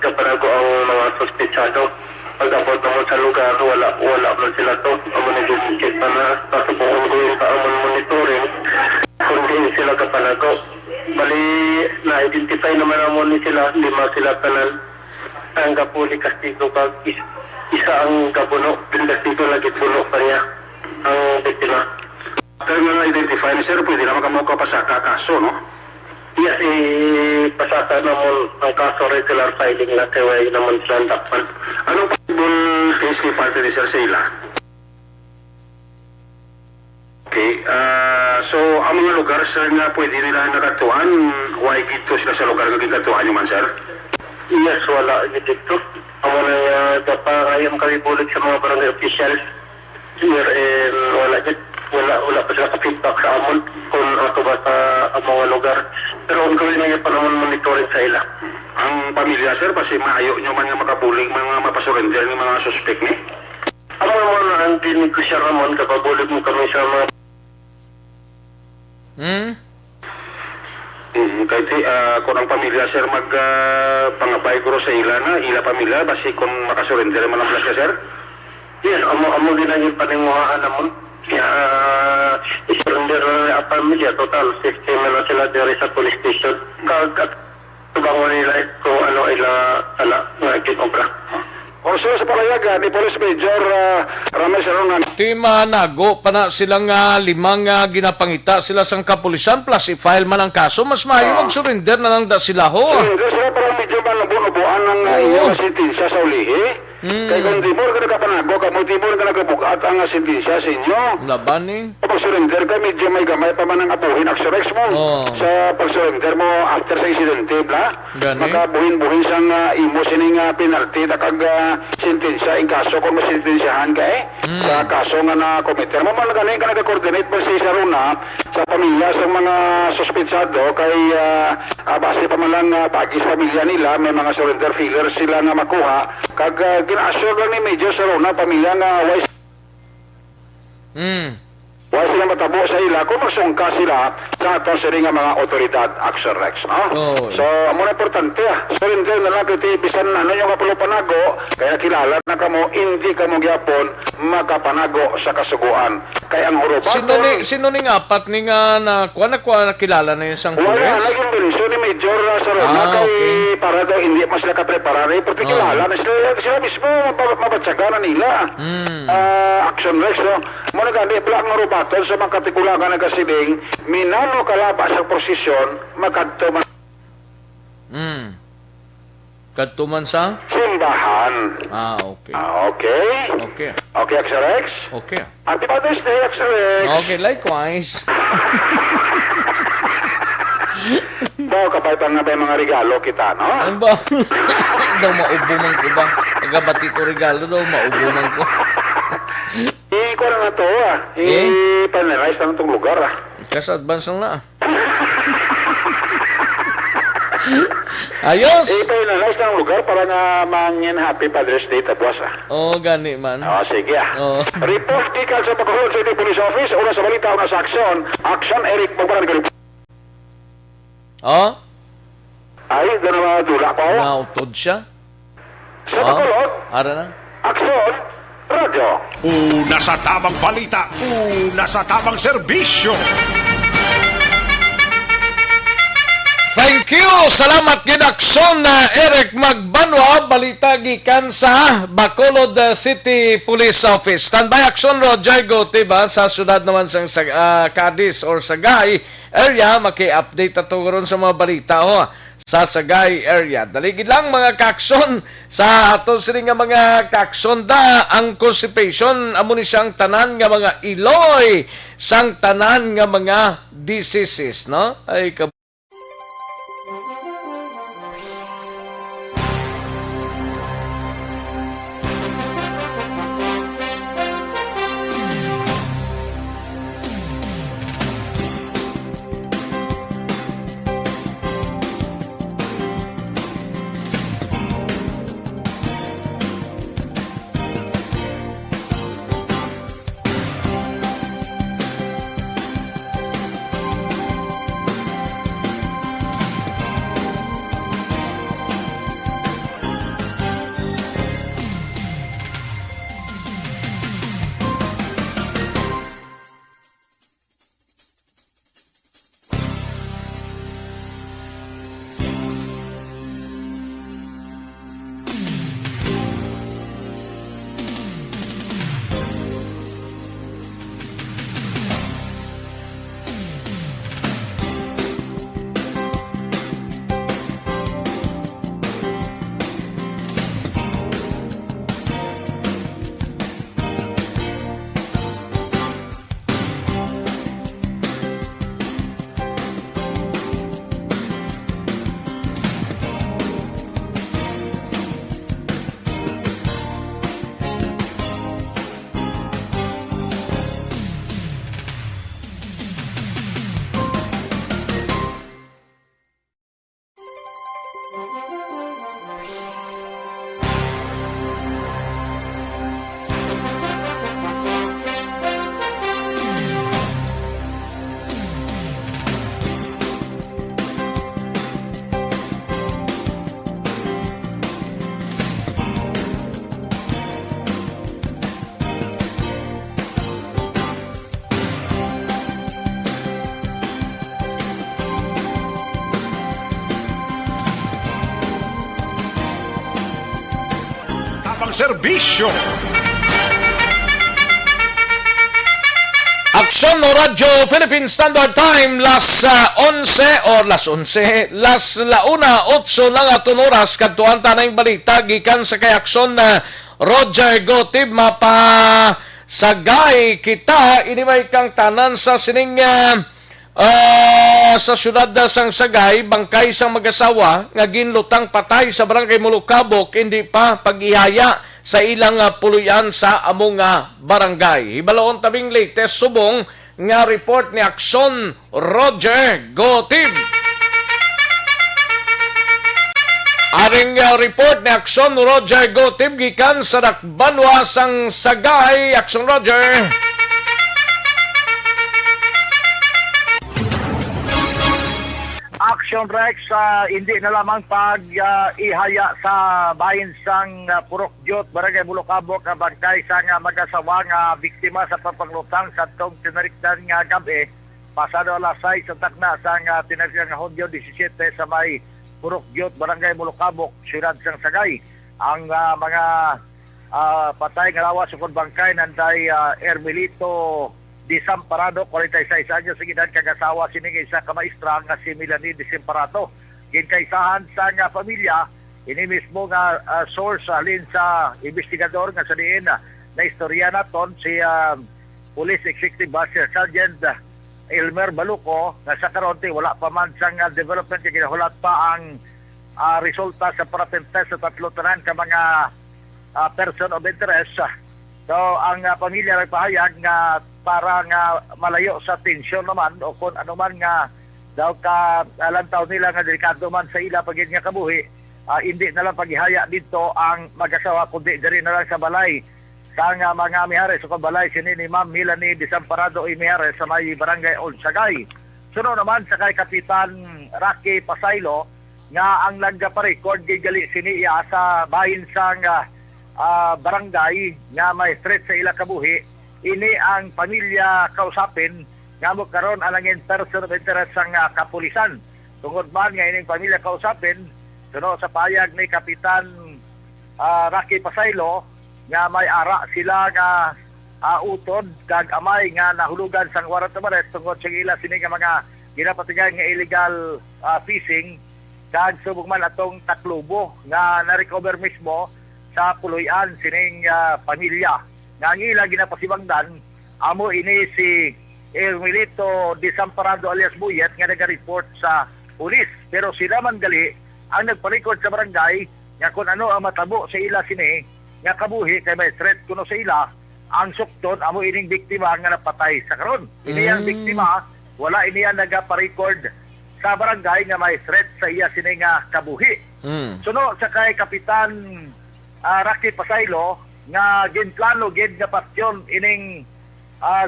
kapanago ang mga suspetsado. Pag-abot naman sa lugar, wala pa sila to. Ang nag-check pa na, tapos buong gawin pa ang monitoring kung di sila kapanago. Bali, na-identify naman naman ni sila, 5 sila kanan. Ang kapuli kastigo pag isa ang kapuno, yung kastigo lagi puno pa niya ang biktima. Pero nga na-identify ni sir, pwede naman ka mo kapasaka kaso, no? Yes, pasaka naman ang kaso regular filing na kaya naman silang takpan. Anong possible case ni party ni Sir Sheila? Okay, so ang mga lugar sir nga pwede nila nakatuan, why dito sila sa lugar nga gigatuan nyo man sir? Yes, wala dito. Ang mga napakayang kalibulig sa mga barangay officials, wala pa sila ka-feedback sa amon kung ako ba sa mga lugar. Pero ang gawin niya pa naman monitoring sa ila. Ang pamilya sir, kasi maayo nyo man nga makabulig mga mapasurrender ng mga suspect ni? Ang mga ang dinig ko siya ramon kapabulig mo kami sa mga Kahit kung ang pamilya sir pangabay ko sa ila na, ila pamilya, basi kung makasurrender man ang ka sir? Yes, amo din ang paninguhaan namon. Isurrender na ang pamilya, total 60 na sila dari sa police station. Tubangon nila kung ano ala nga kinobra. O so sa palayagan ni Police Major Rames Rongan. Manago pa na silang 5 ginapangita sila sang kapulisan plus i-file man ang kaso mas maayo mag-surrender na lang da sila ho. Surrender sila parang medyo ba nabunubuan ng iyong sentensya sa ulihi. Kaya kung di mo ka nagkapanago, kung di mo ka nagkabukat ang sentensya sa inyo. Laban eh. Kapag surrender ka, medyo may gamay pa man ang abuhin aksurex mo. Sa pag-surrender mo after sa insidente, bla? Makabuhin-buhin sang imo sining penalty na kag sentensya in kaso kung masintensyahan ka sa kaso nga na-committer mo. Malaganin ka nag-coordinate mo si Saruna sa pamilya sa mga suspetsado kay base pa man lang pagis pamilya nila, may mga surrender figures sila nga makuha. Kag gina-assure lang ni Major Saruna pamilya nga wise Wala sila matabo sa ila kung magsungka sila sa ato sa nga mga otoridad action rex, no? Oh. So, amo na importante So, hindi na lang kiti bisan ano yung kapulupanago, kaya kilala na kamo, hindi kamo gyapon makapanago sa kasuguan. Kaya ang hurubaton... Sino ning apat ni nga na kilala na yung isang Wala, pulis? naging benisyo ni Major Sarona kay para daw hindi mas sila kapreparare, pero kilala na sila mismo mabatsaga na nila. Action rex, no? Muna gani, pala ang hurubaton sa mga katikulagan na kasiling, minano kalaba sa posisyon, magkatuman Kadtuman sa? simbahan. Okay. Okay? Okay. Okay, Action Rex? Okay. Happy Father's Day, Action Rex. Okay, likewise. Daw, kapaitan nga tayo mga regalo kita, no? Ano ba? Daw maubuman ko ba? Pagkabati ko regalo daw, maubuman ko. Iko na nga to, i-panelize na itong lugar, Kasi advance lang na. Ayos! I-panelize na ang lugar para nga mangin Happy Father's Day tapos, gani man. Sige, Report gikan sa Bacolod City Police Office, una sa balita, una sa aksyon. Action, Eric, magparang ka Ay, doon na madula pa ako. Nautod siya? Sa Bacolod, Ara na? aksyon, radyo. Una sa tamang balita, una sa tamang serbisyo. Thank you! Salamat gidakson na Eric Magbanwa, balita gikan sa Bacolod City Police Office. Standby action Roger Gotiba sa syudad naman sa Cadiz or Sagay area, maki-update ato karon sa mga balita sa Sagay area. Daligid lang mga kakson sa ato sini nga mga kakson da ang constipation amo ni siyang tanan nga mga iloy sang tanan nga mga diseases, no? Ay Serbisyo. Aksyon no Radyo Philippine Standard Time las 11 las 1:08 lang atong oras kadtuan tanang balita gikan sa kay Aksyon na Roger Gotib mapasagay kita inimay kang tanan sa sining sa syudad sang Sagay, bangkay sang mag-asawa nga ginlutang patay sa barangay Mulukabok, hindi pa pag-ihaya sa ilang puluyan sa among barangay. Hibalaon tabing latest subong nga report ni Aksyon Roger Gotib. Aring report ni Aksyon Roger Gotib gikan sa Dakbanwa sang Sagay. Aksyon Roger. Action Rex, hindi na lamang ihaya sa bahin sang Purokjot, Barangay Bulocabo, kabagkay sa nga mag-asawa nga biktima sa papanglutang sa tong tinariktan nga gabi. Pasado alas 6 sa takna sa nga tinariktan nga Hunyo 17 sa may Purokjot, Barangay Bulocabo, siyudad sang Sagay. Ang mga patay nga lawas sa bangkay nanday Ermelito Desamparado, 46 anyos, sa edad kagasawa sining isa ka maestra nga si Melanie Desamparado. Ginkaisahan sa nga pamilya, ini mismo nga source halin sa investigador nga sa diin na istorya naton si Police Executive Master Sergeant Elmer Baluco nga sa karonte wala pa man sang development kaya ginahulat pa ang resulta sa paraffin test sa tatlo tanan ka mga person of interest. So ang pamilya nagpahayag nga para nga malayo sa tensyon naman o kung ano man nga daw ka lantaw nila nga delikado man sa ila pagin nga kabuhi, hindi na lang paghihaya dito ang mag-asawa kundi diri na lang sa balay sa nga mga Mijares o balay sini ni Ma'am Melanie Desamparado y Mijares sa may Barangay Old Sagay. Sunod naman sa kay Kapitan Rocky Pasaylo nga ang nagpa-record gigali siniya sa bahin sang barangay nga may threat sa ila kabuhi. Ini ang pamilya kausapin nga mo karon alangin person of interest sang kapulisan. Tungod man nga ining pamilya kausapin, suno sa payag ni Kapitan Rocky Pasaylo nga may ara sila nga utod kag amay nga nahulugan sang warrant of arrest tungod sa ila sini nga mga ginapatigan nga illegal fishing kag subong man atong taklubo nga na-recover mismo sa Puloy-an sining pamilya. Nga ngila ginapasibangdan, amo ini si Ermelito Desamparado alias Buyet nga nag-report sa pulis. Pero sila man gali ang nagpa-record sa barangay nga kung ano ang matabo sa ila sini nga kabuhi kay may threat kuno sa ila ang sukton amo ining biktima nga napatay sa karon. Ini ang biktima wala ini ang nagpa-record sa barangay nga may threat sa iya sini nga kabuhi. Suno sa kay Kapitan Rocky Pasaylo nga ginplano gid nga pastyon ining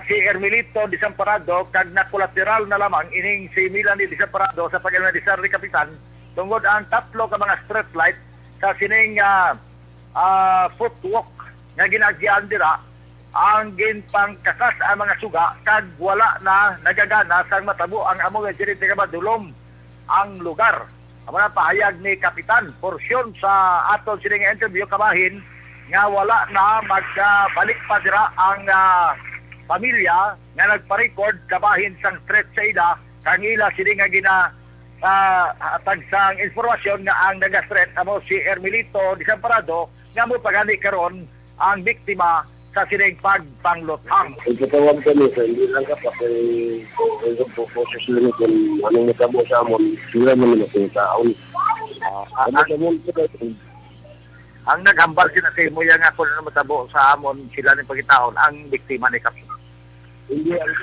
si Ermelito Desamparado kag na collateral na lamang ining si Melanie Desamparado sa pag-administrar ni Kapitan tungod ang tatlo ka mga street light sa sining footwalk nga ginagyan dira ang ginpangkasas ang mga suga kag wala na nagagana sang matabo ang amo nga dirite nga madulom ang lugar. Amo na pahayag ni Kapitan porsyon sa aton sining interview kabahin nga wala na magbalik pa dira ang pamilya nga nagpa-record kabahin sang threat sa ila kang ila sini nga tagsang informasyon nga ang nag-threat amo si Ermelito Desamparado nga mo pagani karon ang biktima sa sining pagpanglutang. Ipatawag kami sa hindi lang ka pa kay proses limit kung anong natabo sa amon sila man naman sa taon. Ang naghambal sila sa imo nga kung ano matabo sa amon sila ni pagitaon ang biktima ni Kapit. Hindi ang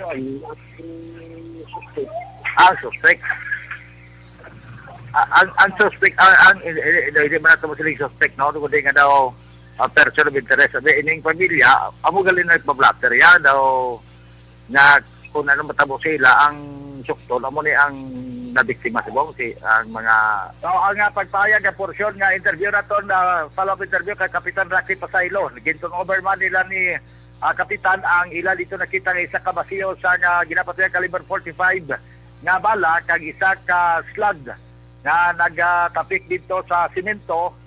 suspect. Ang suspect. Ang suspect hindi man nato mo silang suspect no kundi nga daw person of interest sa ining pamilya amo gali na nagpa-blatter ya daw nga kung ano matabo sila ang sukton amo ni ang nabiktima subong si ang mga ang pagpayag nga porsyon nga interview naton follow-up interview kay Kapitan Rocky Pasaylo gintong overman nila ni Kapitan ang ila dito nakita nga isa ka basiyo sa nga ginapatay caliber 45 nga bala kag isa ka slug nga nagtapik dito sa simento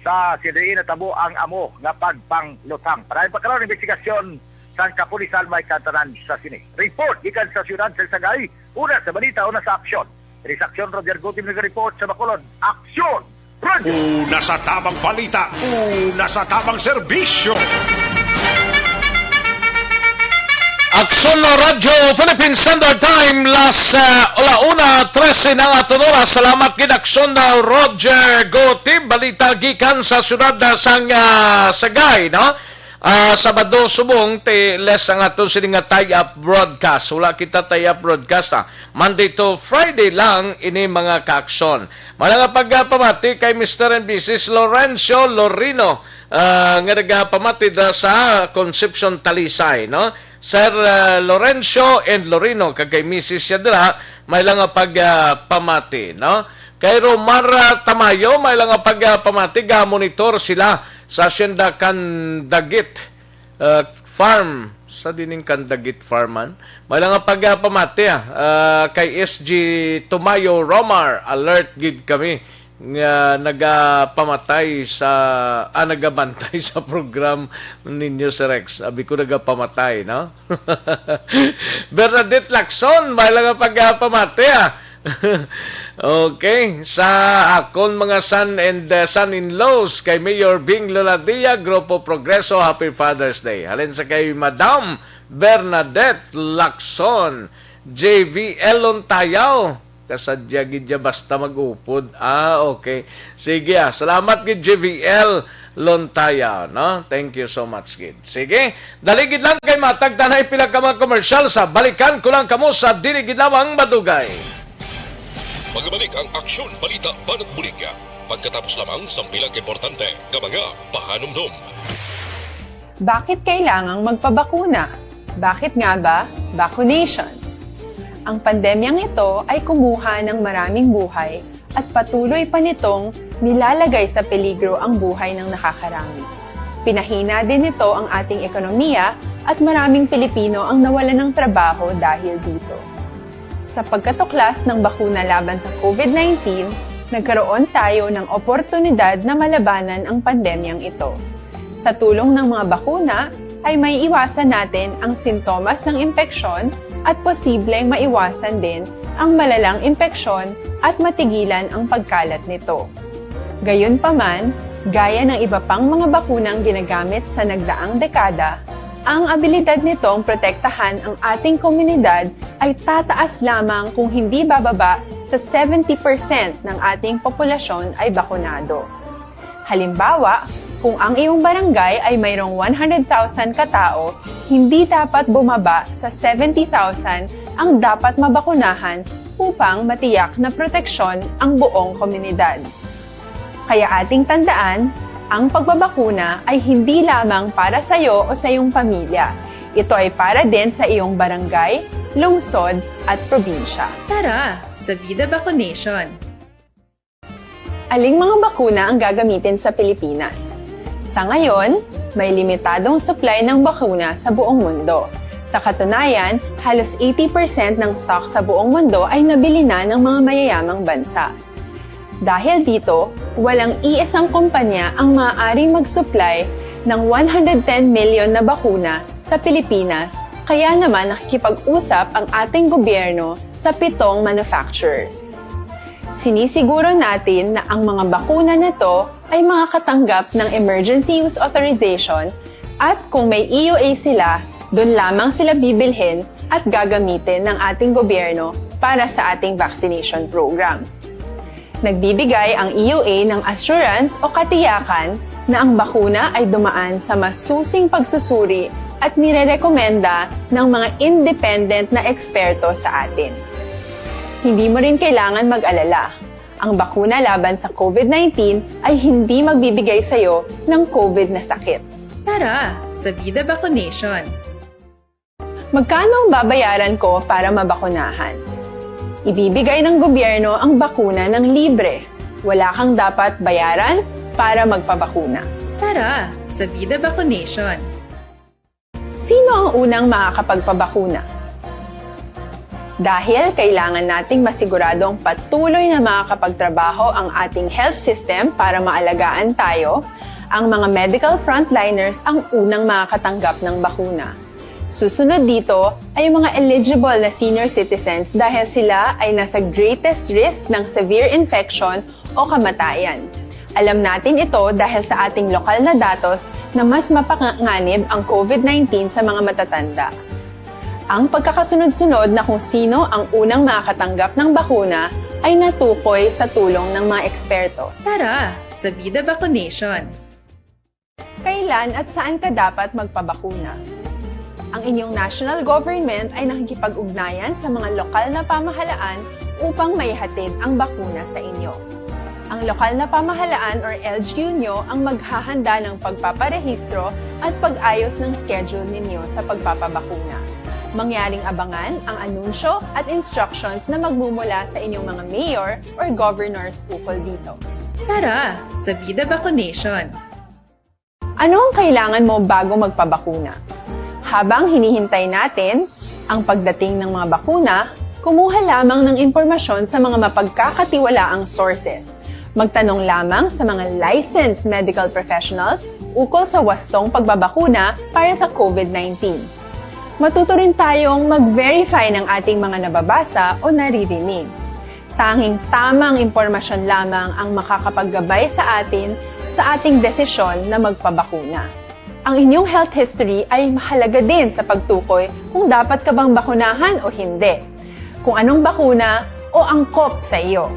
sa sidein na tabo ang amo nga pagpanglutang. Para pagkaroon ng investigasyon sa kapulisan may kantanan sa sini. Report gikan sa siyudad sa Sagay, una sa balita, una sa aksyon. Sa aksyon, Roger Gutim nag-report sa Bacolod. Aksyon! Una sa tamang balita, una sa tamang serbisyo. Aksyon na Radyo Philippine Standard Time una 13 na aton oras. Salamat gid Aksyon na Roger Gotib balita gikan sa syudad sang Sagay no. Sabado subong less ang aton sining tie-up broadcast. Wala kita tie-up broadcast Monday to Friday lang ini mga kaaksyon. Mga pagpamati kay Mr. and Mrs. Lorenzo Lorino nga nagapamati sa Concepcion Talisay no. Sir Lorenzo and Lorino, kagay Mrs. siya dira, may lang nga pagpamati, no? Kay Romar Tamayo, may lang nga pagpamati, monitor sila sa Hacienda Candagit Farm, sa dining Candagit Farman. May lang nga pagpamati, kay SG Tumayo Romar, alert gid kami nga nagapamatay sa nagabantay sa program ninyo sa Rex. Abi ko nagapamatay, no? Bernadette Lacson, may lang pagpamatay Okay, sa akon mga son and son-in-laws kay Mayor Bing Loladia, Grupo Progreso, Happy Father's Day. Halin sa kay Madam Bernadette Lacson, JVL Lontayaw, kasadya gidya basta mag-upod. Okay. Sige, salamat gid JVL Lontaya, no? Thank you so much, gid. Sige, daligid lang kay matag tanay pila ka mga commercial sa balikan ko lang kamo sa dili gid lamang madugay. Magbalik ang Aksyon Balita Banat Bulig. Pagkatapos lamang sa pila ka importante nga mga pahanumdum. Bakit kailangang magpabakuna? Bakit nga ba vaccination? Ang pandemyang ito ay kumuha ng maraming buhay at patuloy pa nitong nilalagay sa peligro ang buhay ng nakakarami. Pinahina din nito ang ating ekonomiya at maraming Pilipino ang nawalan ng trabaho dahil dito. Sa pagkatuklas ng bakuna laban sa COVID-19, nagkaroon tayo ng oportunidad na malabanan ang pandemyang ito. Sa tulong ng mga bakuna, ay may iwasan natin ang sintomas ng impeksyon at posibleng maiwasan din ang malalang impeksyon at matigilan ang pagkalat nito. Gayunpaman, gaya ng iba pang mga bakunang ginagamit sa nagdaang dekada, ang abilidad nitong protektahan ang ating komunidad ay tataas lamang kung hindi bababa sa 70% ng ating populasyon ay bakunado. Halimbawa, kung ang iyong barangay ay mayroong 100,000 katao, hindi dapat bumaba sa 70,000 ang dapat mabakunahan upang matiyak na proteksyon ang buong komunidad. Kaya ating tandaan, ang pagbabakuna ay hindi lamang para sa iyo o sa iyong pamilya. Ito ay para din sa iyong barangay, lungsod at probinsya. Tara, sa Vida Vaccination! Aling mga bakuna ang gagamitin sa Pilipinas? Sa ngayon, may limitadong supply ng bakuna sa buong mundo. Sa katunayan, halos 80% ng stock sa buong mundo ay nabili na ng mga mayayamang bansa. Dahil dito, walang iisang kumpanya ang maaaring mag-supply ng 110 million na bakuna sa Pilipinas, kaya naman nakikipag-usap ang ating gobyerno sa 7 manufacturers. Sinisiguro natin na ang mga bakuna nito ay makakatanggap ng Emergency Use Authorization at kung may EUA sila, doon lamang sila bibilhin at gagamitin ng ating gobyerno para sa ating vaccination program. Nagbibigay ang EUA ng assurance o katiyakan na ang bakuna ay dumaan sa masusing pagsusuri at nirerekomenda ng mga independent na eksperto sa atin. Hindi mo rin kailangan mag-alala. Ang bakuna laban sa COVID-19 ay hindi magbibigay sa iyo ng COVID na sakit. Tara, sa Vida Vaccination! Magkano ang babayaran ko para mabakunahan? Ibibigay ng gobyerno ang bakuna ng libre. Wala kang dapat bayaran para magpabakuna. Tara, sa Vida Vaccination! Sino ang unang makakapagpabakuna? Dahil kailangan nating masiguradong patuloy na makakapagtrabaho ang ating health system para maalagaan tayo, ang mga medical frontliners ang unang makakatanggap ng bakuna. Susunod dito ay mga eligible na senior citizens dahil sila ay nasa greatest risk ng severe infection o kamatayan. Alam natin ito dahil sa ating lokal na datos na mas mapanganib ang COVID-19 sa mga matatanda. Ang pagkakasunod-sunod na kung sino ang unang makakatanggap ng bakuna ay natukoy sa tulong ng mga eksperto. Tara, sa Vida Vaccination! Kailan at saan ka dapat magpabakuna? Ang inyong national government ay nakikipag-ugnayan sa mga lokal na pamahalaan upang maihatid ang bakuna sa inyo. Ang lokal na pamahalaan or LGU nyo ang maghahanda ng pagpaparehistro at pag-ayos ng schedule ninyo sa pagpapabakuna. Mangyaring abangan ang anunsyo at instructions na magmumula sa inyong mga mayor or governors ukol dito. Tara, sa Vida Vaccination! Ano ang kailangan mo bago magpabakuna? Habang hinihintay natin ang pagdating ng mga bakuna, kumuha lamang ng impormasyon sa mga mapagkakatiwalaang sources. Magtanong lamang sa mga licensed medical professionals ukol sa wastong pagbabakuna para sa COVID-19. Matuto rin tayong mag-verify ng ating mga nababasa o naririnig. Tanging tamang impormasyon lamang ang makakapaggabay sa atin sa ating desisyon na magpabakuna. Ang inyong health history ay mahalaga din sa pagtukoy kung dapat ka bang bakunahan o hindi, kung anong bakuna o angkop sa iyo.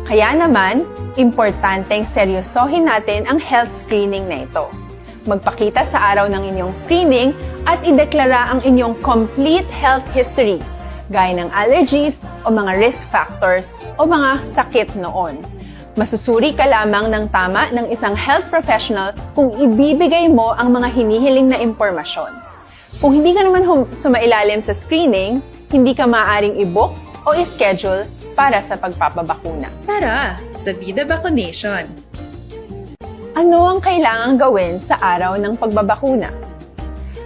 Kaya naman, importanteng seryosohin natin ang health screening na ito. Magpakita sa araw ng inyong screening at ideklara ang inyong complete health history, gaya ng allergies o mga risk factors o mga sakit noon. Masusuri ka lamang ng tama ng isang health professional kung ibibigay mo ang mga hinihiling na impormasyon. Kung hindi ka naman sumailalim sa screening, hindi ka maaaring i-book o i-schedule para sa pagpapabakuna. Tara, sa Vida Vaccination! Ano ang kailangang gawin sa araw ng pagbabakuna?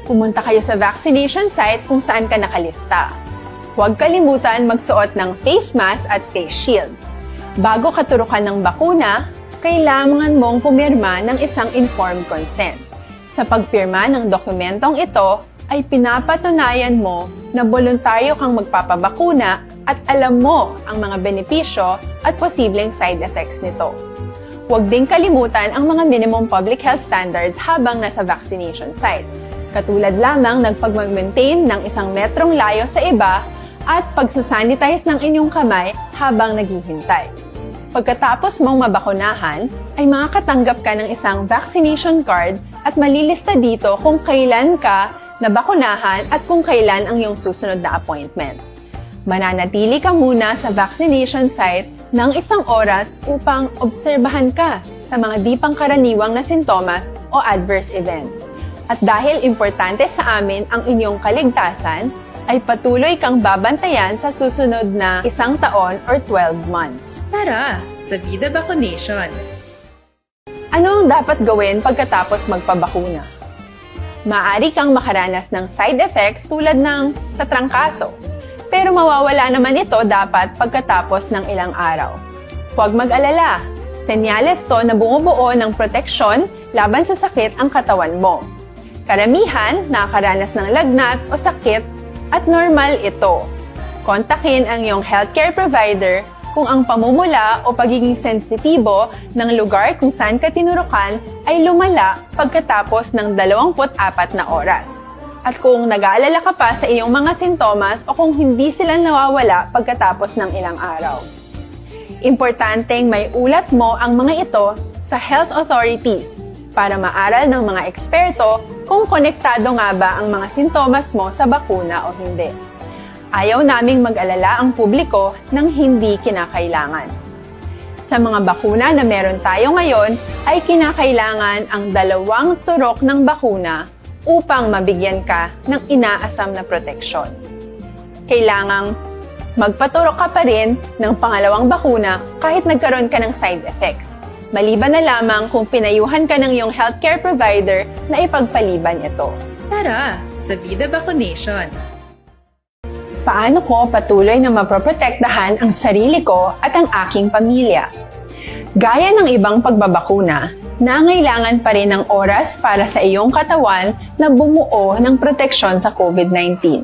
Pumunta kayo sa vaccination site kung saan ka nakalista. Huwag kalimutan magsuot ng face mask at face shield. Bago katurukan ng bakuna, kailangan mong pumirma ng isang informed consent. Sa pagpirma ng dokumentong ito, ay pinapatunayan mo na voluntaryo kang magpapabakuna at alam mo ang mga benepisyo at posibleng side effects nito. Huwag ding kalimutan ang mga minimum public health standards habang nasa vaccination site. Katulad lamang nagpag-maintain ng 1 metrong layo sa iba at pagsasanitize ng inyong kamay habang naghihintay. Pagkatapos mong mabakunahan, ay makakatanggap ka ng isang vaccination card at malilista dito kung kailan ka nabakunahan at kung kailan ang iyong susunod na appointment. Mananatili ka muna sa vaccination site ng 1 oras upang obserbahan ka sa mga di pangkaraniwang na sintomas o adverse events. At dahil importante sa amin ang inyong kaligtasan, ay patuloy kang babantayan sa susunod na 1 taon or 12 months. Tara, sa Vida Vaccination! Ano ang dapat gawin pagkatapos magpabakuna? Maaari kang makaranas ng side effects tulad ng sa trangkaso, pero mawawala naman ito dapat pagkatapos ng ilang araw. Huwag mag-alala, senyales to na bumubuo ng proteksyon laban sa sakit ang katawan mo. Karamihan nakakaranas ng lagnat o sakit at normal ito. Kontakin ang iyong healthcare provider kung ang pamumula o pagiging sensitibo ng lugar kung saan ka tinurukan ay lumala pagkatapos ng 24 na oras. At kung nag-aalala ka pa sa iyong mga sintomas o kung hindi sila nawawala pagkatapos ng ilang araw. Importanteng may ulat mo ang mga ito sa health authorities para maaral ng mga eksperto kung konektado nga ba ang mga sintomas mo sa bakuna o hindi. Ayaw naming mag-alala ang publiko ng hindi kinakailangan. Sa mga bakuna na meron tayo ngayon, ay kinakailangan ang 2 turok ng bakuna upang mabigyan ka ng inaasam na proteksyon. Kailangang magpaturok ka pa rin ng pangalawang bakuna kahit nagkaroon ka ng side effects. Maliban na lamang kung pinayuhan ka ng iyong healthcare provider na ipagpaliban ito. Tara, sa Vida Vaccination! Paano ko patuloy na maproprotektahan ang sarili ko at ang aking pamilya? Gaya ng ibang pagbabakuna, nangailangan pa rin ng oras para sa iyong katawan na bumuo ng proteksyon sa COVID-19.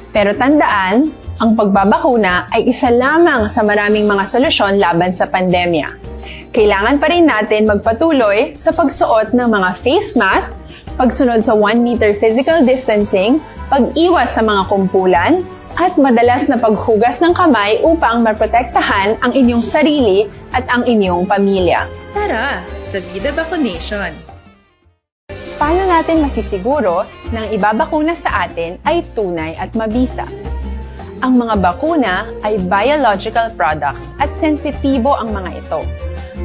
Pero tandaan, ang pagbabakuna ay isa lamang sa maraming mga solusyon laban sa pandemya. Kailangan pa rin natin magpatuloy sa pagsuot ng mga face mask, pagsunod sa 1 meter physical distancing, pag-iwas sa mga kumpulan, at madalas na paghugas ng kamay upang maprotektahan ang inyong sarili at ang inyong pamilya. Tara, sa Vida Vaccination! Paano natin masisiguro na ang ibabakuna sa atin ay tunay at mabisa? Ang mga bakuna ay biological products at sensitibo ang mga ito.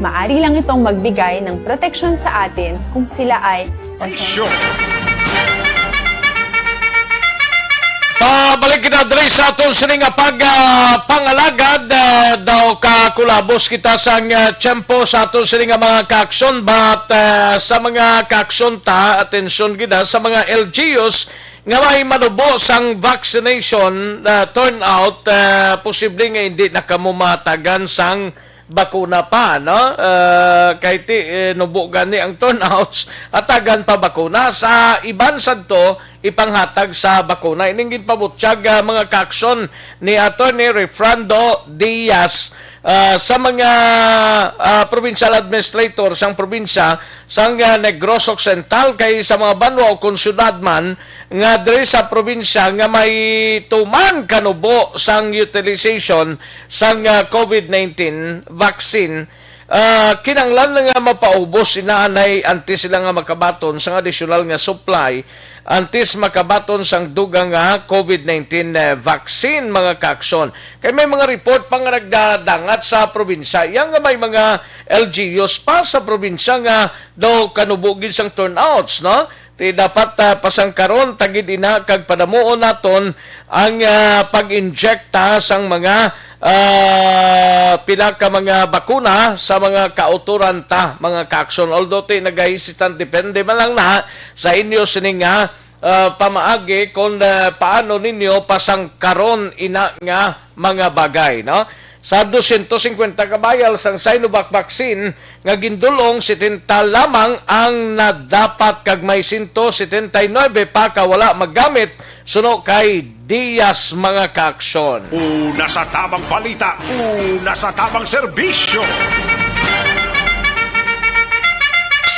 Maari lang itong magbigay ng proteksyon sa atin kung sila ay Pabalik kita diri sa aton sining pangalagad daw kakulabos kita sa tiyempo sa aton sining mga kaaksyon but sa mga kaaksyon ta atensyon kita sa mga LGUs nga may manubo sang vaccination turnout posible nga hindi nakamumatagan sang bakuna pa, no? Kahit nubo gani ang turnouts, atagan pa bakuna. Sa iban sadto, ipanghatag sa bakuna. Iningin pabutsyag mga kaaksyon ni Atty. Refrando Diaz sa mga provincial administrator sang probinsya sang Negros Occidental kay sa mga banwa o konsyudad man nga diri sa probinsya nga may tuman kanubo sang utilization sang COVID-19 vaccine. Kinanglan na nga mapaubos inaanay antes sila nga makabaton sang additional nga supply antes makabaton sang dugang nga COVID-19 vaccine mga kaaksyon. Kay may mga report pang nagdadangat sa probinsya yang nga may mga LGUs pa sa probinsya nga do kanubugin sang turnouts, no? Ti dapat pasangkaron tagid ina kag padamuon naton ang pag-injecta sang mga pila ka mga bakuna sa mga kauturan ta mga kaaksyon. Although ti nagahisitan depende man lang na sa inyo sining nga pamaagi kung paano ninyo pasangkaron ina nga mga bagay, no? Sa 250 kabayal sang Sinovac vaccine nga gindulong 70 lamang ang nadapat kag may 179 pa ka wala maggamit suno kay Diaz mga kaaksyon. Una sa tamang balita, una sa tamang serbisyo.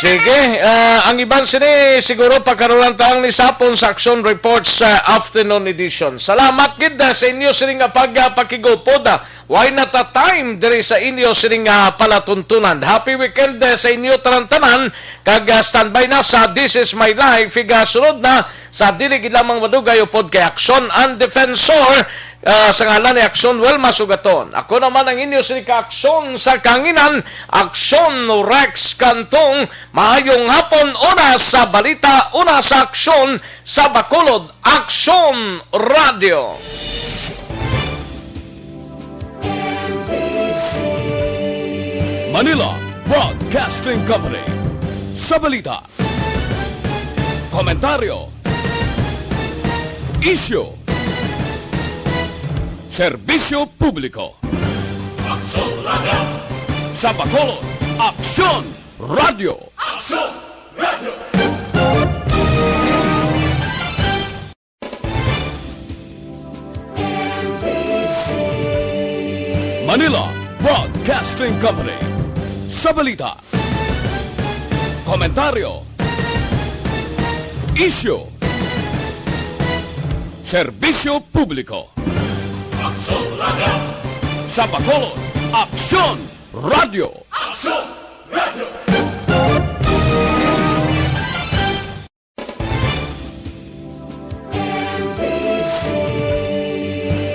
Sige, ang iban sini siguro pagkaroon taang ni Sapon sa Action Reports afternoon edition. Salamat gid sa inyo sini nga pagpakigupod. Why not a time diri sa inyo sini nga palatuntunan. Happy weekend sa inyo tanan kag standby na sa This Is My Life. Sunod na sa dili gid lamang madugay upod kay Action and Defensor sa ngalan ni Aksyon Welma Sugaton. Ako naman ang inyo si Aksyon sa Kanginan, Aksyon Rex Cantong. Maayong hapon, una sa balita, una sa aksyon sa Bacolod, Aksyon Radio. Manila Broadcasting Company. Sa balita, komentaryo, issue, serbisyo publiko. Aksyon Radio. Sa Bacolod, Aksyon Radio. Aksyon Radio. Manila Broadcasting Company. Sa balita, komentaryo, issue, serbisyo publiko. Aksyon Radio. Sa Bacolod, Aksyon Radio. Aksyon